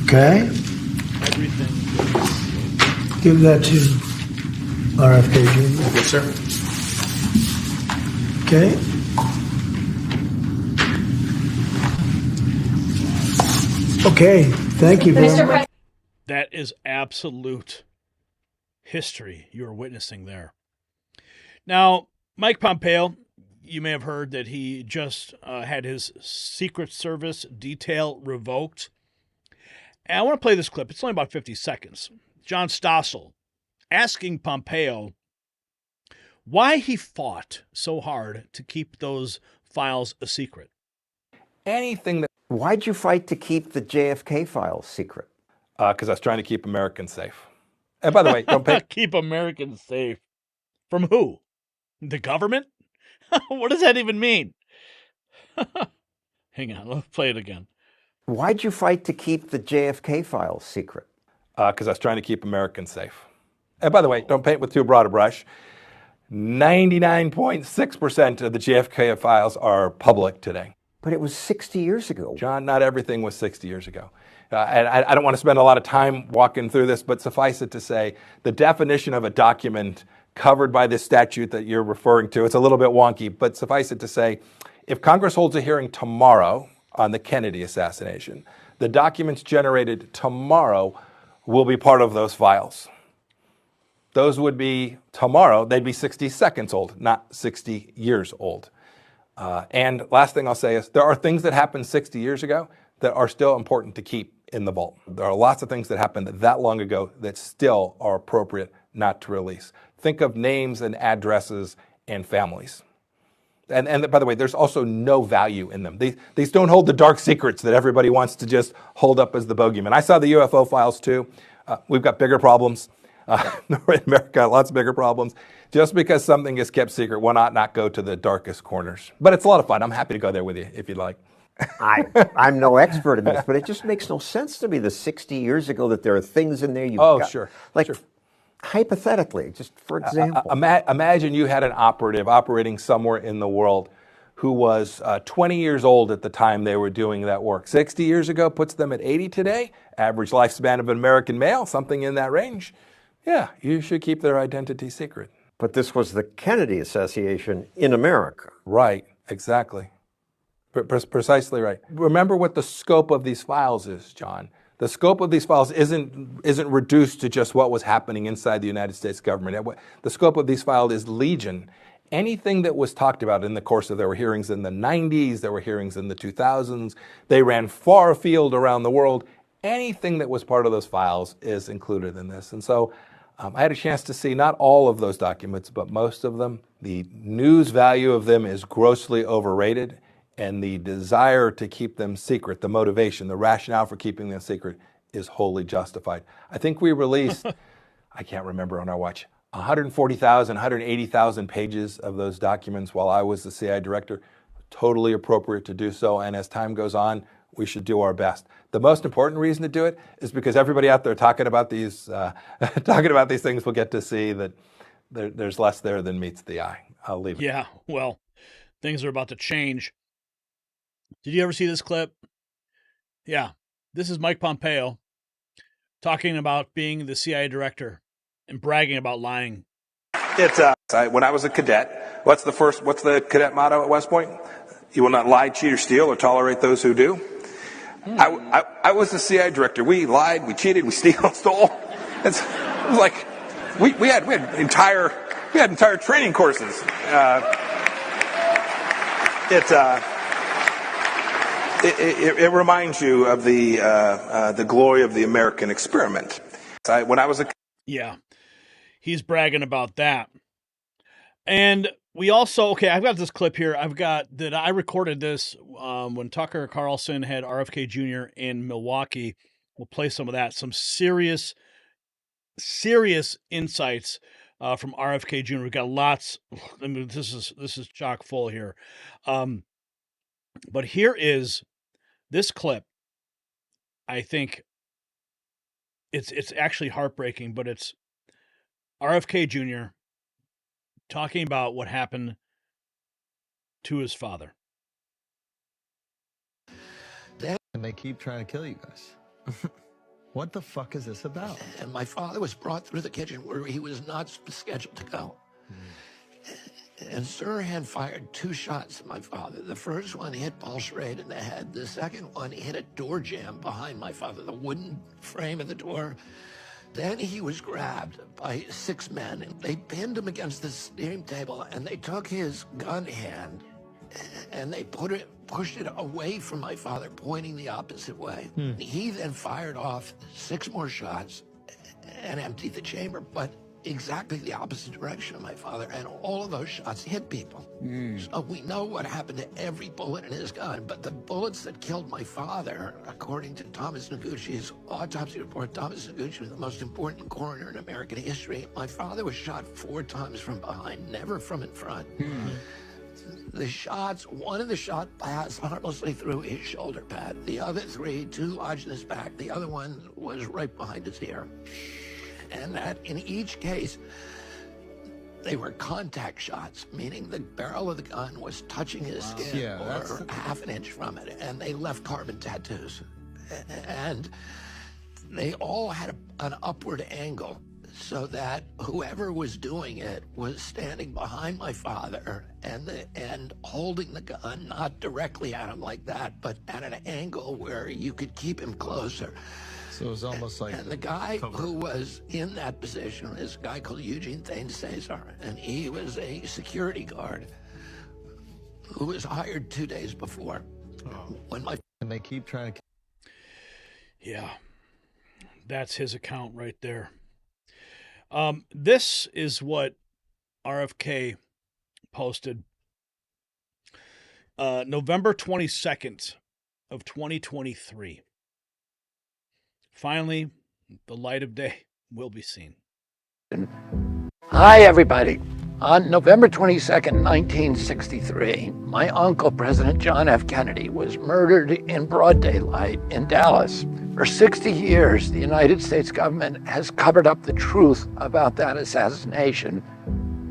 Okay? Everything. Give that to RFK Jr. Yes, sir. Okay? Okay. Thank you very much. That is absolute history you're witnessing there. Now, Mike Pompeo, you may have heard that he just had his Secret Service detail revoked. And I want to play this clip. It's only about 50 seconds. John Stossel asking Pompeo why he fought so hard to keep those files a secret. Anything that... Why'd you fight to keep the JFK files secret? Because I was trying to keep Americans safe. And by the way, don't pay... Keep Americans safe. From who? The government? What does that even mean? Hang on, let's play it again. Why'd you fight to keep the JFK files secret? Because I was trying to keep Americans safe. And by the way, don't paint with too broad a brush. 99.6% of the JFK files are public today. But it was 60 years ago. John, not everything was 60 years ago. And I don't want to spend a lot of time walking through this, but suffice it to say, the definition of a document covered by this statute that you're referring to, it's a little bit wonky, but suffice it to say, if Congress holds a hearing tomorrow on the Kennedy assassination, the documents generated tomorrow will be part of those files. Those would be tomorrow, they'd be 60 seconds old, not 60 years old. And last thing I'll say is there are things that happened 60 years ago that are still important to keep in the vault. There are lots of things that happened that long ago that still are appropriate not to release. Think of names and addresses and families. And by the way, there's also no value in them. These don't hold the dark secrets that everybody wants to just hold up as the bogeyman. I saw the UFO files too. We've got bigger problems. In America, lots of bigger problems. Just because something is kept secret, why not go to the darkest corners? But it's a lot of fun. I'm happy to go there with you if you'd like. I'm no expert in this, but it just makes no sense to me. The 60 years ago that there are things in there you've got. Sure. Like, sure. Hypothetically, just for example. Imagine you had an operative operating somewhere in the world who was 20 years old at the time they were doing that work. 60 years ago puts them at 80 today. Average lifespan of an American male, something in that range. Yeah, you should keep their identity secret. But this was the Kennedy assassination in America. Right, exactly. Precisely right. Remember what the scope of these files is, John. The scope of these files isn't reduced to just what was happening inside the United States government. The scope of these files is legion. Anything that was talked about in the course of, there were hearings in the 90s, there were hearings in the 2000s, they ran far afield around the world. Anything that was part of those files is included in this. And so I had a chance to see not all of those documents, but most of them. The news value of them is grossly overrated, and the desire to keep them secret, the motivation, the rationale for keeping them secret is wholly justified. I think we released, I can't remember on our watch, 140,000, 180,000 pages of those documents while I was the CIA director. Totally appropriate to do so, and as time goes on, we should do our best. The most important reason to do it is because everybody out there talking about these things will get to see that there's less there than meets the eye. I'll leave it. Yeah, well, things are about to change. Did you ever see this clip? Yeah, this is Mike Pompeo talking about being the CIA director and bragging about lying. It's when I was a cadet, what's the cadet motto at West Point? You will not lie, cheat, or steal, or tolerate those who do. I was the CIA director. We lied, we cheated, we stole. It was like we had entire training courses. It reminds you of the glory of the American experiment. When I was a he's bragging about that. And we also, I've got this clip here. I recorded this when Tucker Carlson had RFK Jr. in Milwaukee. We'll play some of that. Some serious insights from RFK Jr. We've got lots. I mean, this is chock full here. But here is this clip. I think it's actually heartbreaking, but it's RFK Jr. talking about what happened to his father. And they keep trying to kill you guys. What the fuck is this about? And my father was brought through the kitchen where he was not scheduled to go. And Sirhan fired 2 shots at my father. The first one hit Paul Schrade in the head. The second one hit a door jamb behind my father, the wooden frame of the door. Then he was grabbed by 6 men, and they pinned him against the steam table, and they took his gun hand, and they pushed it away from my father, pointing the opposite way. He then fired off 6 more shots and emptied the chamber, but exactly the opposite direction of my father, and all of those shots hit people. So we know what happened to every bullet in his gun, but the bullets that killed my father, according to Thomas Noguchi's autopsy report, Thomas Noguchi was the most important coroner in American history. My father was shot 4 times from behind, never from in front. The shots, one of the shot passed harmlessly through his shoulder pad. The other 3, 2 lodged in his back. The other one was right behind his ear. And that in each case, they were contact shots, meaning the barrel of the gun was touching his skin or half an inch from it, and they left carbon tattoos. And they all had an upward angle so that whoever was doing it was standing behind my father and holding the gun, not directly at him like that, but at an angle where you could keep him closer. So it was almost like... And the guy who was in that position is a guy called Eugene Thain Cesar, and he was a security guard who was hired 2 days before. When my And they keep trying to. Yeah, that's his account right there. This is what RFK posted November 22nd of 2023. Finally, the light of day will be seen. Hi, everybody. On November 22nd, 1963, my uncle, President John F. Kennedy, was murdered in broad daylight in Dallas. For 60 years, the United States government has covered up the truth about that assassination,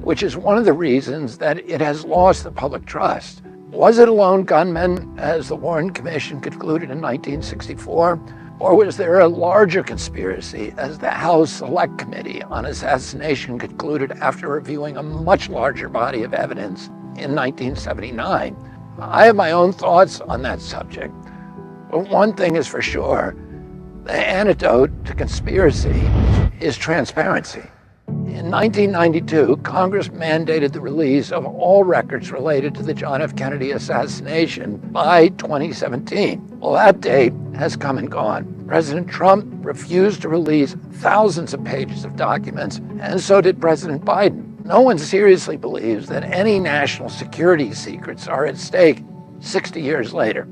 which is one of the reasons that it has lost the public trust. Was it a lone gunman, as the Warren Commission concluded in 1964? Or was there a larger conspiracy, as the House Select Committee on Assassination concluded after reviewing a much larger body of evidence in 1979? I have my own thoughts on that subject, but one thing is for sure, the antidote to conspiracy is transparency. In 1992, Congress mandated the release of all records related to the John F. Kennedy assassination by 2017. Well, that date has come and gone. President Trump refused to release thousands of pages of documents, and so did President Biden. No one seriously believes that any national security secrets are at stake 60 years later.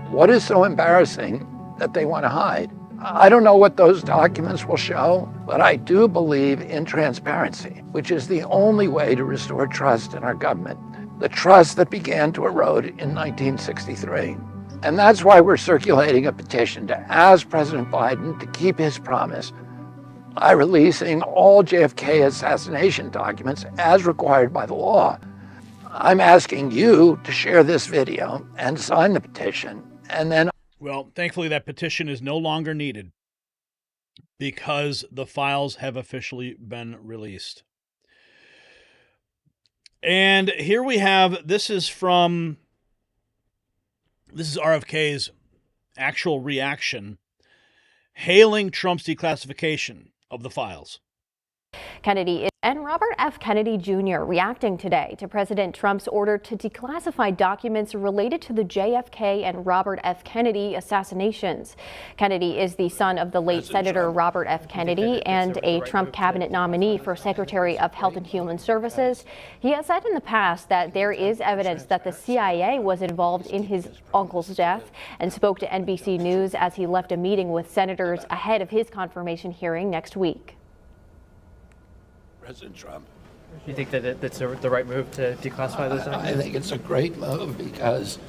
What is so embarrassing that they want to hide? I don't know what those documents will show, but I do believe in transparency, which is the only way to restore trust in our government, the trust that began to erode in 1963. And that's why we're circulating a petition to ask President Biden to keep his promise by releasing all JFK assassination documents as required by the law. I'm asking you to share this video and sign the petition, and then Well, thankfully, that petition is no longer needed because the files have officially been released. And here we have, this is RFK's actual reaction, hailing Trump's declassification of the files. Kennedy and Robert F. Kennedy Jr. reacting today to President Trump's order to declassify documents related to the JFK and Robert F. Kennedy assassinations. Kennedy is the son of the late Senator Robert F. Kennedy and a Trump cabinet nominee for Secretary of Health and Human Services. He has said in the past that there is evidence that the CIA was involved in his uncle's death, and spoke to NBC News as he left a meeting with senators ahead of his confirmation hearing next week. President Trump. You think that that's the right move to declassify those documents? I think it's a great move because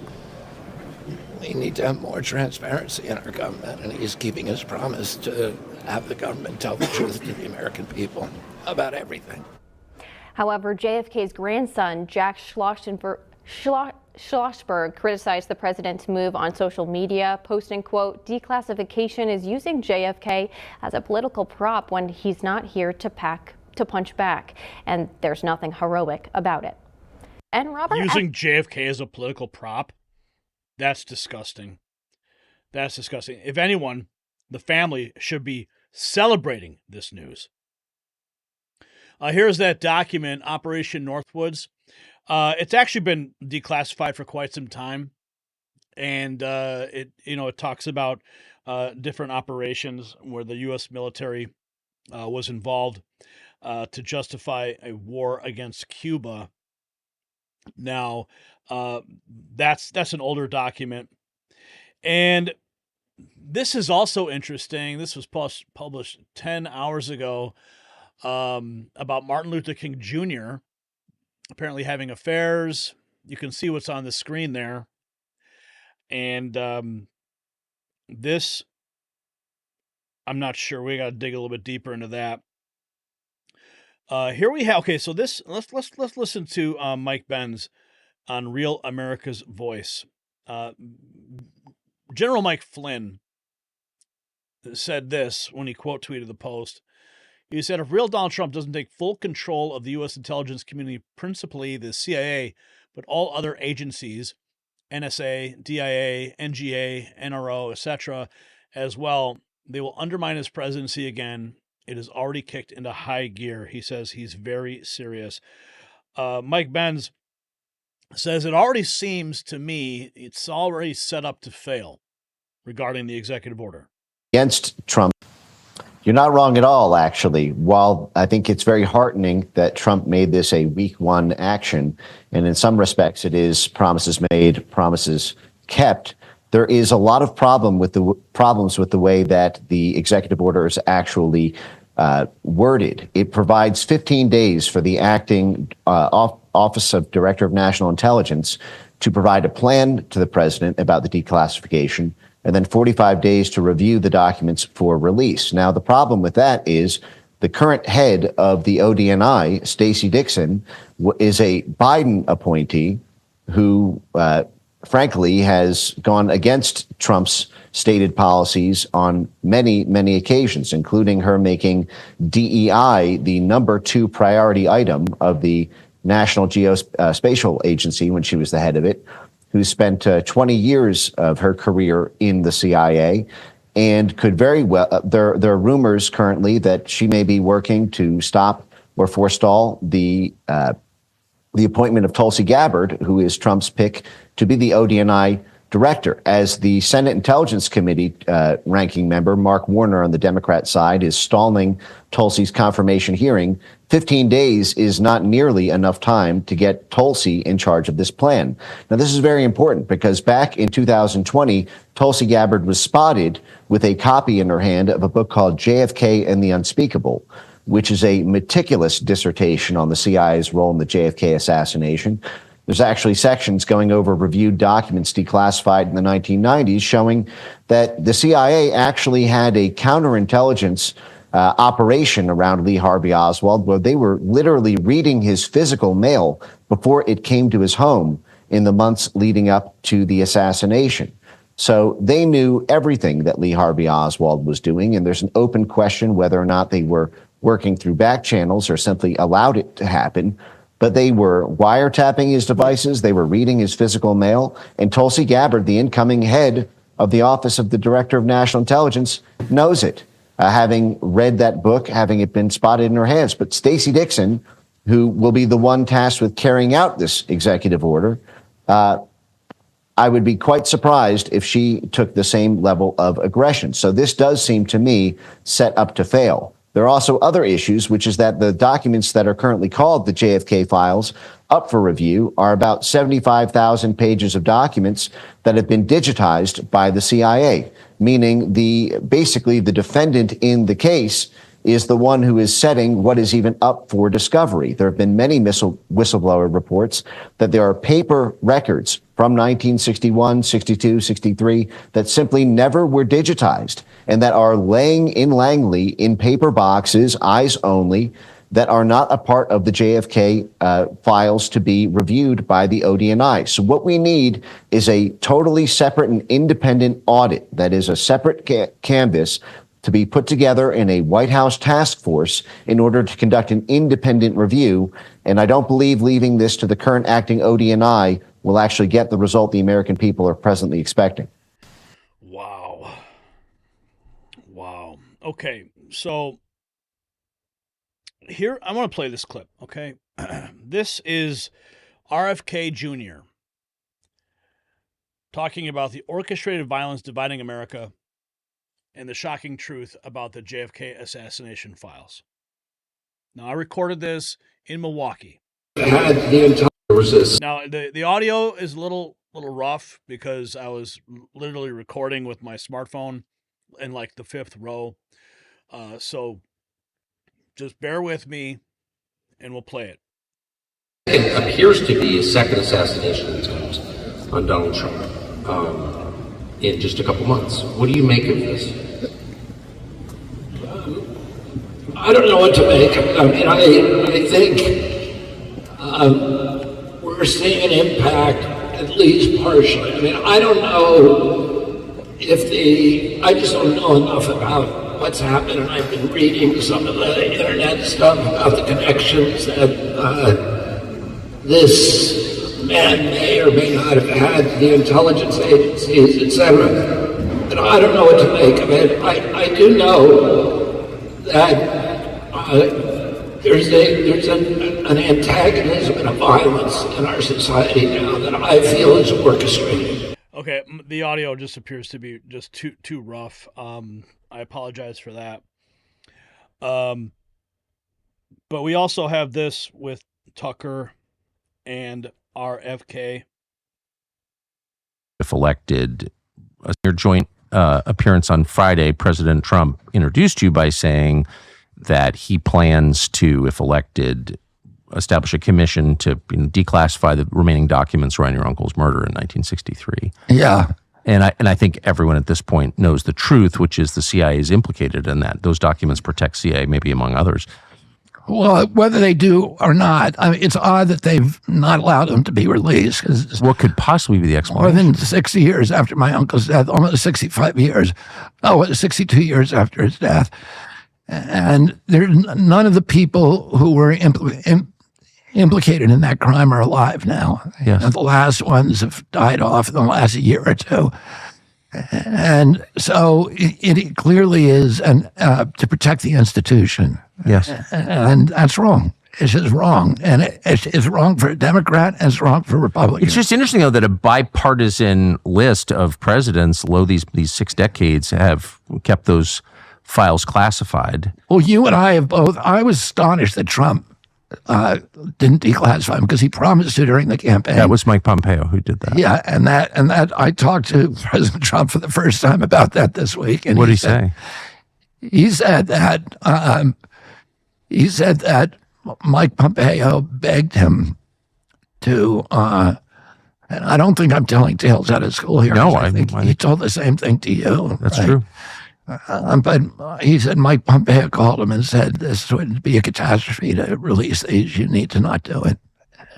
we need to have more transparency in our government, and he's keeping his promise to have the government tell the truth to the American people about everything. However, JFK's grandson, Jack Schlossberg, criticized the president's move on social media, posting, quote, "Declassification is using JFK as a political prop when he's not here to punch back, and there's nothing heroic about it." And Robert Using JFK as a political prop? That's disgusting. That's disgusting. If anyone, the family should be celebrating this news. Here's that document, Operation Northwoods. It's actually been declassified for quite some time, and it talks about different operations where the U.S. military was involved to justify a war against Cuba. Now, that's an older document, and this is also interesting. This was published 10 hours ago about Martin Luther King Jr. apparently having affairs. You can see what's on the screen there, and this, I'm not sure. We got to dig a little bit deeper into that. Here we have, okay, so this, let's listen to Mike Benz on Real America's Voice. General Mike Flynn said this when he quote tweeted the Post. He said, if real Donald Trump doesn't take full control of the U.S. intelligence community, principally the CIA, but all other agencies, NSA, DIA, NGA, NRO, etc., as well, they will undermine his presidency again. It is already kicked into high gear. He says he's very serious. Mike Benz says it already seems to me it's already set up to fail regarding the executive order. Against Trump. You're not wrong at all, actually. While I think it's very heartening that Trump made this a week one action, and in some respects it is promises made, promises kept, there is a lot of problems with the way that the executive order is actually worded. It provides 15 days for the acting Office of Director of National Intelligence to provide a plan to the president about the declassification, and then 45 days to review the documents for release. Now, the problem with that is the current head of the ODNI, Stacey Dixon, is a Biden appointee who, frankly, has gone against Trump's stated policies on many, many occasions, including her making DEI the number 2 priority item of the National Geospatial Agency when she was the head of it, who spent 20 years of her career in the CIA and could very well, there are rumors currently that she may be working to stop or forestall the appointment of Tulsi Gabbard, who is Trump's pick to be the ODNI director. As the Senate Intelligence Committee ranking member, Mark Warner on the Democrat side is stalling Tulsi's confirmation hearing. 15 days is not nearly enough time to get Tulsi in charge of this plan. Now, this is very important because back in 2020, Tulsi Gabbard was spotted with a copy in her hand of a book called JFK and the Unspeakable, which is a meticulous dissertation on the CIA's role in the JFK assassination. There's actually sections going over reviewed documents declassified in the 1990s showing that the CIA actually had a counterintelligence operation around Lee Harvey Oswald, where they were literally reading his physical mail before it came to his home in the months leading up to the assassination. So they knew everything that Lee Harvey Oswald was doing, and there's an open question whether or not they were working through back channels or simply allowed it to happen. But they were wiretapping his devices, they were reading his physical mail, and Tulsi Gabbard, the incoming head of the Office of the Director of National Intelligence, knows it, having read that book, having it been spotted in her hands. But Stacey Dixon, who will be the one tasked with carrying out this executive order, I would be quite surprised if she took the same level of aggression. So this does seem to me set up to fail. There are also other issues, which is that the documents that are currently called the JFK files up for review are about 75,000 pages of documents that have been digitized by the CIA, meaning basically the defendant in the case is the one who is setting what is even up for discovery. There have been many whistleblower reports that there are paper records from 1961, 62, 63 that simply never were digitized and that are laying in Langley in paper boxes, eyes only, that are not a part of the JFK files to be reviewed by the ODNI. So what we need is a totally separate and independent audit that is a separate canvas to be put together in a White House task force in order to conduct an independent review. And I don't believe leaving this to the current acting ODNI will actually get the result the American people are presently expecting. Wow. Wow. Okay, so here, I want to play this clip, okay? This is RFK Jr. talking about the orchestrated violence dividing America and the shocking truth about the JFK assassination files. Now, I recorded this in Milwaukee. Now, the audio is a little rough because I was literally recording with my smartphone in like the 5th row. So just bear with me and we'll play it. It appears to be a second assassination attempt on Donald Trump in just a couple months. What do you make of this? I don't know what to make. I mean, I think we're seeing an impact, at least partially. I mean, I don't know I just don't know enough about what's happened, and I've been reading some of the internet stuff about the connections that this man may or may not have had to the intelligence agencies, etc. And I don't know what to make of it. I do know that there's an antagonism and a violence in our society now that I feel is orchestrated. Okay, the audio just appears to be just too rough. I apologize for that. But we also have this with Tucker and RFK. If elected, your joint appearance on Friday, President Trump introduced you by saying that he plans to, if elected, establish a commission to declassify the remaining documents around your uncle's murder in 1963. Yeah. And I think everyone at this point knows the truth, which is the CIA is implicated in that. Those documents protect CIA, maybe among others. Well, whether they do or not, I mean, it's odd that they've not allowed them to be released. What could possibly be the explanation? More than 60 years after my uncle's death, almost 65 years. 62 years after his death. And none of the people who were implicated in that crime are alive now. Yes. And the last ones have died off in the last year or two. And so it clearly is to protect the institution. Yes. And that's wrong. It's just wrong. And it's wrong for a Democrat and it's wrong for a Republican. It's just interesting, though, that a bipartisan list of presidents, these 6 decades, have kept those files classified. Well, you and I have both. I was astonished that Trump didn't declassify them because he promised to during the campaign. That was Mike Pompeo who did that. Yeah, and that I talked to President Trump for the first time about that this week. And what did he say? He said that Mike Pompeo begged him to, and I don't think I'm telling tales out of school here. No, I think he told the same thing to you. That's right? true. But he said Mike Pompeo called him and said this would be a catastrophe to release these. You need to not do it.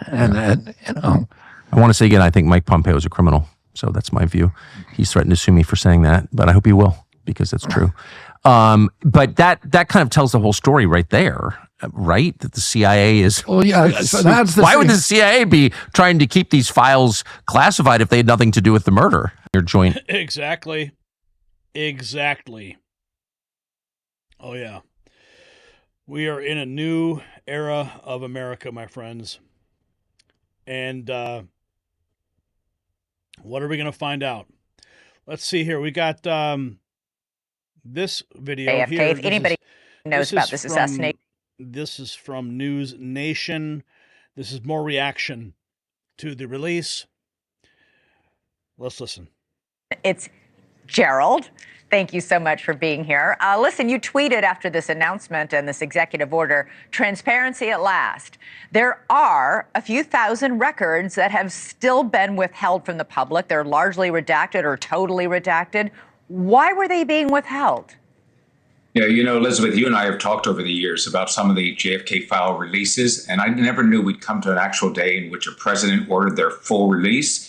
And then, I want to say again, I think Mike Pompeo is a criminal. So that's my view. He's threatened to sue me for saying that, but I hope he will because that's true. But that kind of tells the whole story right there, right? That the CIA is. Well, yeah. So that's the why thing. would the CIA be trying to keep these files classified if they had nothing to do with the murder? Your joint. Exactly. Oh, yeah. We are in a new era of America, my friends. And what are we going to find out? Let's see here. We got this video JFK, here. if anybody knows about this assassination. This is from News Nation. This is more reaction to the release. Let's listen. It's Gerald. Thank you so much for being here. Listen, you tweeted after this announcement and this executive order, transparency at last. There are a few thousand records that have still been withheld from the public. They're largely redacted or totally redacted. Why were they being withheld? Yeah, Elizabeth, you and I have talked over the years about some of the JFK file releases, and I never knew we'd come to an actual day in which a president ordered their full release.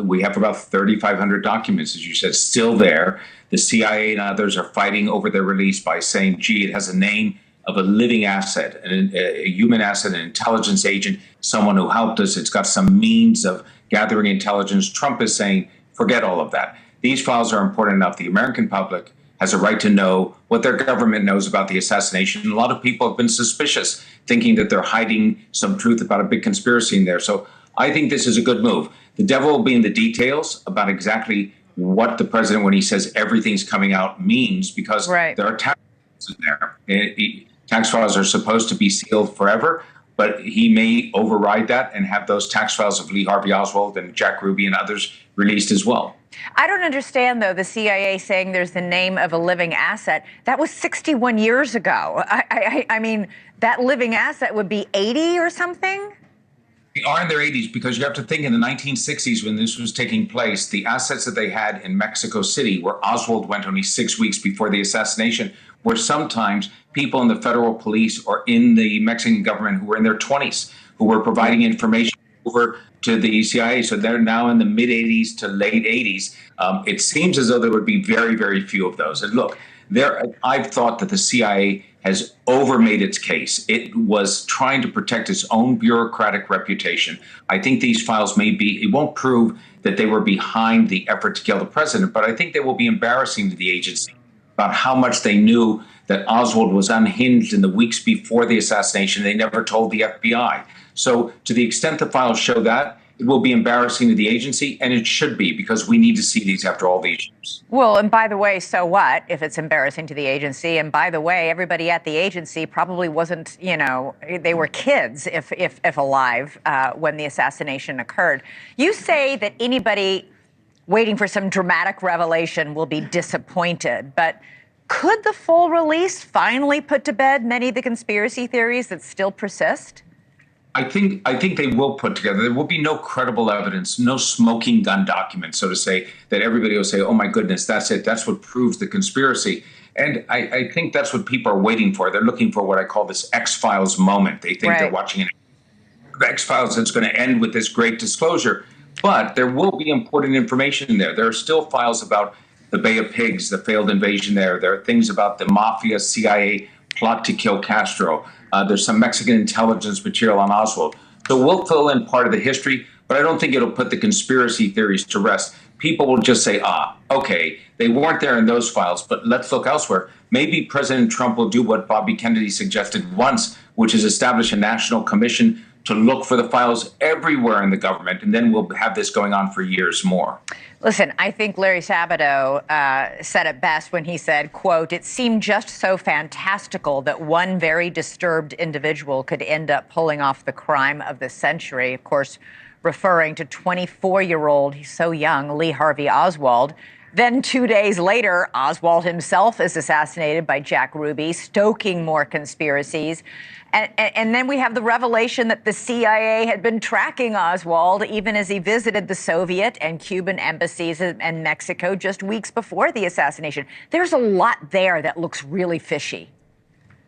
We have about 3,500 documents, as you said, still there. The CIA and others are fighting over their release by saying, gee, it has a name of a living asset, a human asset, an intelligence agent, someone who helped us. It's got some means of gathering intelligence. Trump is saying, forget all of that. These files are important enough. The American public has a right to know what their government knows about the assassination. A lot of people have been suspicious, thinking that they're hiding some truth about a big conspiracy in there. So I think this is a good move. The devil will be in the details about exactly what the president, when he says everything's coming out, means, because there are tax files in there. Tax files are supposed to be sealed forever, but he may override that and have those tax files of Lee Harvey Oswald and Jack Ruby and others released as well. I don't understand, though, the CIA saying there's the name of a living asset. That was 61 years ago. I mean, that living asset would be 80 or something? They are in their 80s because you have to think in the 1960s when this was taking place, the assets that they had in Mexico City, where Oswald went only 6 weeks before the assassination, were sometimes people in the federal police or in the Mexican government who were in their 20s, who were providing information over to the CIA. So they're now in the mid 80s to late 80s. It seems as though there would be very, very few of those. And look, I've thought that the CIA has overmade its case. It was trying to protect its own bureaucratic reputation. I think these files it won't prove that they were behind the effort to kill the president, but I think they will be embarrassing to the agency about how much they knew that Oswald was unhinged in the weeks before the assassination. They never told the FBI. So to the extent the files show that, it will be embarrassing to the agency, and it should be, because we need to see these after all these years. Well, and by the way, so what if it's embarrassing to the agency? And by the way, everybody at the agency probably wasn't, they were kids, if alive, when the assassination occurred. You say that anybody waiting for some dramatic revelation will be disappointed, but could the full release finally put to bed many of the conspiracy theories that still persist? I think they will put together. There will be no credible evidence, no smoking gun document, so to say, that everybody will say, oh, my goodness, that's it. That's what proves the conspiracy. And I think that's what people are waiting for. They're looking for what I call this X-Files moment. They think they're watching an X-Files that's going to end with this great disclosure. But there will be important information in there. There are still files about the Bay of Pigs, the failed invasion there. There are things about the mafia, CIA plot to kill Castro. There's some Mexican intelligence material on Oswald. So we'll fill in part of the history, but I don't think it'll put the conspiracy theories to rest. People will just say, okay, they weren't there in those files, but let's look elsewhere. Maybe President Trump will do what Bobby Kennedy suggested once, which is establish a national commission to look for the files everywhere in the government, and then we'll have this going on for years more. Listen, I think Larry Sabato said it best when he said, quote, it seemed just so fantastical that one very disturbed individual could end up pulling off the crime of the century. Of course, referring to 24-year-old, he's so young, Lee Harvey Oswald. Then 2 days later, Oswald himself is assassinated by Jack Ruby, stoking more conspiracies. And then we have the revelation that the CIA had been tracking Oswald even as he visited the Soviet and Cuban embassies in Mexico just weeks before the assassination. There's a lot there that looks really fishy.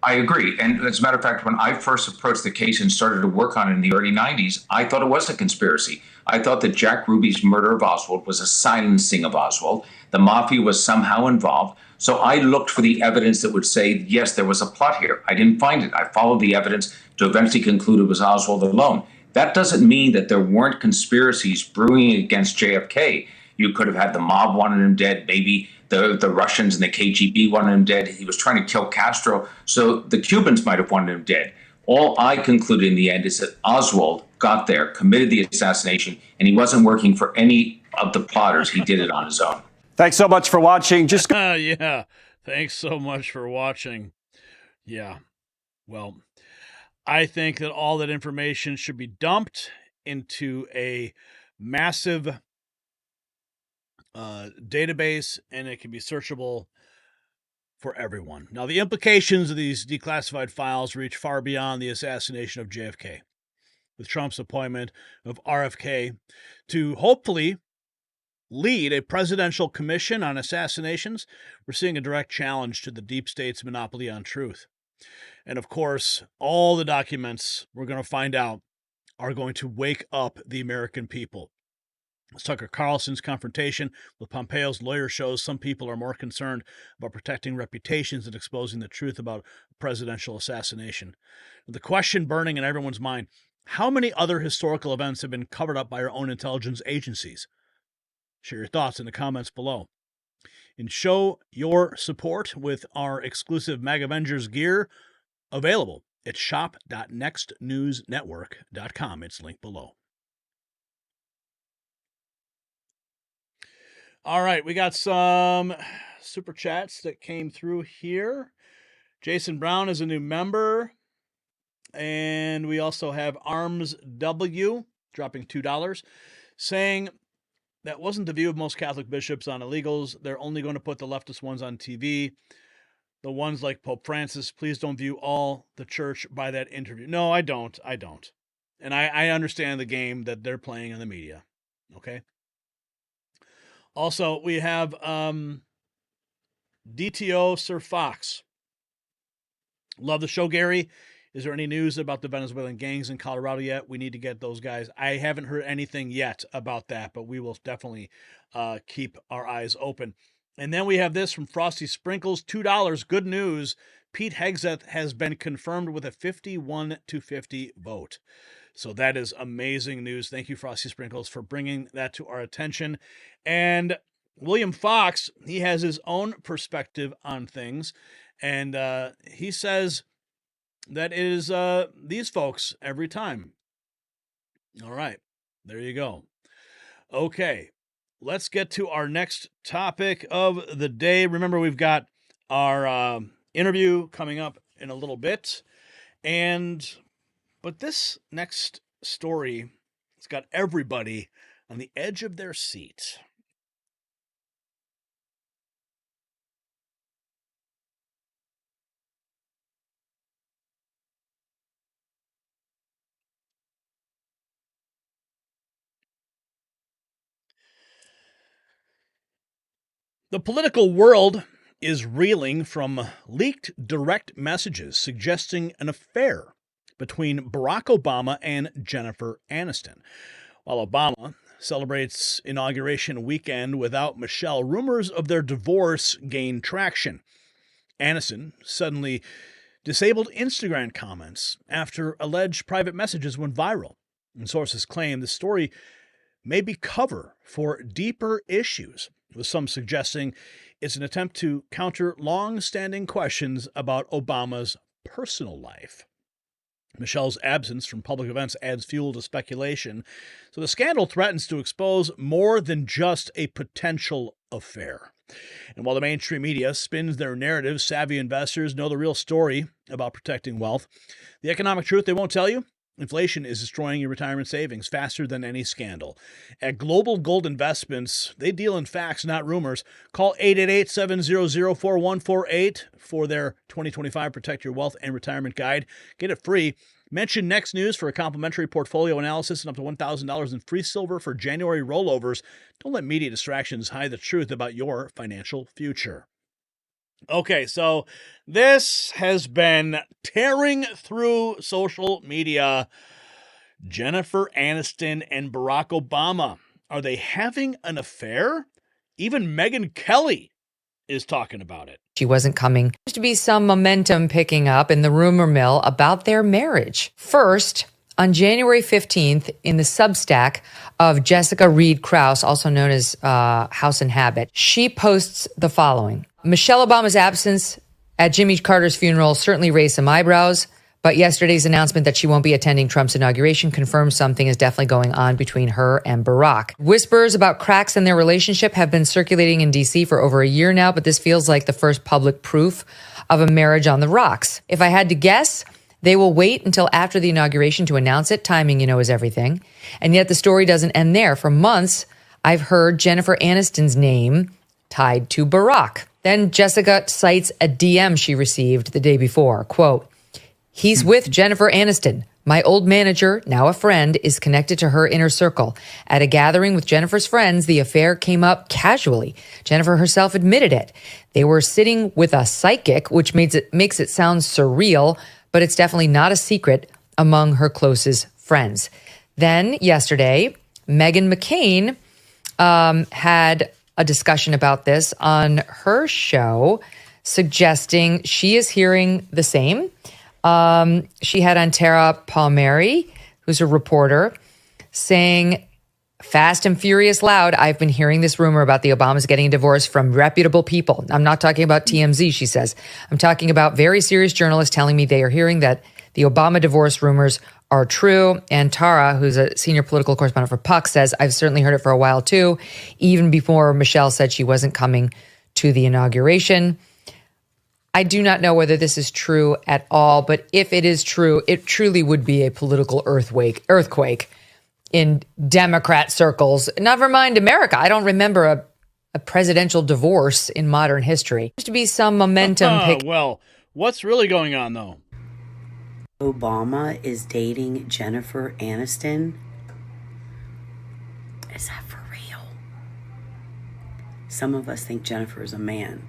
I agree. And as a matter of fact, when I first approached the case and started to work on it in the early 90s, I thought it was a conspiracy. I thought that Jack Ruby's murder of Oswald was a silencing of Oswald. The mafia was somehow involved. So I looked for the evidence that would say, yes, there was a plot here. I didn't find it. I followed the evidence to eventually conclude it was Oswald alone. That doesn't mean that there weren't conspiracies brewing against JFK. You could have had the mob wanted him dead, maybe the Russians and the KGB wanted him dead. He was trying to kill Castro, so the Cubans might have wanted him dead. All I concluded in the end is that Oswald got there, committed the assassination, and he wasn't working for any of the plotters. He did it on his own. Thanks so much for watching. Yeah, thanks so much for watching. Yeah, well, I think that all that information should be dumped into a massive database, and it can be searchable for everyone. Now, the implications of these declassified files reach far beyond the assassination of JFK, with Trump's appointment of RFK to hopefully lead a presidential commission on assassinations. We're seeing a direct challenge to the deep state's monopoly on truth. And of course, all the documents we're going to find out are going to wake up the American people. As Tucker Carlson's confrontation with Pompeo's lawyer shows, some people are more concerned about protecting reputations than exposing the truth about a presidential assassination. The question burning in everyone's mind, how many other historical events have been covered up by our own intelligence agencies? Share your thoughts in the comments below. And show your support with our exclusive Mag Avengers gear available at shop.nextnewsnetwork.com. It's linked below. All right, we got some super chats that came through here. Jason Brown is a new member. And we also have Arms W dropping $2, saying that wasn't the view of most Catholic bishops on illegals. They're only going to put the leftist ones on TV. The ones like Pope Francis, please don't view all the church by that interview. No, I don't. And I understand the game that they're playing in the media. Okay? Also, we have DTO Sir Fox. Love the show, Gary. Is there any news about the Venezuelan gangs in Colorado yet? We need to get those guys. I haven't heard anything yet about that, but we will definitely keep our eyes open. And then we have this from Frosty Sprinkles, $2. Good news. Pete Hegseth has been confirmed with a 51-50 vote. So that is amazing news. Thank you, Frosty Sprinkles, for bringing that to our attention. And William Fox, he has his own perspective on things, and he says that it is these folks every time. All right, there you go. Okay, let's get to our next topic of the day. Remember, we've got our interview coming up in a little bit, but this next story, it's got everybody on the edge of their seat. The political world is reeling from leaked direct messages suggesting an affair between Barack Obama and Jennifer Aniston. While Obama celebrates inauguration weekend without Michelle, rumors of their divorce gain traction. Aniston suddenly disabled Instagram comments after alleged private messages went viral. And sources claim the story may be cover for deeper issues, with some suggesting it's an attempt to counter long-standing questions about Obama's personal life. Michelle's absence from public events adds fuel to speculation, so the scandal threatens to expose more than just a potential affair. And while the mainstream media spins their narrative, savvy investors know the real story about protecting wealth. The economic truth they won't tell you? Inflation is destroying your retirement savings faster than any scandal. At Global Gold Investments, they deal in facts, not rumors. Call 888-700-4148 for their 2025 Protect Your Wealth and Retirement Guide. Get it free. Mention Next News for a complimentary portfolio analysis and up to $1,000 in free silver for January rollovers. Don't let media distractions hide the truth about your financial future. Okay, so this has been tearing through social media. Jennifer Aniston and Barack Obama. Are they having an affair? Even Megyn Kelly is talking about it. She wasn't coming. There's to be some momentum picking up in the rumor mill about their marriage. First, on January 15th, in the Substack of Jessica Reed Krause, also known as House and Habit, she posts the following. Michelle Obama's absence at Jimmy Carter's funeral certainly raised some eyebrows, but yesterday's announcement that she won't be attending Trump's inauguration confirms something is definitely going on between her and Barack. Whispers about cracks in their relationship have been circulating in D.C. for over a year now, but this feels like the first public proof of a marriage on the rocks. If I had to guess, they will wait until after the inauguration to announce it. Timing, is everything. And yet the story doesn't end there. For months, I've heard Jennifer Aniston's name tied to Barack. Then Jessica cites a DM she received the day before. Quote, he's with Jennifer Aniston. My old manager, now a friend, is connected to her inner circle. At a gathering with Jennifer's friends, the affair came up casually. Jennifer herself admitted it. They were sitting with a psychic, which makes it sound surreal, but it's definitely not a secret among her closest friends. Then yesterday, Meghan McCain had a discussion about this on her show, suggesting she is hearing the same. She had on Tara Palmieri, who's a reporter, saying, fast and furious loud, I've been hearing this rumor about the Obamas getting a divorce from reputable people. I'm not talking about TMZ, she says. I'm talking about very serious journalists telling me they are hearing that the Obama divorce rumors are true. And Tara, who's a senior political correspondent for Puck, says, I've certainly heard it for a while too, even before Michelle said she wasn't coming to the inauguration. I do not know whether this is true at all, but if it is true, it truly would be a political earthquake in Democrat circles. Never mind America. I don't remember a presidential divorce in modern history. There's to be some momentum. Well, what's really going on, though? Obama is dating Jennifer Aniston. Is that for real? Some of us think Jennifer is a man,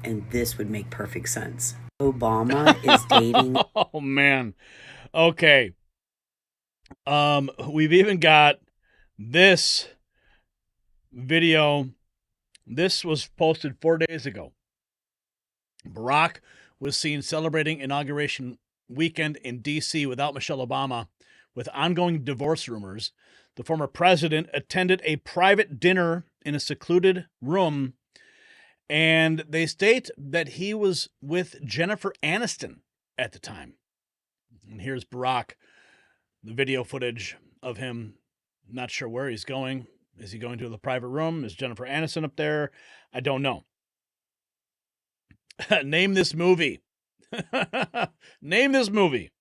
and this would make perfect sense. Obama is dating. Oh, man. Okay. We've even got this video. This was posted 4 days ago. Barack was seen celebrating inauguration weekend in D.C. without Michelle Obama, with ongoing divorce rumors. The former president attended a private dinner in a secluded room, and they state that he was with Jennifer Aniston at the time. And here's Barack, the video footage of him. Not sure where he's going. Is he going to the private room? Is Jennifer Aniston up there? I don't know. Name this movie. Name this movie.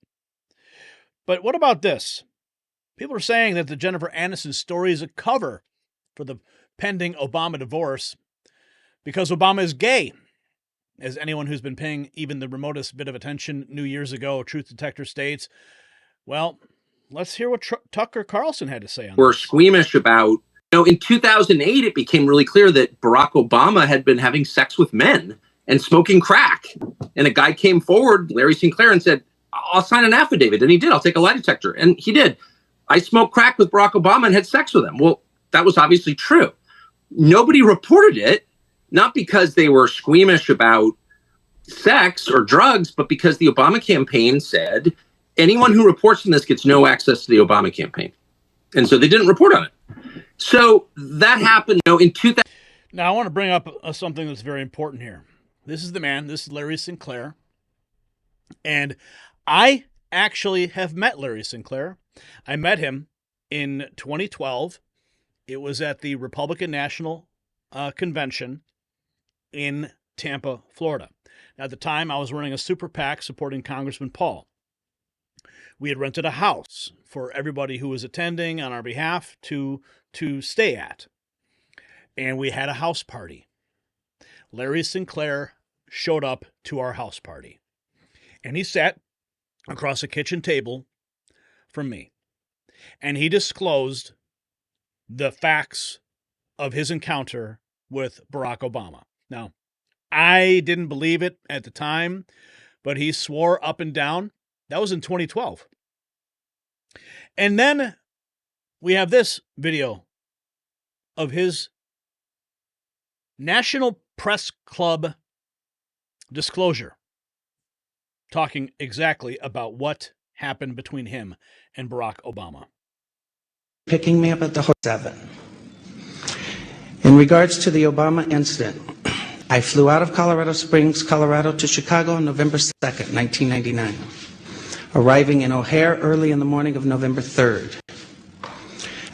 But what about this? People are saying that the Jennifer Aniston story is a cover for the pending Obama divorce because Obama is gay. As anyone who's been paying even the remotest bit of attention knew years ago, Truth Detector states. Well, let's hear what Tucker Carlson had to say on We're this. squeamish about, in 2008, it became really clear that Barack Obama had been having sex with men and smoking crack. And a guy came forward, Larry Sinclair, and said, I'll sign an affidavit. And he did. I'll take a lie detector. And he did. I smoked crack with Barack Obama and had sex with him. Well, that was obviously true. Nobody reported it, not because they were squeamish about sex or drugs, but because the Obama campaign said anyone who reports on this gets no access to the Obama campaign. And so they didn't report on it. So that happened in 2000. Now, I want to bring up something that's very important here. This is the man. This is Larry Sinclair. And I actually have met Larry Sinclair. I met him in 2012. It was at the Republican National Convention in Tampa, Florida. Now, at the time, I was running a super PAC supporting Congressman Paul. We had rented a house for everybody who was attending on our behalf to stay at. And we had a house party. Larry Sinclair showed up to our house party. And he sat across a kitchen table from me. And he disclosed the facts of his encounter with Barack Obama. Now, I didn't believe it at the time, but he swore up and down. That was in 2012. And then we have this video of his National Press Club disclosure, talking exactly about what happened between him and Barack Obama. Picking me up at the Hotel 7. In regards to the Obama incident, I flew out of Colorado Springs, Colorado to Chicago on November 2nd, 1999, arriving in O'Hare early in the morning of November 3rd.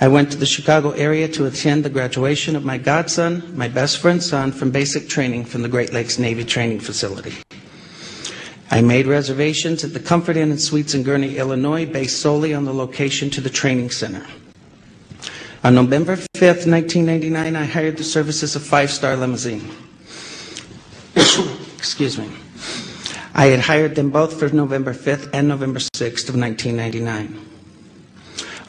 I went to the Chicago area to attend the graduation of my godson, my best friend's son, from basic training from the Great Lakes Navy Training Facility. I made reservations at the Comfort Inn and Suites in Gurnee, Illinois, based solely on the location to the training center. On November 5th, 1999, I hired the services of Five Star Limousine. Excuse me. I had hired them both for November 5th and November 6th of 1999.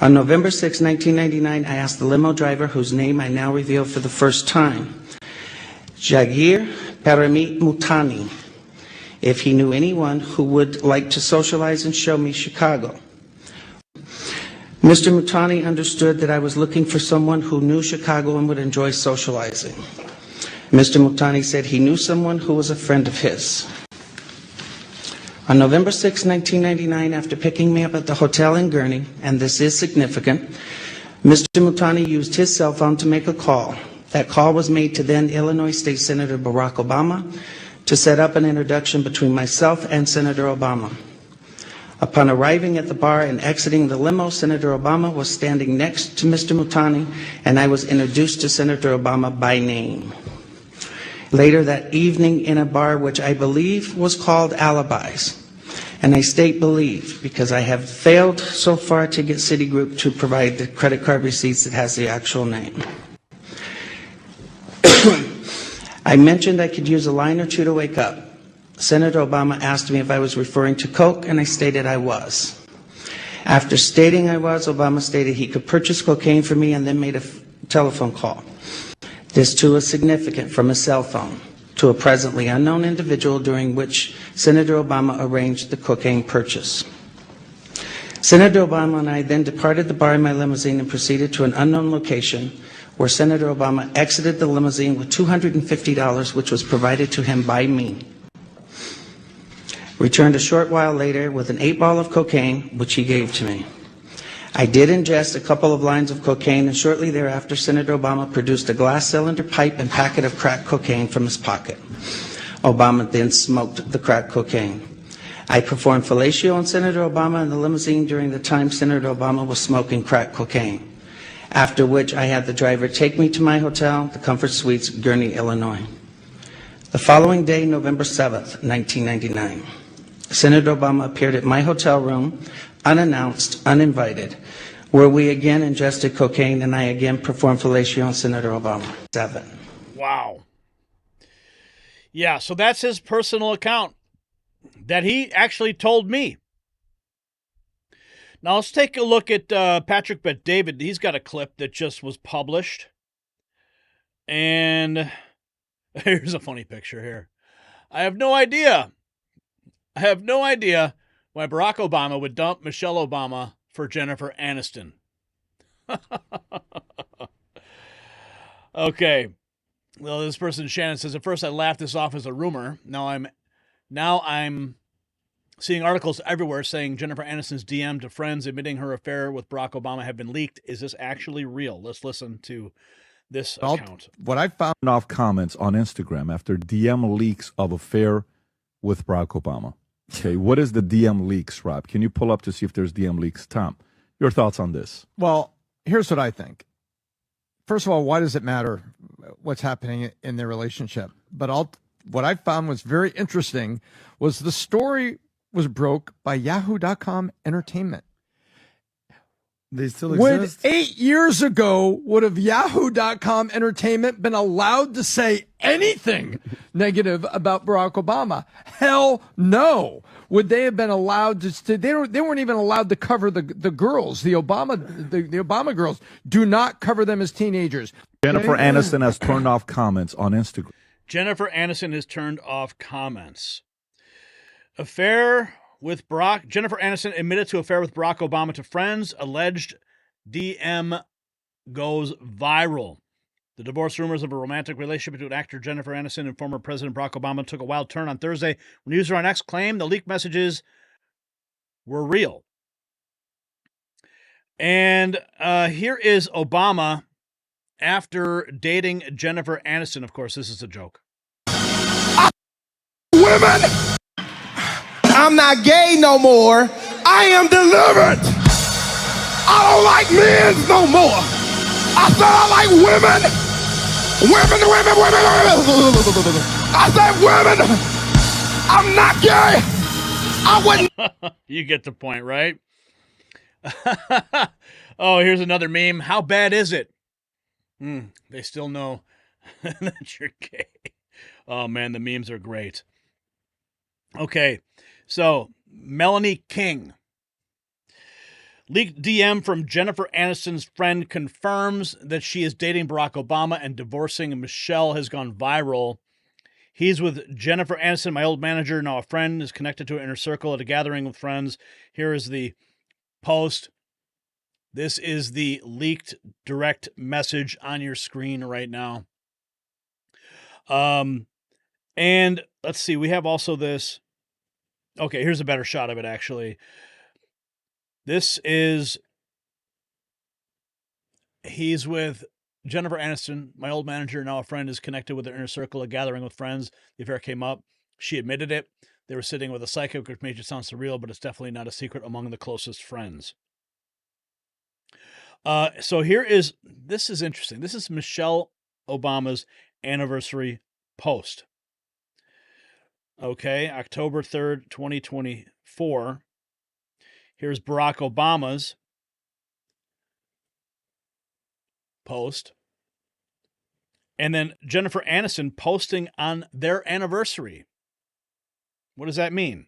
On November 6, 1999, I asked the limo driver, whose name I now reveal for the first time, Jagir Parami Mutani, if he knew anyone who would like to socialize and show me Chicago. Mr. Mutani understood that I was looking for someone who knew Chicago and would enjoy socializing. Mr. Mutani said he knew someone who was a friend of his. On November 6, 1999, after picking me up at the hotel in Gurnee, and this is significant, Mr. Mutani used his cell phone to make a call. That call was made to then Illinois State Senator Barack Obama to set up an introduction between myself and Senator Obama. Upon arriving at the bar and exiting the limo, Senator Obama was standing next to Mr. Mutani, and I was introduced to Senator Obama by name. Later that evening in a bar which I believe was called Alibis, and I state believe because I have failed so far to get Citigroup to provide the credit card receipts that has the actual name. I mentioned I could use a line or two to wake up. Senator Obama asked me if I was referring to coke, and I stated I was. After stating I was, Obama stated he could purchase cocaine for me and then made a telephone call. This too is significant, from a cell phone to a presently unknown individual, during which Senator Obama arranged the cocaine purchase. Senator Obama and I then departed the bar in my limousine and proceeded to an unknown location where Senator Obama exited the limousine with $250, which was provided to him by me. Returned a short while later with an 8-ball of cocaine, which he gave to me. I did ingest a couple of lines of cocaine, and shortly thereafter, Senator Obama produced a glass cylinder pipe and packet of crack cocaine from his pocket. Obama then smoked the crack cocaine. I performed fellatio on Senator Obama in the limousine during the time Senator Obama was smoking crack cocaine, after which I had the driver take me to my hotel, the Comfort Suites, Gurnee, Illinois. The following day, November 7th, 1999, Senator Obama appeared at my hotel room, unannounced, uninvited, where we again ingested cocaine and I again performed fellatio on Senator Obama. 7. Wow. Yeah, so that's his personal account that he actually told me. Now let's take a look at Patrick Bet-David. He's got a clip that just was published. And here's a funny picture here. I have no idea why Barack Obama would dump Michelle Obama for Jennifer Aniston. Okay. Well, this person, Shannon, says, at first I laughed this off as a rumor. Now I'm seeing articles everywhere saying Jennifer Aniston's DM to friends admitting her affair with Barack Obama have been leaked. Is this actually real? Let's listen to this account. What I found off comments on Instagram after DM leaks of affair with Barack Obama. Okay, what is the DM leaks, Rob? Can you pull up to see if there's DM leaks? Tom, your thoughts on this? Well, here's what I think. First of all, why does it matter what's happening in their relationship? But what I found was very interesting was the story was broke by Yahoo.com Entertainment. They still When exist? 8 years ago, would have Yahoo.com Entertainment been allowed to say anything negative about Barack Obama? Hell no. Would they have been allowed to? They weren't even allowed to cover the girls, the Obama girls. Do not cover them as teenagers. Jennifer Aniston has turned off comments on Instagram. Jennifer Aniston has turned off comments. Affair with Barack. Jennifer Aniston admitted to affair with Barack Obama to friends. Alleged DM goes viral. The divorce rumors of a romantic relationship between actor Jennifer Aniston and former President Barack Obama took a wild turn on Thursday when a user on X claimed the leaked messages were real. And here is Obama after dating Jennifer Aniston. Of course, this is a joke. Women, I'm not gay no more. I am delivered. I don't like men no more. I said I like women. Women. I said women. I'm not gay. I wouldn't. You get the point, right? Oh, here's another meme. How bad is it? They still know that you're gay. Oh, man, the memes are great. Okay, so Melanie King. Leaked DM from Jennifer Aniston's friend confirms that she is dating Barack Obama and divorcing Michelle has gone viral. He's with Jennifer Aniston, my old manager, now a friend, is connected to her inner circle at a gathering with friends. Here is the post. This is the leaked direct message on your screen right now. And let's see, we have also this. Okay, here's a better shot of it, actually. This is, he's with Jennifer Aniston, my old manager, now a friend, is connected with her inner circle, a gathering with friends. The affair came up. She admitted it. They were sitting with a psychic, which made it sound surreal, but it's definitely not a secret among the closest friends. So here is, this is interesting. This is Michelle Obama's anniversary post. Okay, October 3rd, 2024. Here's Barack Obama's post. And then Jennifer Aniston posting on their anniversary. What does that mean?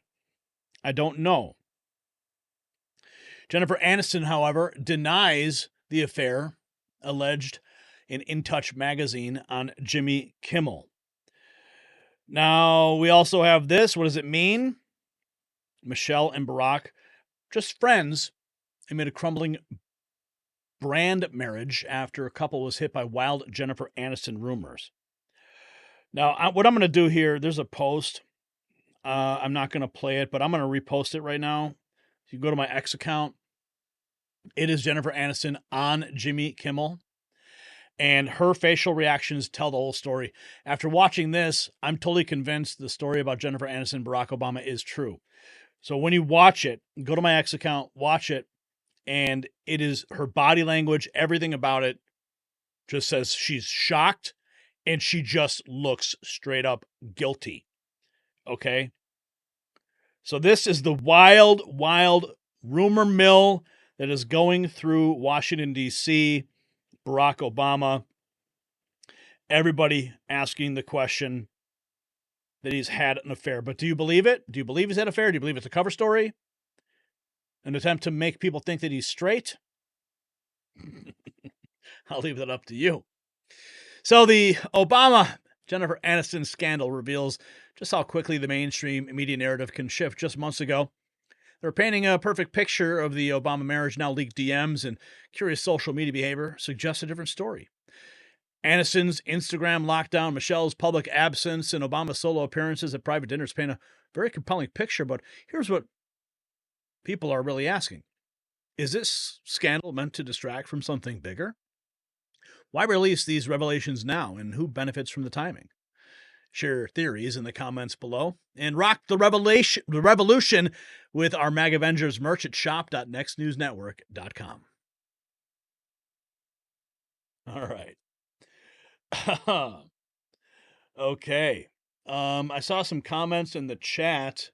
I don't know. Jennifer Aniston, however, denies the affair alleged in In Touch magazine on Jimmy Kimmel. Now, we also have this. What does it mean? Michelle and Barack, just friends, amid a crumbling brand marriage after a couple was hit by wild Jennifer Aniston rumors. Now, what I'm going to do here, there's a post. I'm not going to play it, but I'm going to repost it right now. You go to my X account. It is Jennifer Aniston on Jimmy Kimmel, and her facial reactions tell the whole story. After watching this, I'm totally convinced the story about Jennifer Aniston and Barack Obama is true. So when you watch it, go to my X account, watch it, and it is her body language, everything about it just says she's shocked, and she just looks straight up guilty. Okay? So this is the wild, wild rumor mill that is going through Washington, D.C., Barack Obama, everybody asking the question that he's had an affair. But do you believe it? Do you believe he's had an affair? Do you believe it's a cover story? An attempt to make people think that he's straight? I'll leave that up to you. So the Obama-Jennifer Aniston scandal reveals just how quickly the mainstream media narrative can shift. Just months ago, they were painting a perfect picture of the Obama marriage. Now leaked DMs and curious social media behavior suggest a different story. Aniston's Instagram lockdown, Michelle's public absence, and Obama's solo appearances at private dinners paint a very compelling picture. But here's what people are really asking. Is this scandal meant to distract from something bigger? Why release these revelations now, and who benefits from the timing? Share your theories in the comments below, and rock the revolution with our Mag Avengers merch at shop.nextnewsnetwork.com. All right. Okay. I saw some comments in the chat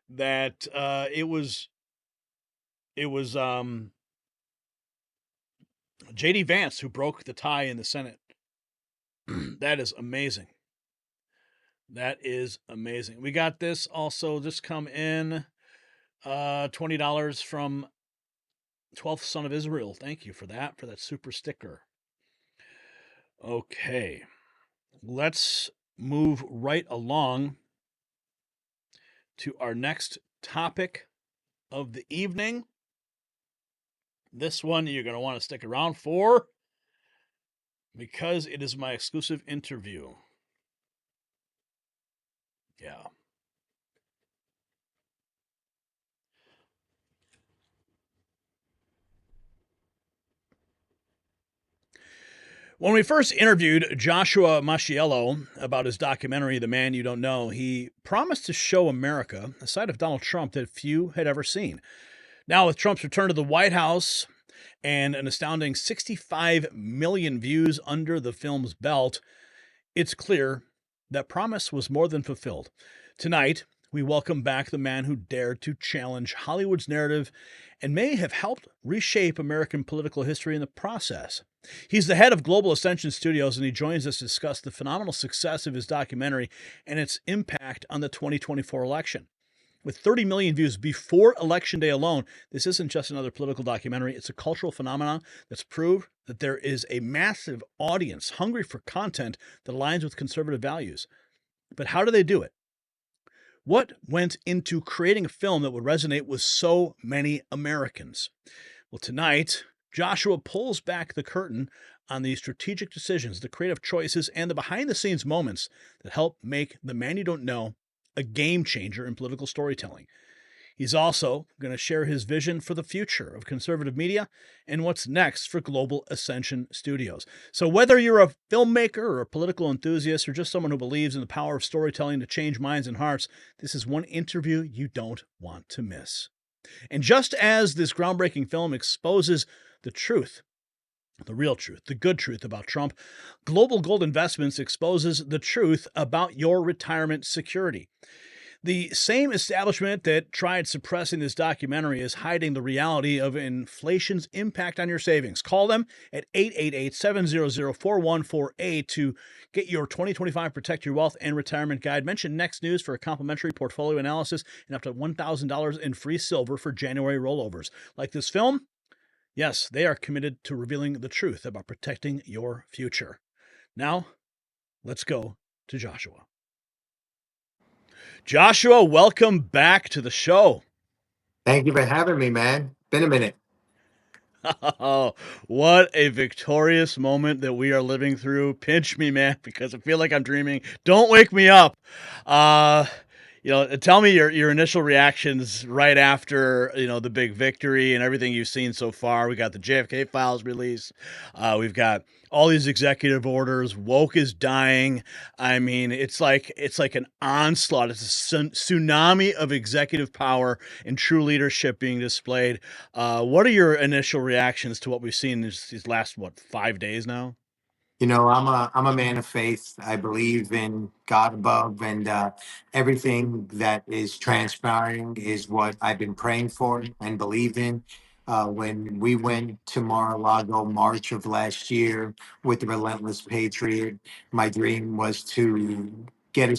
that it was J.D. Vance who broke the tie in the Senate. That is amazing. That is amazing. We got this also just come in, $20 from 12th Son of Israel. Thank you for that super sticker. Okay, let's move right along to our next topic of the evening. This one you're going to want to stick around for because it is my exclusive interview. Yeah. When we first interviewed Joshua Masiello about his documentary, The Man You Don't Know, he promised to show America a side of Donald Trump that few had ever seen. Now, with Trump's return to the White House and an astounding 65 million views under the film's belt, it's clear that promise was more than fulfilled. Tonight, we welcome back the man who dared to challenge Hollywood's narrative and may have helped reshape American political history in the process. He's the head of Global Ascension Studios, and he joins us to discuss the phenomenal success of his documentary and its impact on the 2024 election. With 30 million views before Election Day alone, this isn't just another political documentary. It's a cultural phenomenon that's proved that there is a massive audience hungry for content that aligns with conservative values. But how do they do it? What went into creating a film that would resonate with so many Americans? Well, tonight, Joshua pulls back the curtain on the strategic decisions, the creative choices, and the behind-the-scenes moments that help make The Man You Don't Know a game changer in political storytelling. He's also going to share his vision for the future of conservative media and what's next for Global Ascension Studios. So whether you're a filmmaker or a political enthusiast or just someone who believes in the power of storytelling to change minds and hearts, this is one interview you don't want to miss. And just as this groundbreaking film exposes the truth, the real truth, the good truth about Trump, Global Gold Investments exposes the truth about your retirement security. The same establishment that tried suppressing this documentary is hiding the reality of inflation's impact on your savings. Call them at 888-700-4148 to get your 2025 Protect Your Wealth and Retirement Guide. Mention Next News for a complimentary portfolio analysis and up to $1,000 in free silver for January rollovers. Like this film? Yes, they are committed to revealing the truth about protecting your future. Now, let's go to Joshua. Joshua, welcome back to the show. Thank you for having me, man. Been a minute. Oh, what a victorious moment that we are living through. Pinch me, man, because I feel like I'm dreaming. Don't wake me up. Tell me your initial reactions right after, the big victory and everything you've seen so far. We got the JFK files release. We've got all these executive orders. Woke is dying. I mean, it's like an onslaught. It's a tsunami of executive power and true leadership being displayed. What are your initial reactions to what we've seen these last 5 days now? I'm a man of faith. I believe in God above, and everything that is transpiring is what I've been praying for and believe in. When we went to Mar-a-Lago March of last year with the Relentless Patriot, my dream was to get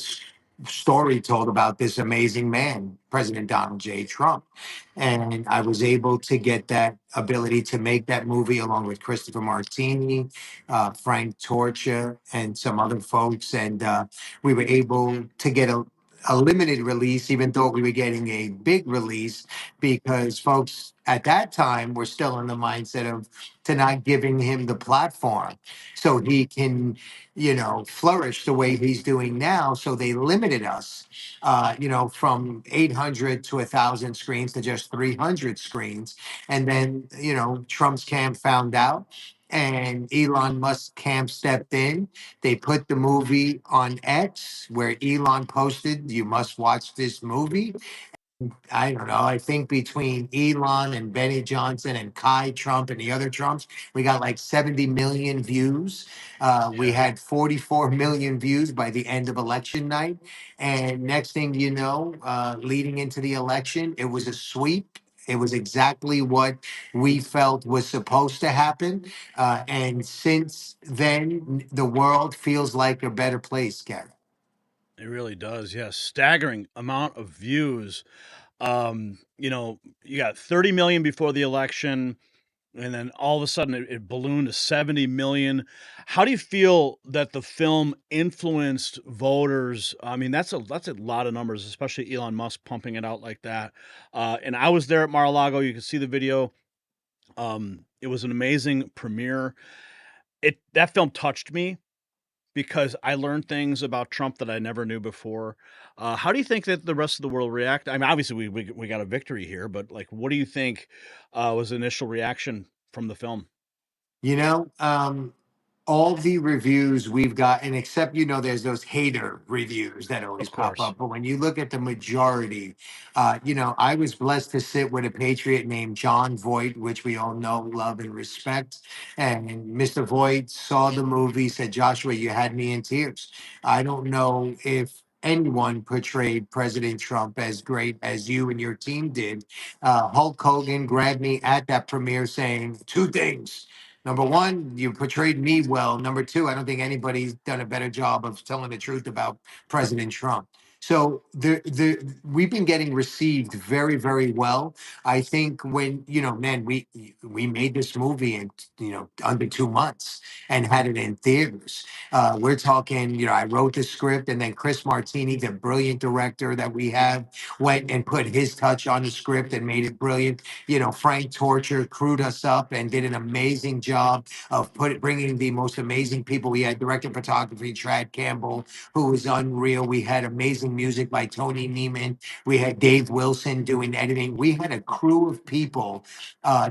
story told about this amazing man, President Donald J. Trump. And I was able to get that ability to make that movie along with Christopher Martini, Frank Torcha, and some other folks. And we were able to get a limited release, even though we were getting a big release, because folks at that time were still in the mindset of to not giving him the platform so he can, flourish the way he's doing now. So they limited us, from 800 to 1,000 screens to just 300 screens. And then, Trump's camp found out and Elon Musk camp stepped in. They put the movie on X where Elon posted, "You must watch this movie." I don't know. I think between Elon and Benny Johnson and Kai Trump and the other Trumps, we got like 70 million views. We had 44 million views by the end of election night. And next thing you know, leading into the election, it was a sweep. It was exactly what we felt was supposed to happen. And since then, the world feels like a better place, Gary. It really does. Yes. Staggering amount of views. You got 30 million before the election, and then all of a sudden it ballooned to 70 million. How do you feel that the film influenced voters? I mean, that's a lot of numbers, especially Elon Musk pumping it out like that. And I was there at Mar-a-Lago. You can see the video. It was an amazing premiere. That film touched me because I learned things about Trump that I never knew before. How do you think that the rest of the world react? I mean, obviously we got a victory here, but like, what do you think was the initial reaction from the film? You know, all the reviews we've gotten, except there's those hater reviews that always Of pop course. up. But when you look at the majority, I was blessed to sit with a patriot named John Voight, which we all know, love, and respect. And Mr. Voight saw the movie, said, "Joshua, you had me in tears. I don't know if anyone portrayed President Trump as great as you and your team did." Hulk Hogan grabbed me at that premiere saying two things. Number one, you portrayed me well. Number two, I don't think anybody's done a better job of telling the truth about President Trump. So we've been getting received very, very well. I think when man, we made this movie in under 2 months and had it in theaters. We're talking, I wrote the script, and then Chris Martini, the brilliant director that we have, went and put his touch on the script and made it brilliant. Frank Torture crewed us up and did an amazing job of bringing the most amazing people. We had director of photography, Trad Campbell, who was unreal. We had amazing music by Tony Neiman. We had Dave Wilson doing editing. We had a crew of people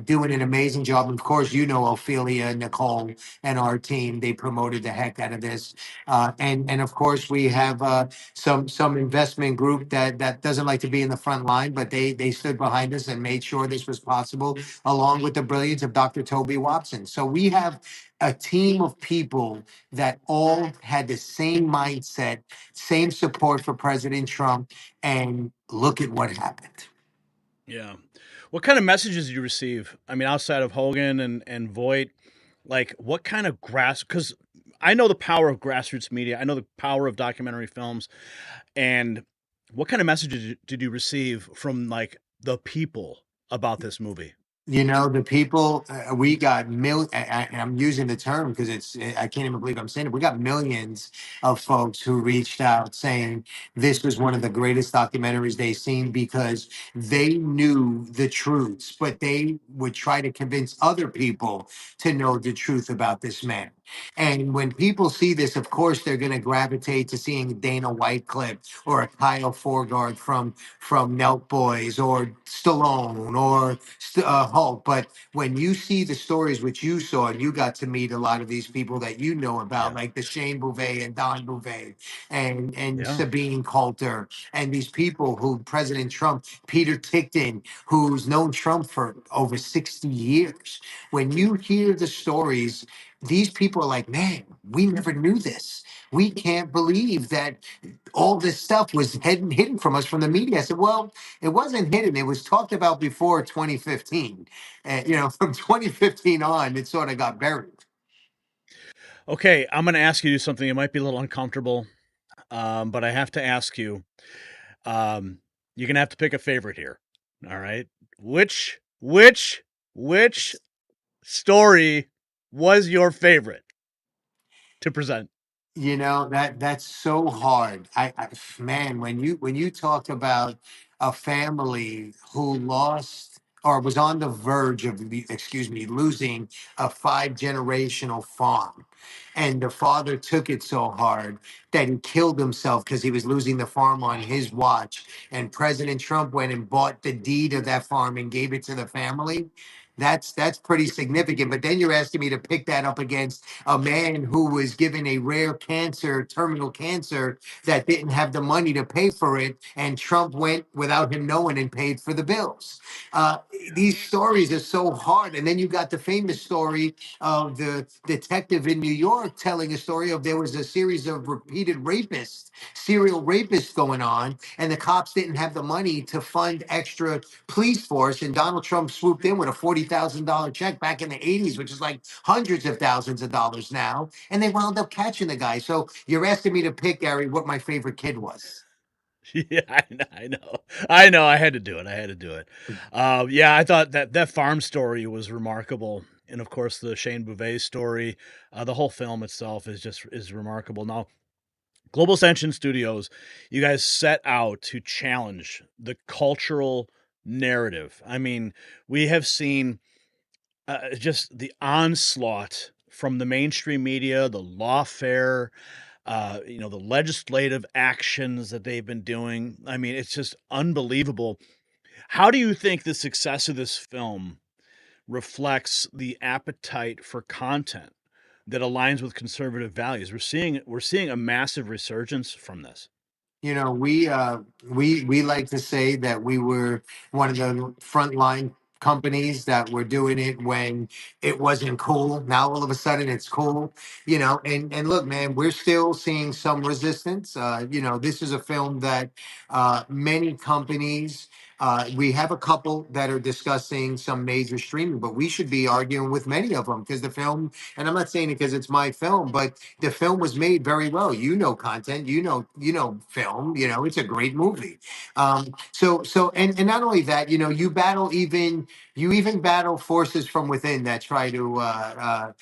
doing an amazing job. And of course, Ophelia, Nicole, and our team. They promoted the heck out of this. And of course, we have some investment group that doesn't like to be in the front line, but they stood behind us and made sure this was possible, along with the brilliance of Dr. Toby Watson. So we have a team of people that all had the same mindset, same support for President Trump, and look at what happened. Yeah. What kind of messages did you receive? I mean, outside of Hogan and Voight, like what kind of because I know the power of grassroots media. I know the power of documentary films. And what kind of messages did you receive from like the people about this movie? The people, we got and I'm using the term because I can't even believe I'm saying it. We got millions of folks who reached out saying this was one of the greatest documentaries they've seen because they knew the truths, but they would try to convince other people to know the truth about this man. And when people see this, of course, they're going to gravitate to seeing Dana White clip or a Kyle Forgard from Nelk Boys or Stallone or Hulk. But when you see the stories which you saw, and you got to meet a lot of these people that you know about, like the Shane Bouvet and Don Bouvet and Sabine Coulter, and these people who President Trump, Peter Tickton, who's known Trump for over 60 years. When you hear the stories, these people are like, man, we never knew this. We can't believe that all this stuff was hidden from us from the media. I said, well, it wasn't hidden. It was talked about before 2015. And, from 2015 on, it sort of got buried. Okay, I'm going to ask you to do something. It might be a little uncomfortable, but I have to ask you. You're going to have to pick a favorite here. All right. Which story was your favorite to present? That's so hard. Man, when you talk about a family who lost or was on the verge of losing a 5 generational farm, and the father took it so hard that he killed himself because he was losing the farm on his watch, and President Trump went and bought the deed of that farm and gave it to the family. That's pretty significant. But then you're asking me to pick that up against a man who was given a rare cancer, terminal cancer, that didn't have the money to pay for it, and Trump went without him knowing and paid for the bills. These stories are so hard. And then you got the famous story of the detective in New York telling a story of there was a series of repeated serial rapists going on, and the cops didn't have the money to fund extra police force, and Donald Trump swooped in with a $40,000 check back in the 80s, which is like hundreds of thousands of dollars now, and they wound up catching the guy. So you're asking me to pick, Gary, what my favorite kid was. Yeah, I know. I had to do it. Yeah, I thought that farm story was remarkable, and of course the Shane Bouvet story. The whole film itself is remarkable. Now, Global Ascension Studios, you guys set out to challenge the cultural narrative. I mean, we have seen just the onslaught from the mainstream media, the lawfare, the legislative actions that they've been doing. I mean, it's just unbelievable. How do you think the success of this film reflects the appetite for content that aligns with conservative values? We're seeing a massive resurgence from this. We like to say that we were one of the frontline companies that were doing it when it wasn't cool. Now all of a sudden it's cool, and look, man, we're still seeing some resistance. This is a film that many companies, we have a couple that are discussing some major streaming, but we should be arguing with many of them because the film, and I'm not saying it because it's my film, but the film was made very well. Content, film, it's a great movie. And not only that, you even battle forces from within that try to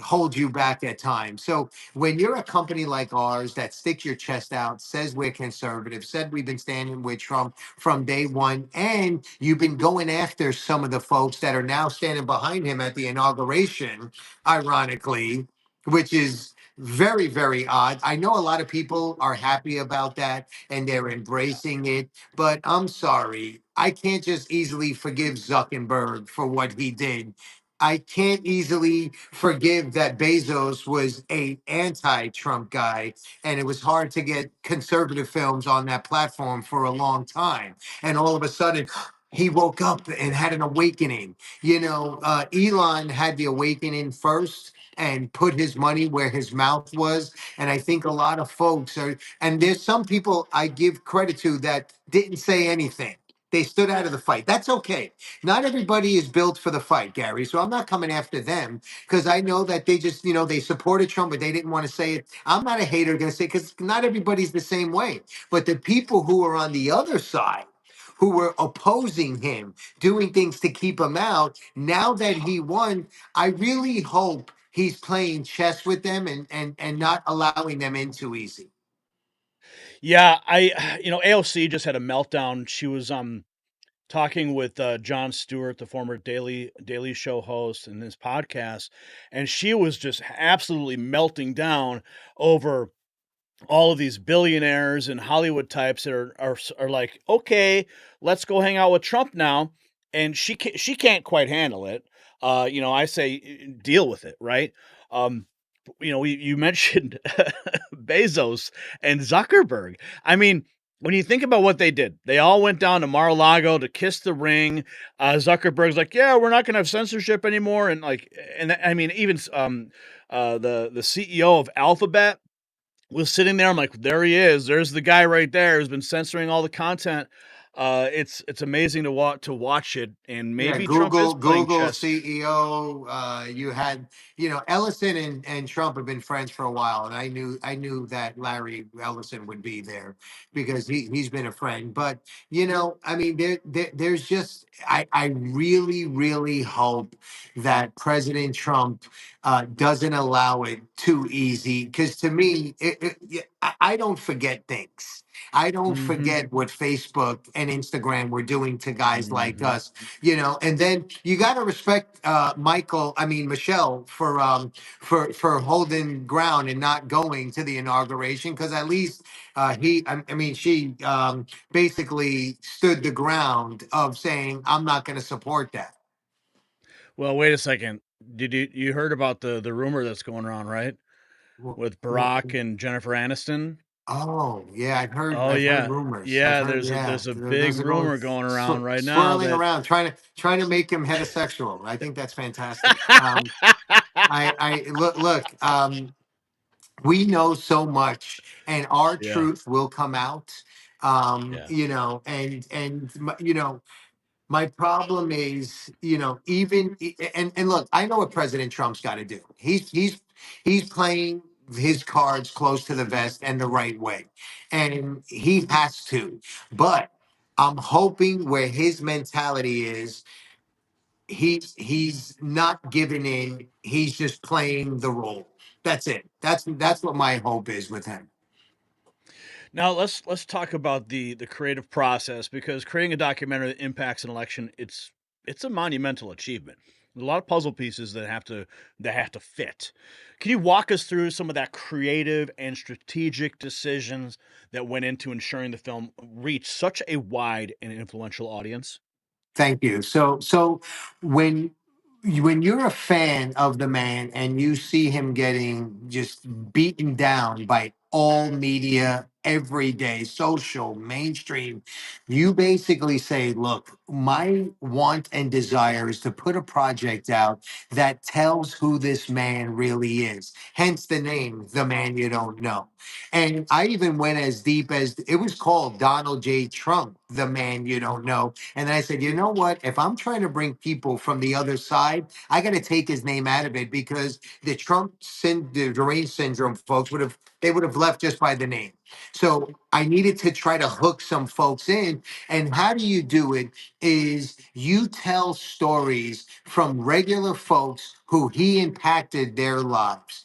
hold you back at times. So when you're a company like ours that sticks your chest out, says we're conservative, said we've been standing with Trump from day one, and you've been going after some of the folks that are now standing behind him at the inauguration, ironically, which is very, very odd. I know a lot of people are happy about that and they're embracing it, but I'm sorry. I can't just easily forgive Zuckerberg for what he did. I can't easily forgive that Bezos was a anti-Trump guy, and it was hard to get conservative films on that platform for a long time. And all of a sudden, he woke up and had an awakening. Elon had the awakening first and put his money where his mouth was. And I think a lot of folks are, and there's some people I give credit to that didn't say anything. They stood out of the fight. That's okay. Not everybody is built for the fight, Gary. So I'm not coming after them because I know that they just, they supported Trump, but they didn't want to say it. I'm not a hater going to say, because not everybody's the same way. But the people who are on the other side, who were opposing him, doing things to keep him out, now that he won, I really hope he's playing chess with them and not allowing them in too easy. Yeah, AOC just had a meltdown. She was talking with Jon Stewart, the former Daily Show host, and his podcast, and she was just absolutely melting down over all of these billionaires and Hollywood types that are like, okay, let's go hang out with Trump now, and she can't quite handle it. I say deal with it, right? You mentioned Bezos and Zuckerberg. I mean, when you think about what they did, they all went down to Mar-a-Lago to kiss the ring. Zuckerberg's like, yeah, we're not going to have censorship anymore, I mean, even the CEO of Alphabet was sitting there. I'm like, there he is. There's the guy right there who's been censoring all the content. It's amazing to watch it, and Yeah, maybe Trump is playing Google chess. CEO. You had, Ellison and Trump have been friends for a while, and I knew that Larry Ellison would be there because he's been a friend. But I mean, there's just I really really hope that President Trump doesn't allow it too easy, because to me, I don't forget things. I don't Mhm. forget what Facebook and Instagram were doing to guys like Mhm. us, and then you got to respect Michelle for holding ground and not going to the inauguration, because at least she basically stood the ground of saying, I'm not going to support that. Well, wait a second. Did you heard about the rumor that's going around, right? With Barack and Jennifer Aniston? Oh yeah, Oh I've heard yeah. rumors. I've Yeah, heard, yeah, there's a big those are going rumor going around right now swirling that around, trying to make him heterosexual. I think that's fantastic. I look. We know so much, and our Yeah. truth will come out. Yeah. My problem is, even and look, I know what President Trump's got to do. He's playing his cards close to the vest and the right way, and he has to. But I'm hoping where his mentality is, he's not giving in. He's just playing the role. That's it. That's what my hope is with him. Now let's talk about the creative process, because creating a documentary that impacts an election, it's a monumental achievement. There's a lot of puzzle pieces that have to fit. Can you walk us through some of that creative and strategic decisions that went into ensuring the film reached such a wide and influential audience? Thank you. So when you're a fan of the man and you see him getting just beaten down by all media every day, social, mainstream, you basically say, look, my want and desire is to put a project out that tells who this man really is. Hence the name, The Man You Don't Know. And I even went as deep as it was called Donald J. Trump, The Man You Don't Know. And then I said, you know what? If I'm trying to bring people from the other side, I got to take his name out of it, because the deranged syndrome folks would have left just by the name. So I needed to try to hook some folks in. And how do you do it? Is you tell stories from regular folks who he impacted their lives.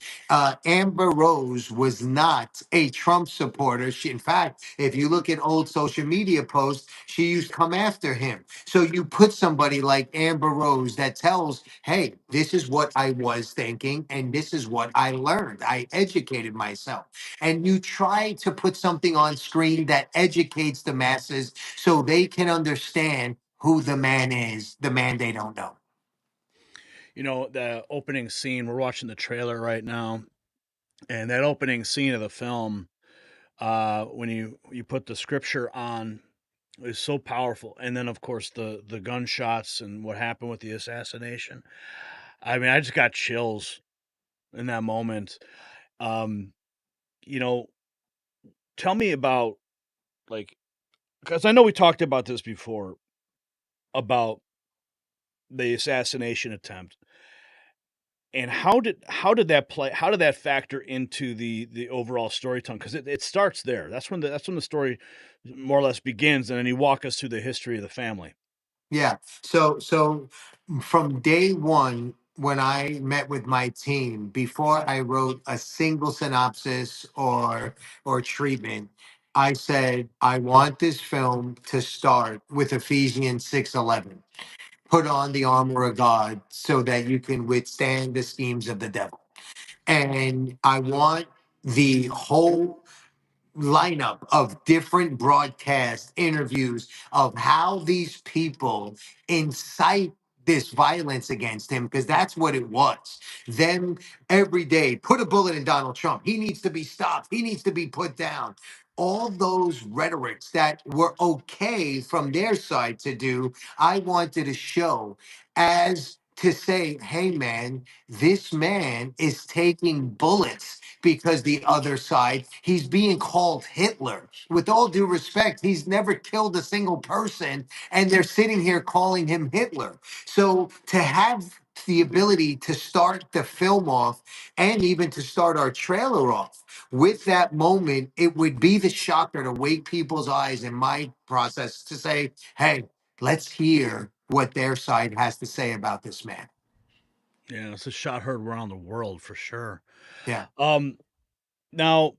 Amber Rose was not a Trump supporter. In fact, if you look at old social media posts, she used to come after him. So you put somebody like Amber Rose that tells, hey, this is what I was thinking, and this is what I learned. I educated myself. And you try to put something on screen that educates the masses so they can understand who the man is, the man they don't know. The opening scene, we're watching the trailer right now, and that opening scene of the film, when you put the scripture on, is so powerful. And then of course the gunshots and what happened with the assassination. I mean, I just got chills in that moment. Um, you know, Tell me about, like, because I know we talked about this before about the assassination attempt, and how did that play? How did that factor into the overall storytelling? Because it starts there. That's when the story more or less begins, and then you walk us through the history of the family. Yeah. So from day one, when I met with my team, before I wrote a single synopsis or treatment, I said, I want this film to start with Ephesians 6:11. Put on the armor of God so that you can withstand the schemes of the devil. And I want the whole lineup of different broadcast interviews of how these people incite this violence against him, because that's what it was. Them every day, put a bullet in Donald Trump. He needs to be stopped. He needs to be put down. All those rhetorics that were okay from their side to do, I wanted to show as to say, hey man, this man is taking bullets because the other side, he's being called Hitler. With all due respect, he's never killed a single person, and they're sitting here calling him Hitler. So to have the ability to start the film off and even to start our trailer off with that moment, it would be the shocker to wake people's eyes in my process to say, hey, let's hear what their side has to say about this man. Yeah, it's a shot heard around the world for sure. Yeah. Now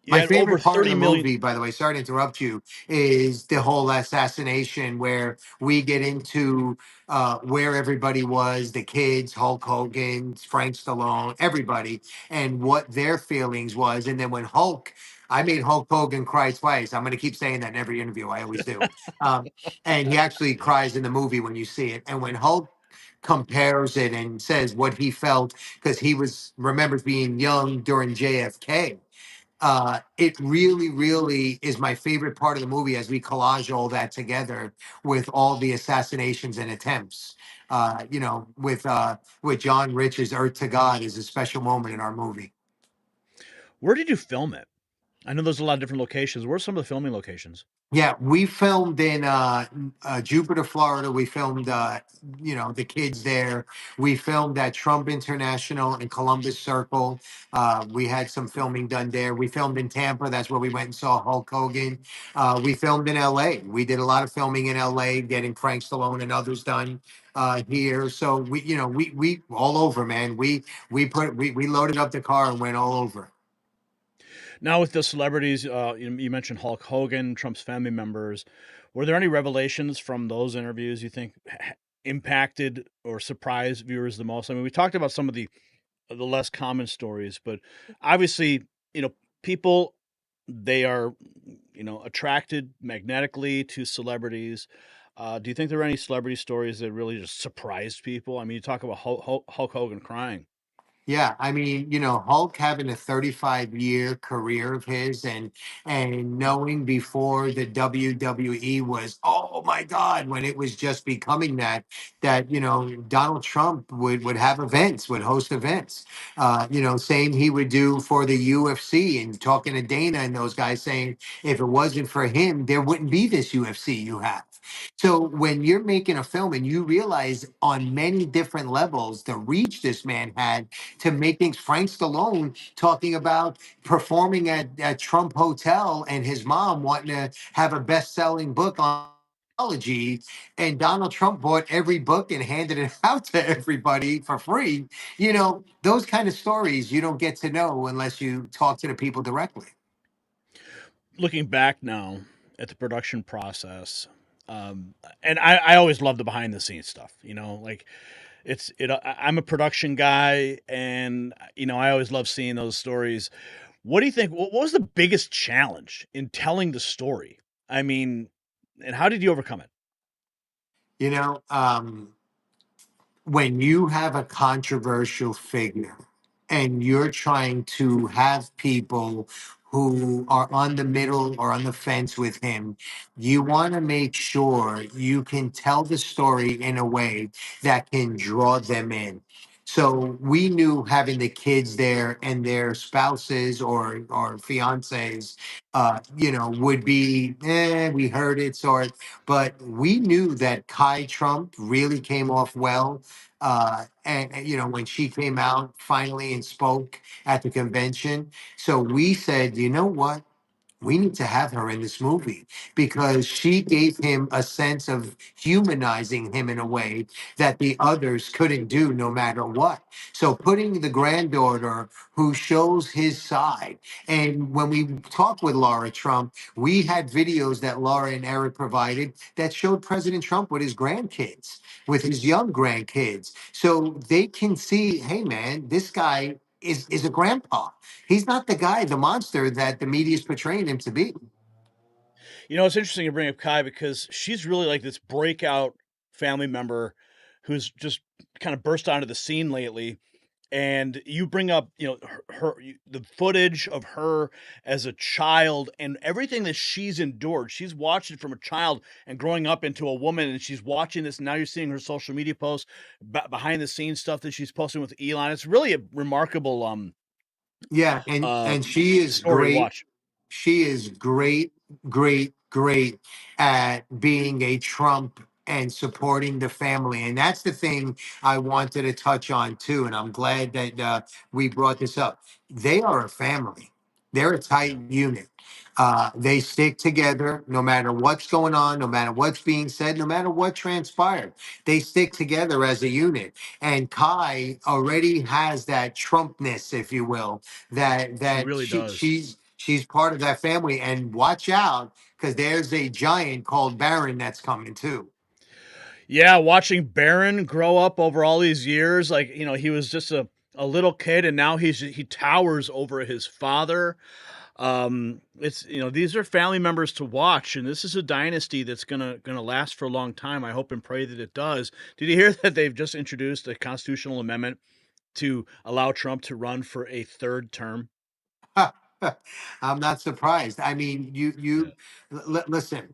you My had over favorite part of 30 the million. movie, by the way, sorry to interrupt you, is the whole assassination where we get into where everybody was, the kids, Hulk Hogan, Frank Stallone, everybody, and what their feelings was. And then when I made Hulk Hogan cry twice. I'm going to keep saying that in every interview. I always do. And he actually cries in the movie when you see it. And when Hulk compares it and says what he felt, because remembers being young during JFK, it really, really is my favorite part of the movie as we collage all that together with all the assassinations and attempts. With John Rich's "Earth to God" is a special moment in our movie. Where did you film it? I know there's a lot of different locations. Where's some of the filming locations? Yeah, we filmed in Jupiter, Florida. We filmed, the kids there. We filmed at Trump International and Columbus Circle. We had some filming done there. We filmed in Tampa. That's where we went and saw Hulk Hogan. We filmed in LA. We did a lot of filming in LA, getting Frank Stallone and others done here. So we all over, man. We loaded up the car and went all over. Now with the celebrities, you mentioned Hulk Hogan, Trump's family members. Were there any revelations from those interviews you think impacted or surprised viewers the most? I mean, we talked about some of the less common stories, but obviously, people, they are, attracted magnetically to celebrities. Do you think there were any celebrity stories that really just surprised people? I mean, you talk about Hulk Hogan crying. Yeah, I mean, Hulk having a 35-year career of his and knowing before the WWE was, oh my God, when it was just becoming that Donald Trump would have events, would host events. Same he would do for the UFC, and talking to Dana and those guys saying if it wasn't for him, there wouldn't be this UFC you have. So when you're making a film and you realize on many different levels the reach this man had to make things, Frank Stallone talking about performing at Trump Hotel and his mom wanting to have a best-selling book on psychology, and Donald Trump bought every book and handed it out to everybody for free. Those kind of stories you don't get to know unless you talk to the people directly. Looking back now at the production process, and I always love the behind the scenes stuff. Like I'm a production guy, and I always love seeing those stories. What do you think? What was the biggest challenge in telling the story? I mean, and how did you overcome it? When you have a controversial figure and you're trying to have people who are on the middle or on the fence with him, you want to make sure you can tell the story in a way that can draw them in. So we knew having the kids there and their spouses or fiancés, would be, we heard it, sort. But we knew that Kai Trump really came off well. And when she came out finally and spoke at the convention. So we said, you know what? we need to have her in this movie because she gave him a sense of humanizing him in a way that the others couldn't do no matter what. So putting the granddaughter who shows his side. And when we talked with Laura Trump, we had videos that Laura and Eric provided that showed President Trump with his grandkids, with his young grandkids. So they can see, hey man, this guy is a grandpa. He's not the guy, the monster that the media is portraying him to be. You know, it's interesting to bring up Kai because she's really like this breakout family member who's just kind of burst onto the scene lately. And you bring up, you know, the footage of her as a child and everything that she's endured. She's watched it from a child and growing up into a woman, and she's watching this. And now you're seeing her social media posts, behind the scenes stuff that she's posting with Elon. It's really a remarkable Yeah, and she is story to great. watch. She is great, great at being a Trump and supporting the family. And that's the thing I wanted to touch on too. And I'm glad that we brought this up. They are a family. They're a tight unit. They stick together no matter what's going on, no matter what's being said, no matter what transpired. They stick together as a unit. And Kai already has that Trumpness, if you will, that She that really does. she's part of that family. And watch out, because there's a giant called Barron that's coming too. Yeah, watching Barron grow up over all these years, like, you know, he was just a little kid and now he towers over his father. It's, you know, these are family members to watch, and this is a dynasty that's gonna last for a long time. I hope and pray that it does. Did you hear that they've just introduced a constitutional amendment to allow Trump to run for a third term? I'm not surprised. I mean, listen.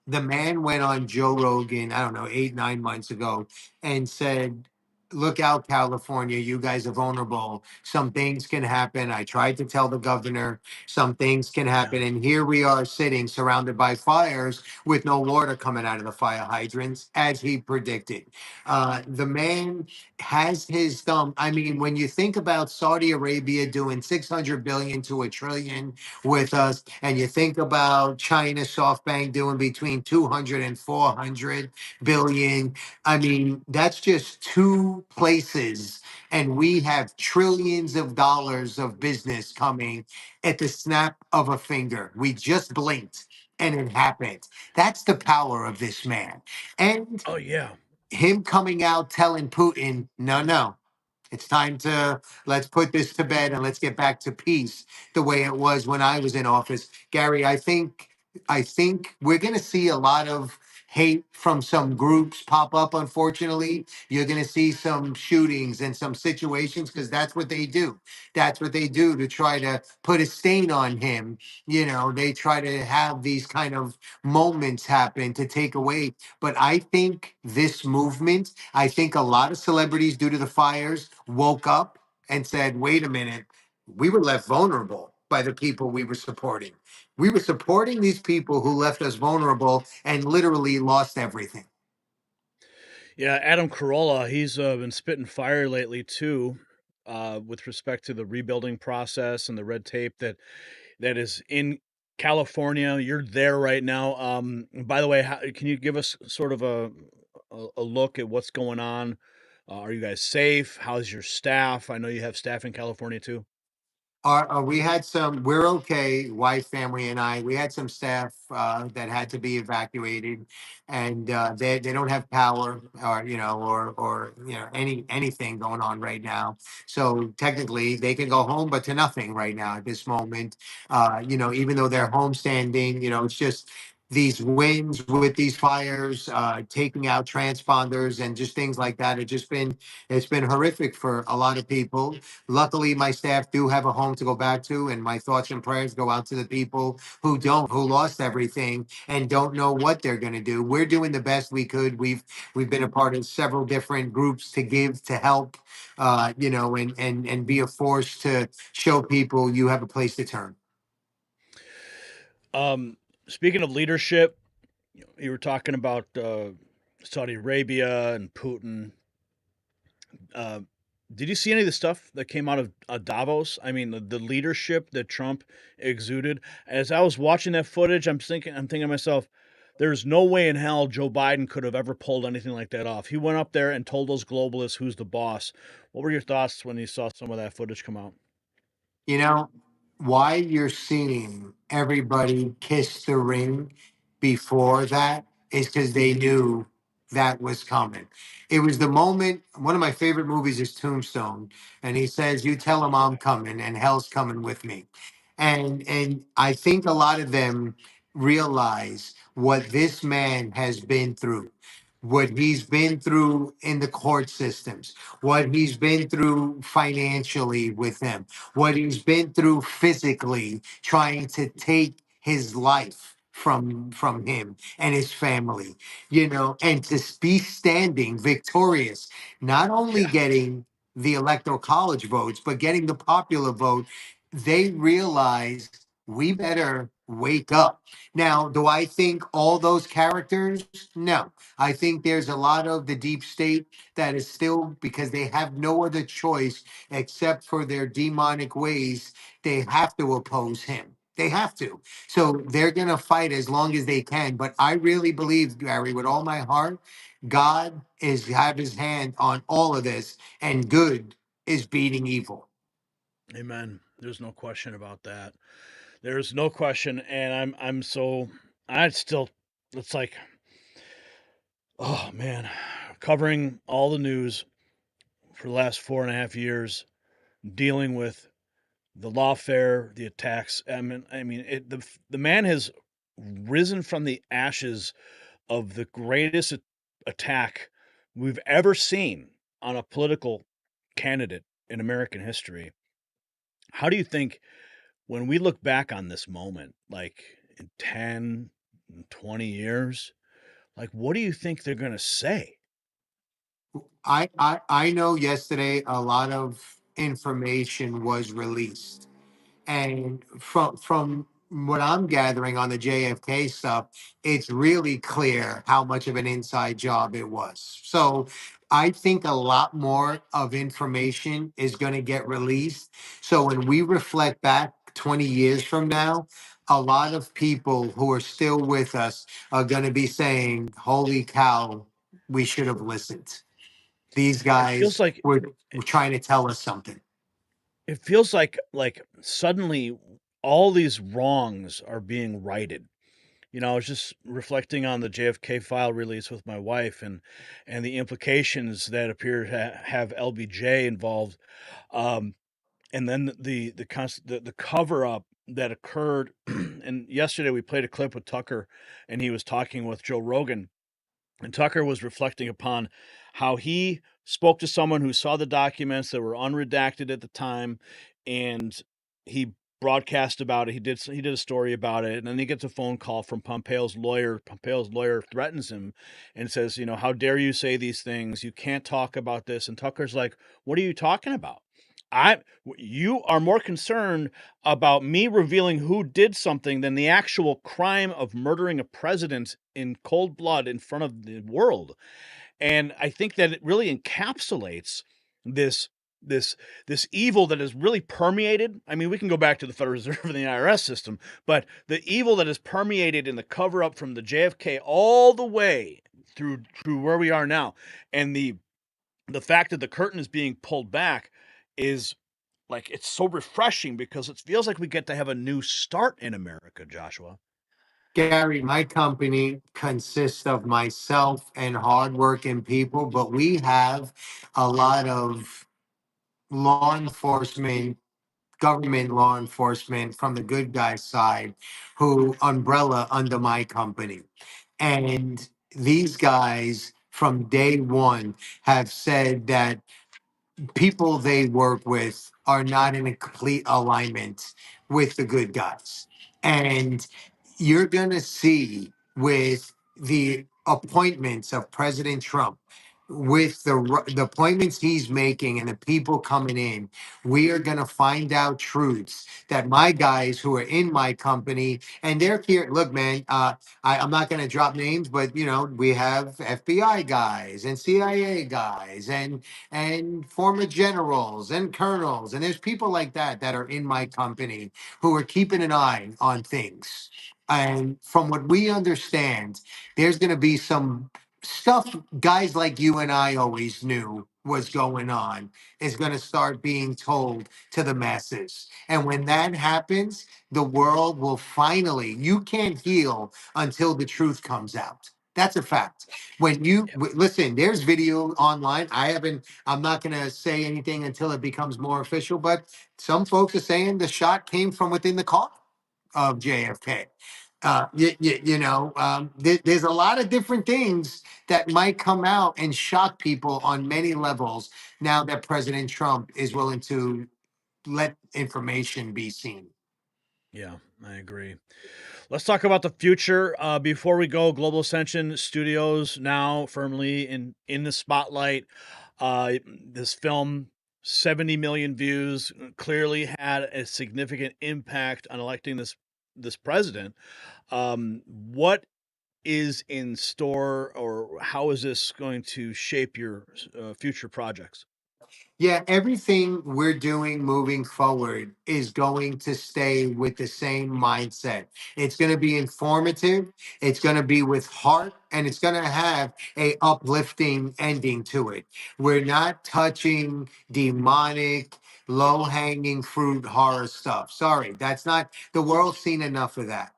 The man went on Joe Rogan, I don't know, 8, 9 months ago, and said, "Look out, California, you guys are vulnerable. Some things can happen. I tried to tell the governor some things can happen." And here we are sitting surrounded by fires with no water coming out of the fire hydrants, as he predicted. The man has his thumb. I mean, when you think about Saudi Arabia doing 600 billion to a trillion with us, and you think about China, SoftBank doing between 200 and 400 billion. I mean, that's just two places, and we have trillions of dollars of business coming at the snap of a finger. We just blinked and it happened. That's the power of this man. And Oh yeah. him coming out telling Putin, no, no, it's time to let's put this to bed and let's get back to peace the way it was when I was in office. Gary, I think we're going to see a lot of hate from some groups pop up. Unfortunately, you're going to see some shootings and some situations because that's what they do. That's what they do to try to put a stain on him. You know, they try to have these kind of moments happen to take away. But I think this movement, I think a lot of celebrities, due to the fires, woke up and said, wait a minute, we were left vulnerable by the people we were supporting. We were supporting these people who left us vulnerable and literally lost everything. Yeah, Adam Carolla, he's been spitting fire lately too, with respect to the rebuilding process and the red tape that is in California. You're there right now. By the way, can you give us sort of a look at what's going on? Are you guys safe? How's your staff? I know you have staff in California too. We had some, we're okay, wife, family, and I. We had some staff that had to be evacuated, and they don't have power, or anything going on right now. So technically, they can go home, but to nothing right now at this moment. Even though they're homestanding, it's just these winds with these fires, taking out transponders and just things like that. It's been horrific for a lot of people. Luckily, my staff do have a home to go back to, and my thoughts and prayers go out to the people who don't, who lost everything and don't know what they're going to do. We're doing the best we could. We've been a part of several different groups to give, to help, and be a force to show people you have a place to turn. Speaking of leadership, you were talking about Saudi Arabia and Putin. Did you see any of the stuff that came out of Davos? I mean, the leadership that Trump exuded. As I was watching that footage, I'm thinking to myself, there's no way in hell Joe Biden could have ever pulled anything like that off. He went up there and told those globalists who's the boss. What were your thoughts when you saw some of that footage come out? You know, why you're seeing everybody kiss the ring before that is because they knew that was coming. It was the moment. One of my favorite movies is Tombstone, and he says, "You tell him I'm coming, and hell's coming with me." And I think a lot of them realize what this man has been through, what he's been through in the court systems, what he's been through financially with them, what he's been through physically trying to take his life from him and his family, you know, and to be standing victorious, not only getting the electoral college votes but getting the popular vote. They realize we better wake up. Now, do I think all those characters? No. I think there's a lot of the deep state that is still, because they have no other choice except for their demonic ways, they have to oppose him. They have to. So they're going to fight as long as they can. But I really believe, Gary, with all my heart, God is have his hand on all of this, and good is beating evil. Amen. There's no question about that. There's no question, and I'm so I still it's like, oh man, covering all the news for the last 4.5 years, dealing with the lawfare, the attacks. The man has risen from the ashes of the greatest attack we've ever seen on a political candidate in American history. How do you think when we look back on this moment, like in 10, 20 years, like what do you think they're going to say? I know yesterday a lot of information was released. And from what I'm gathering on the JFK stuff, it's really clear how much of an inside job it was. So I think a lot more of information is going to get released. So when we reflect back 20 years from now, a lot of people who are still with us are going to be saying, "Holy cow, we should have listened. These It feels guys like were trying to tell us something." it feels like suddenly all these wrongs are being righted. I was just reflecting on the JFK file release with my wife and the implications that appear to have LBJ involved. Um, and then the cover up that occurred. And yesterday we played a clip with Tucker, and he was talking with Joe Rogan, and Tucker was reflecting upon how he spoke to someone who saw the documents that were unredacted at the time, and he broadcast about it. He did a story about it, and then he gets a phone call from Pompeo's lawyer. Pompeo's lawyer threatens him and says, "How dare you say these things? You can't talk about this." And Tucker's like, "What are you talking about? You are more concerned about me revealing who did something than the actual crime of murdering a president in cold blood in front of the world." And I think that it really encapsulates this this evil that is really permeated. I mean, we can go back to the Federal Reserve and the IRS system, but the evil that is permeated in the cover up from the JFK all the way through where we are now, and the fact that the curtain is being pulled back is like, it's so refreshing because it feels like we get to have a new start in America, Joshua. Gary, my company consists of myself and hardworking people, but we have a lot of law enforcement, government law enforcement from the good guy side who umbrella under my company. And these guys from day one have said that people they work with are not in a complete alignment with the good guys. And you're going to see with the appointments of President Trump, with the appointments he's making and the people coming in, we are going to find out truths that my guys who are in my company and they're here. Look, man, I'm not going to drop names, but you know, we have FBI guys and CIA guys and former generals and colonels, and there's people like that are in my company who are keeping an eye on things. And from what we understand, there's going to be some stuff guys like you and I always knew was going on is going to start being told to the masses. And when that happens, the world will finally, you can't heal until the truth comes out. That's a fact. When you listen, there's video online. I'm not going to say anything until it becomes more official, but some folks are saying the shot came from within the car of JFK. There's a lot of different things that might come out and shock people on many levels now that President Trump is willing to let information be seen. Yeah, I agree. Let's talk about the future. Before we go, Global Ascension Studios now firmly in the spotlight. This film, 70 million views, clearly had a significant impact on electing this president. What is in store, or how is this going to shape your future projects? Yeah, everything we're doing moving forward is going to stay with the same mindset. It's going to be informative, it's going to be with heart, and it's going to have a uplifting ending to it. We're not touching demonic, low-hanging fruit horror stuff. Sorry, that's not, the world's seen enough of that.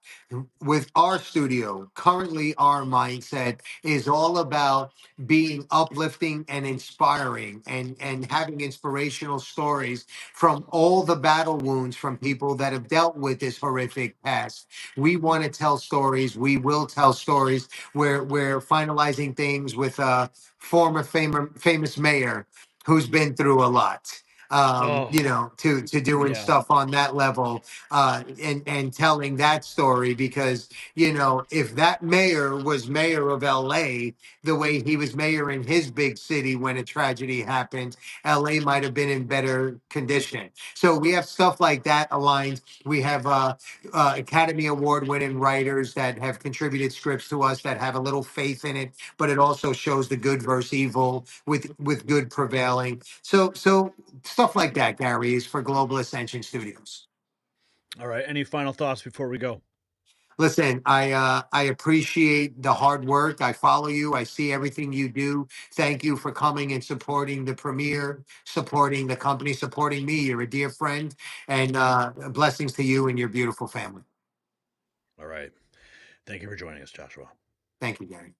With our studio, currently our mindset is all about being uplifting and inspiring and having inspirational stories from all the battle wounds from people that have dealt with this horrific past. We want to tell stories. We will tell stories. We're finalizing things with a former famous mayor who's been through a lot. To doing stuff on that level, and telling that story, because if that mayor was mayor of LA the way he was mayor in his big city when a tragedy happened, LA might have been in better condition. So we have stuff like that aligned. We have Academy Award winning writers that have contributed scripts to us that have a little faith in it, but it also shows the good versus evil with good prevailing. So stuff like that, Gary, is for Global Ascension Studios. All right. Any final thoughts before we go? Listen, I appreciate the hard work. I follow you. I see everything you do. Thank you for coming and supporting the premiere, supporting the company, supporting me. You're a dear friend, and blessings to you and your beautiful family. All right. Thank you for joining us, Joshua. Thank you, Gary.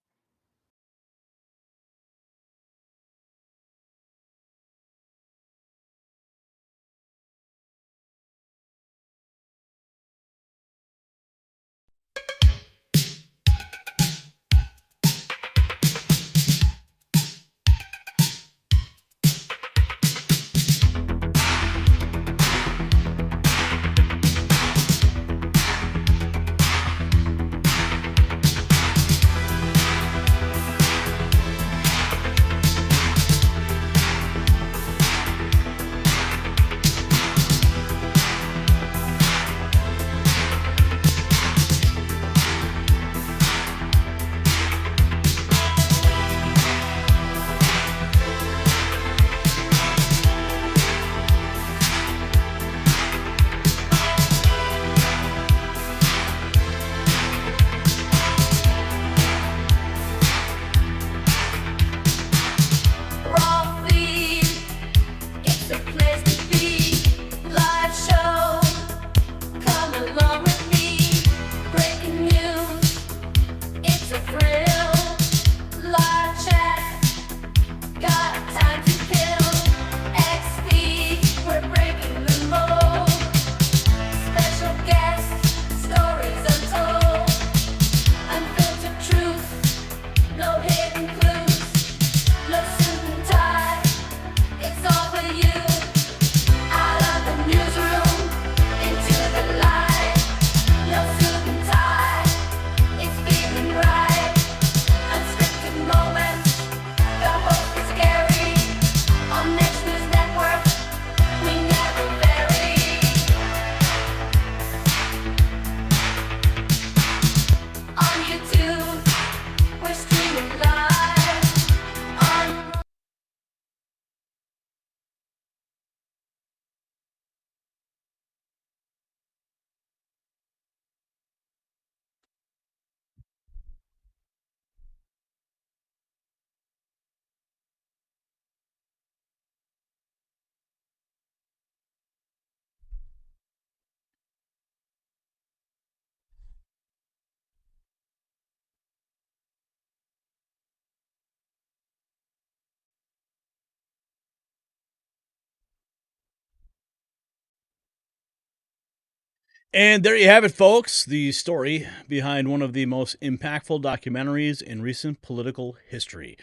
And there you have it, folks, the story behind one of the most impactful documentaries in recent political history.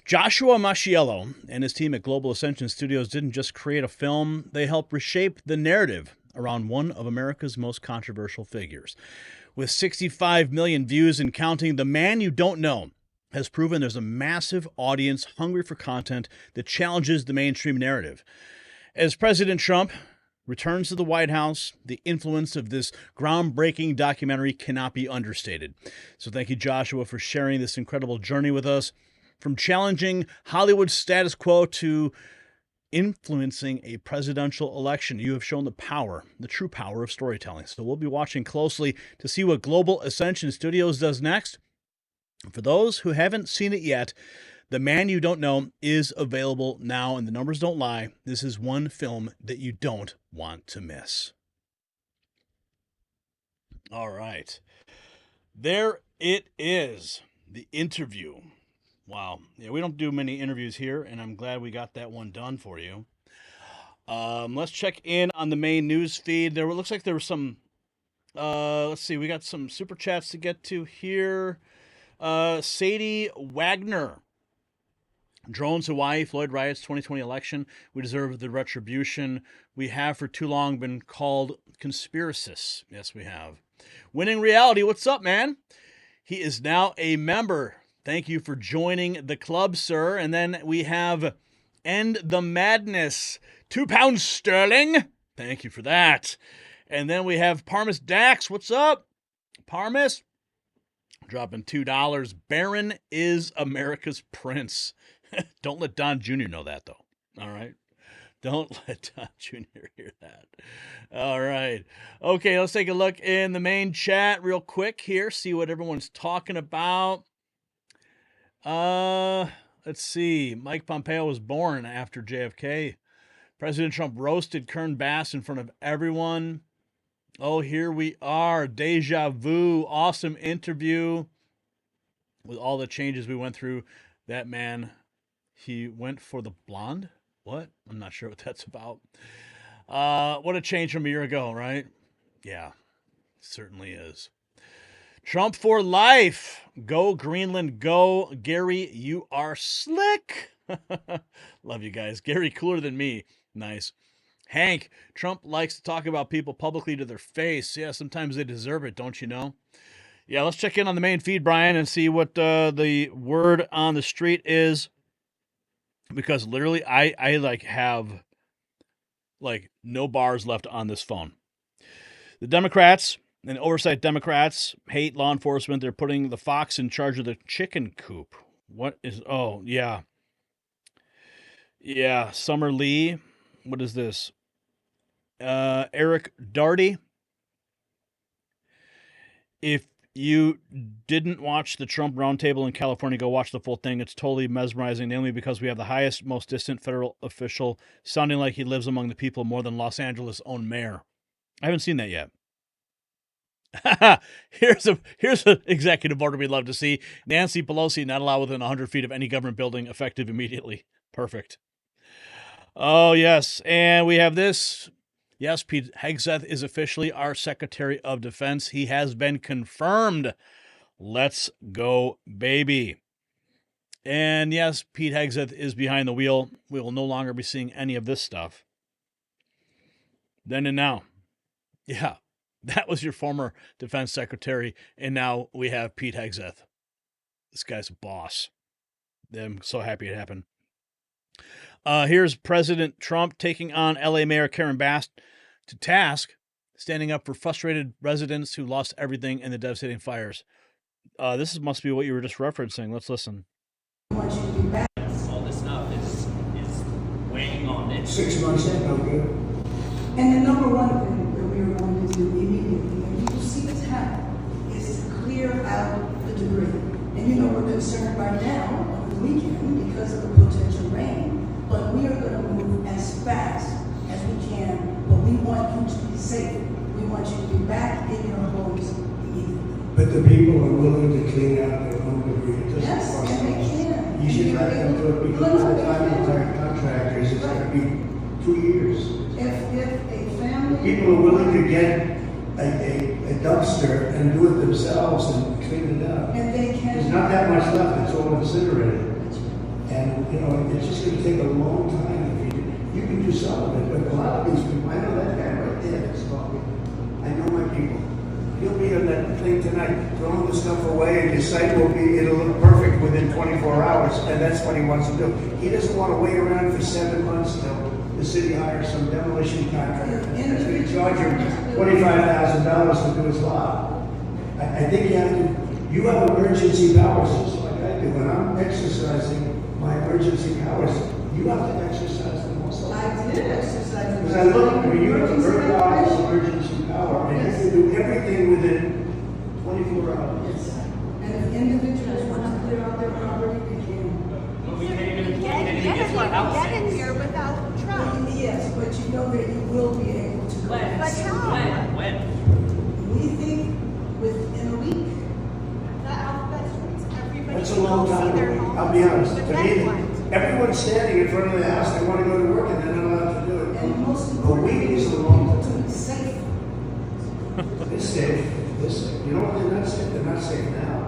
Joshua Masiello and his team at Global Ascension Studios didn't just create a film, they helped reshape the narrative around one of America's most controversial figures. With 65 million views and counting, The Man You Don't Know has proven there's a massive audience hungry for content that challenges the mainstream narrative. As President Trump returns to the White House, the influence of this groundbreaking documentary cannot be understated. So thank you, Joshua, for sharing this incredible journey with us. From challenging Hollywood's status quo to influencing a presidential election, you have shown the power, the true power of storytelling. So we'll be watching closely to see what Global Ascension Studios does next. For those who haven't seen it yet, The Man You Don't Know is available now, and the numbers don't lie. This is one film that you don't want to miss. All right. There it is, the interview. Wow. Yeah, we don't do many interviews here, and I'm glad we got that one done for you. Let's check in on the main news feed. There looks like there was some, let's see, we got some super chats to get to here. Sadie Wagner. Drones, Hawaii, Floyd riots, 2020 election. We deserve the retribution. We have for too long been called conspiracists. Yes, we have. Winning Reality, what's up, man? He is now a member. Thank you for joining the club, sir. And then we have End the Madness, £2 sterling. Thank you for that. And then we have Parmis Dax. What's up, Parmis? Dropping $2. Barron is America's prince. Don't let Don Jr. know that, though. All right? Don't let Don Jr. hear that. All right. Okay, let's take a look in the main chat real quick here, see what everyone's talking about. Let's see. Mike Pompeo was born after JFK. President Trump roasted Kern Bass in front of everyone. Oh, here we are. Deja vu. Awesome interview with all the changes we went through. That man, he went for the blonde? What? I'm not sure what that's about. What a change from a year ago, right? Yeah, certainly is. Trump for life. Go Greenland, go. Gary, you are slick. Love you guys. Gary, cooler than me. Nice. Hank, Trump likes to talk about people publicly to their face. Yeah, sometimes they deserve it, don't you know? Yeah, let's check in on the main feed, Brian, and see what the word on the street is. Because literally, I like have like no bars left on this phone. The Democrats and oversight Democrats hate law enforcement. They're putting the fox in charge of the chicken coop. What is, oh, yeah. Yeah, Summer Lee. What is this? Eric Darty. If you didn't watch the Trump roundtable in California, go watch the full thing. It's totally mesmerizing, namely because we have the highest, most distant federal official sounding like he lives among the people more than Los Angeles' own mayor. I haven't seen that yet. Here's an executive order we'd love to see. Nancy Pelosi not allowed within 100 feet of any government building, effective immediately. Perfect. Oh, yes. And we have this. Yes, Pete Hegseth is officially our Secretary of Defense. He has been confirmed. Let's go, baby. And yes, Pete Hegseth is behind the wheel. We will no longer be seeing any of this stuff. Then and now. Yeah, that was your former Defense Secretary, and now we have Pete Hegseth. This guy's a boss. I'm so happy it happened. Here's President Trump taking on LA Mayor Karen Bass to task, standing up for frustrated residents who lost everything in the devastating fires. This must be what you were just referencing. Let's listen. All this stuff is weighing on it. 6 months in, no good. And the number one thing that we are going to do immediately, and you will see this happen, is to clear out the debris. And you know we're concerned right now on the weekend because of the potential rain. But we are going to move as fast as we can. But we want you to be safe. We want you to be back in your homes immediately. But the people are willing to clean out their own debris. Yes, and they can. You should let them do it because by the time you hire contractors, it's going to be 2 years. If a family... People are willing to get a dumpster and do it themselves and clean it up. And they can. There's not that much left. It's all incinerated. And, you know, it's just going to take a long time. If you can do some of it, but a lot of these people, I know that guy right there that's talking. I know my people. He'll be on that thing tonight, throwing the stuff away, and your site it'll look perfect within 24 hours, and that's what he wants to do. He doesn't want to wait around for 7 months till the city hires some demolition contractor. That's going to charge him $25,000 to do his lot. I think you have emergency powers, just like I do. When I'm exercising my emergency powers, you have to exercise them also. I did exercise them. Because I look, I mean, you have a very powerful emergency power, and you can do everything within 24 hours. Yes. And if individuals want to clear out their property, they can. But we can't even Get in here without Trump. Yes, but you know that you will be able to go. But how? When? We think within a week. That's a long time. I'll be honest. To me, everyone's standing in front of the house. They want to go to work, and they're not allowed to do it. And most a week is a long time. It's safe. It's safe. It's safe. You know what? They're not safe. They're not safe now.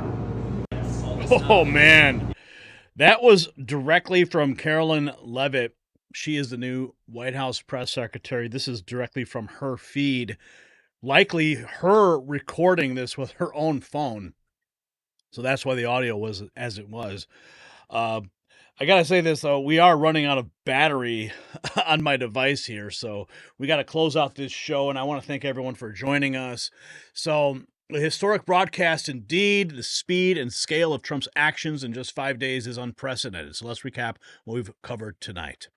Oh, man. That was directly from Carolyn Levitt. She is the new White House press secretary. This is directly from her feed. Likely her recording this with her own phone. So that's why the audio was as it was. I got to say this, though. We are running out of battery on my device here. So we got to close out this show. And I want to thank everyone for joining us. So the historic broadcast indeed. The speed and scale of Trump's actions in just 5 days is unprecedented. So let's recap what we've covered tonight.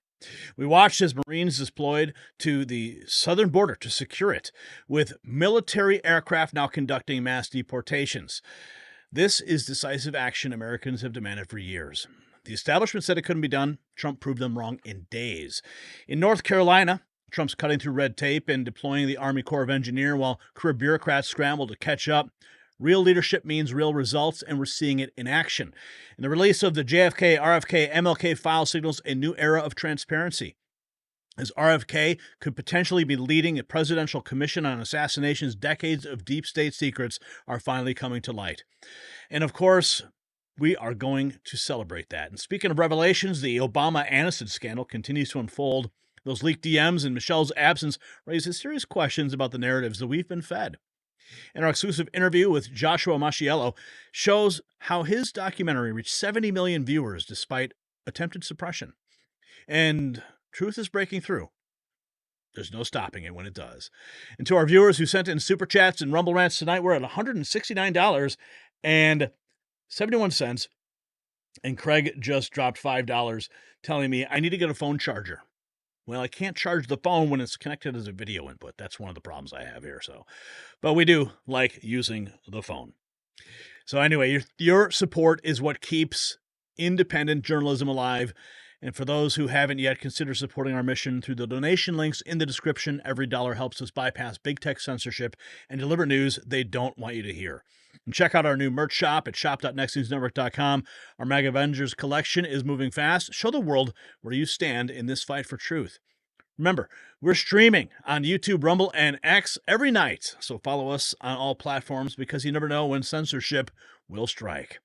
We watched as Marines deployed to the southern border to secure it, with military aircraft now conducting mass deportations. This is decisive action Americans have demanded for years. The establishment said it couldn't be done. Trump proved them wrong in days. In North Carolina, Trump's cutting through red tape and deploying the Army Corps of Engineers while career bureaucrats scramble to catch up. Real leadership means real results, and we're seeing it in action. And the release of the JFK, RFK, MLK file signals a new era of transparency, as RFK could potentially be leading a presidential commission on assassinations. Decades of deep state secrets are finally coming to light. And of course, we are going to celebrate that. And speaking of revelations, the Obama-Aniston scandal continues to unfold. Those leaked DMs and Michelle's absence raises serious questions about the narratives that we've been fed. And our exclusive interview with Joshua Masiello shows how his documentary reached 70 million viewers despite attempted suppression. And truth is breaking through. There's no stopping it when it does. And to our viewers who sent in super chats and Rumble Rants tonight, we're at $169.71. And Craig just dropped $5 telling me I need to get a phone charger. Well, I can't charge the phone when it's connected as a video input. That's one of the problems I have here. But we do like using the phone. So anyway, your support is what keeps independent journalism alive. And for those who haven't yet, consider supporting our mission through the donation links in the description. Every dollar helps us bypass big tech censorship and deliver news they don't want you to hear. And check out our new merch shop at shop.nextnewsnetwork.com. Our Mag Avengers collection is moving fast. Show the world where you stand in this fight for truth. Remember, we're streaming on YouTube, Rumble, and X every night. So follow us on all platforms because you never know when censorship will strike.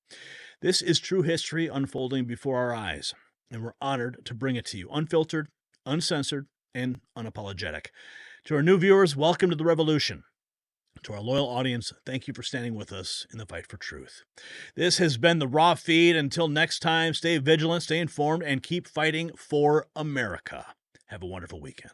This is true history unfolding before our eyes, and we're honored to bring it to you unfiltered, uncensored, and unapologetic. To our new viewers, welcome to the revolution. To our loyal audience, thank you for standing with us in the fight for truth. This has been the Raw Feed. Until next time, stay vigilant, stay informed, and keep fighting for America. Have a wonderful weekend.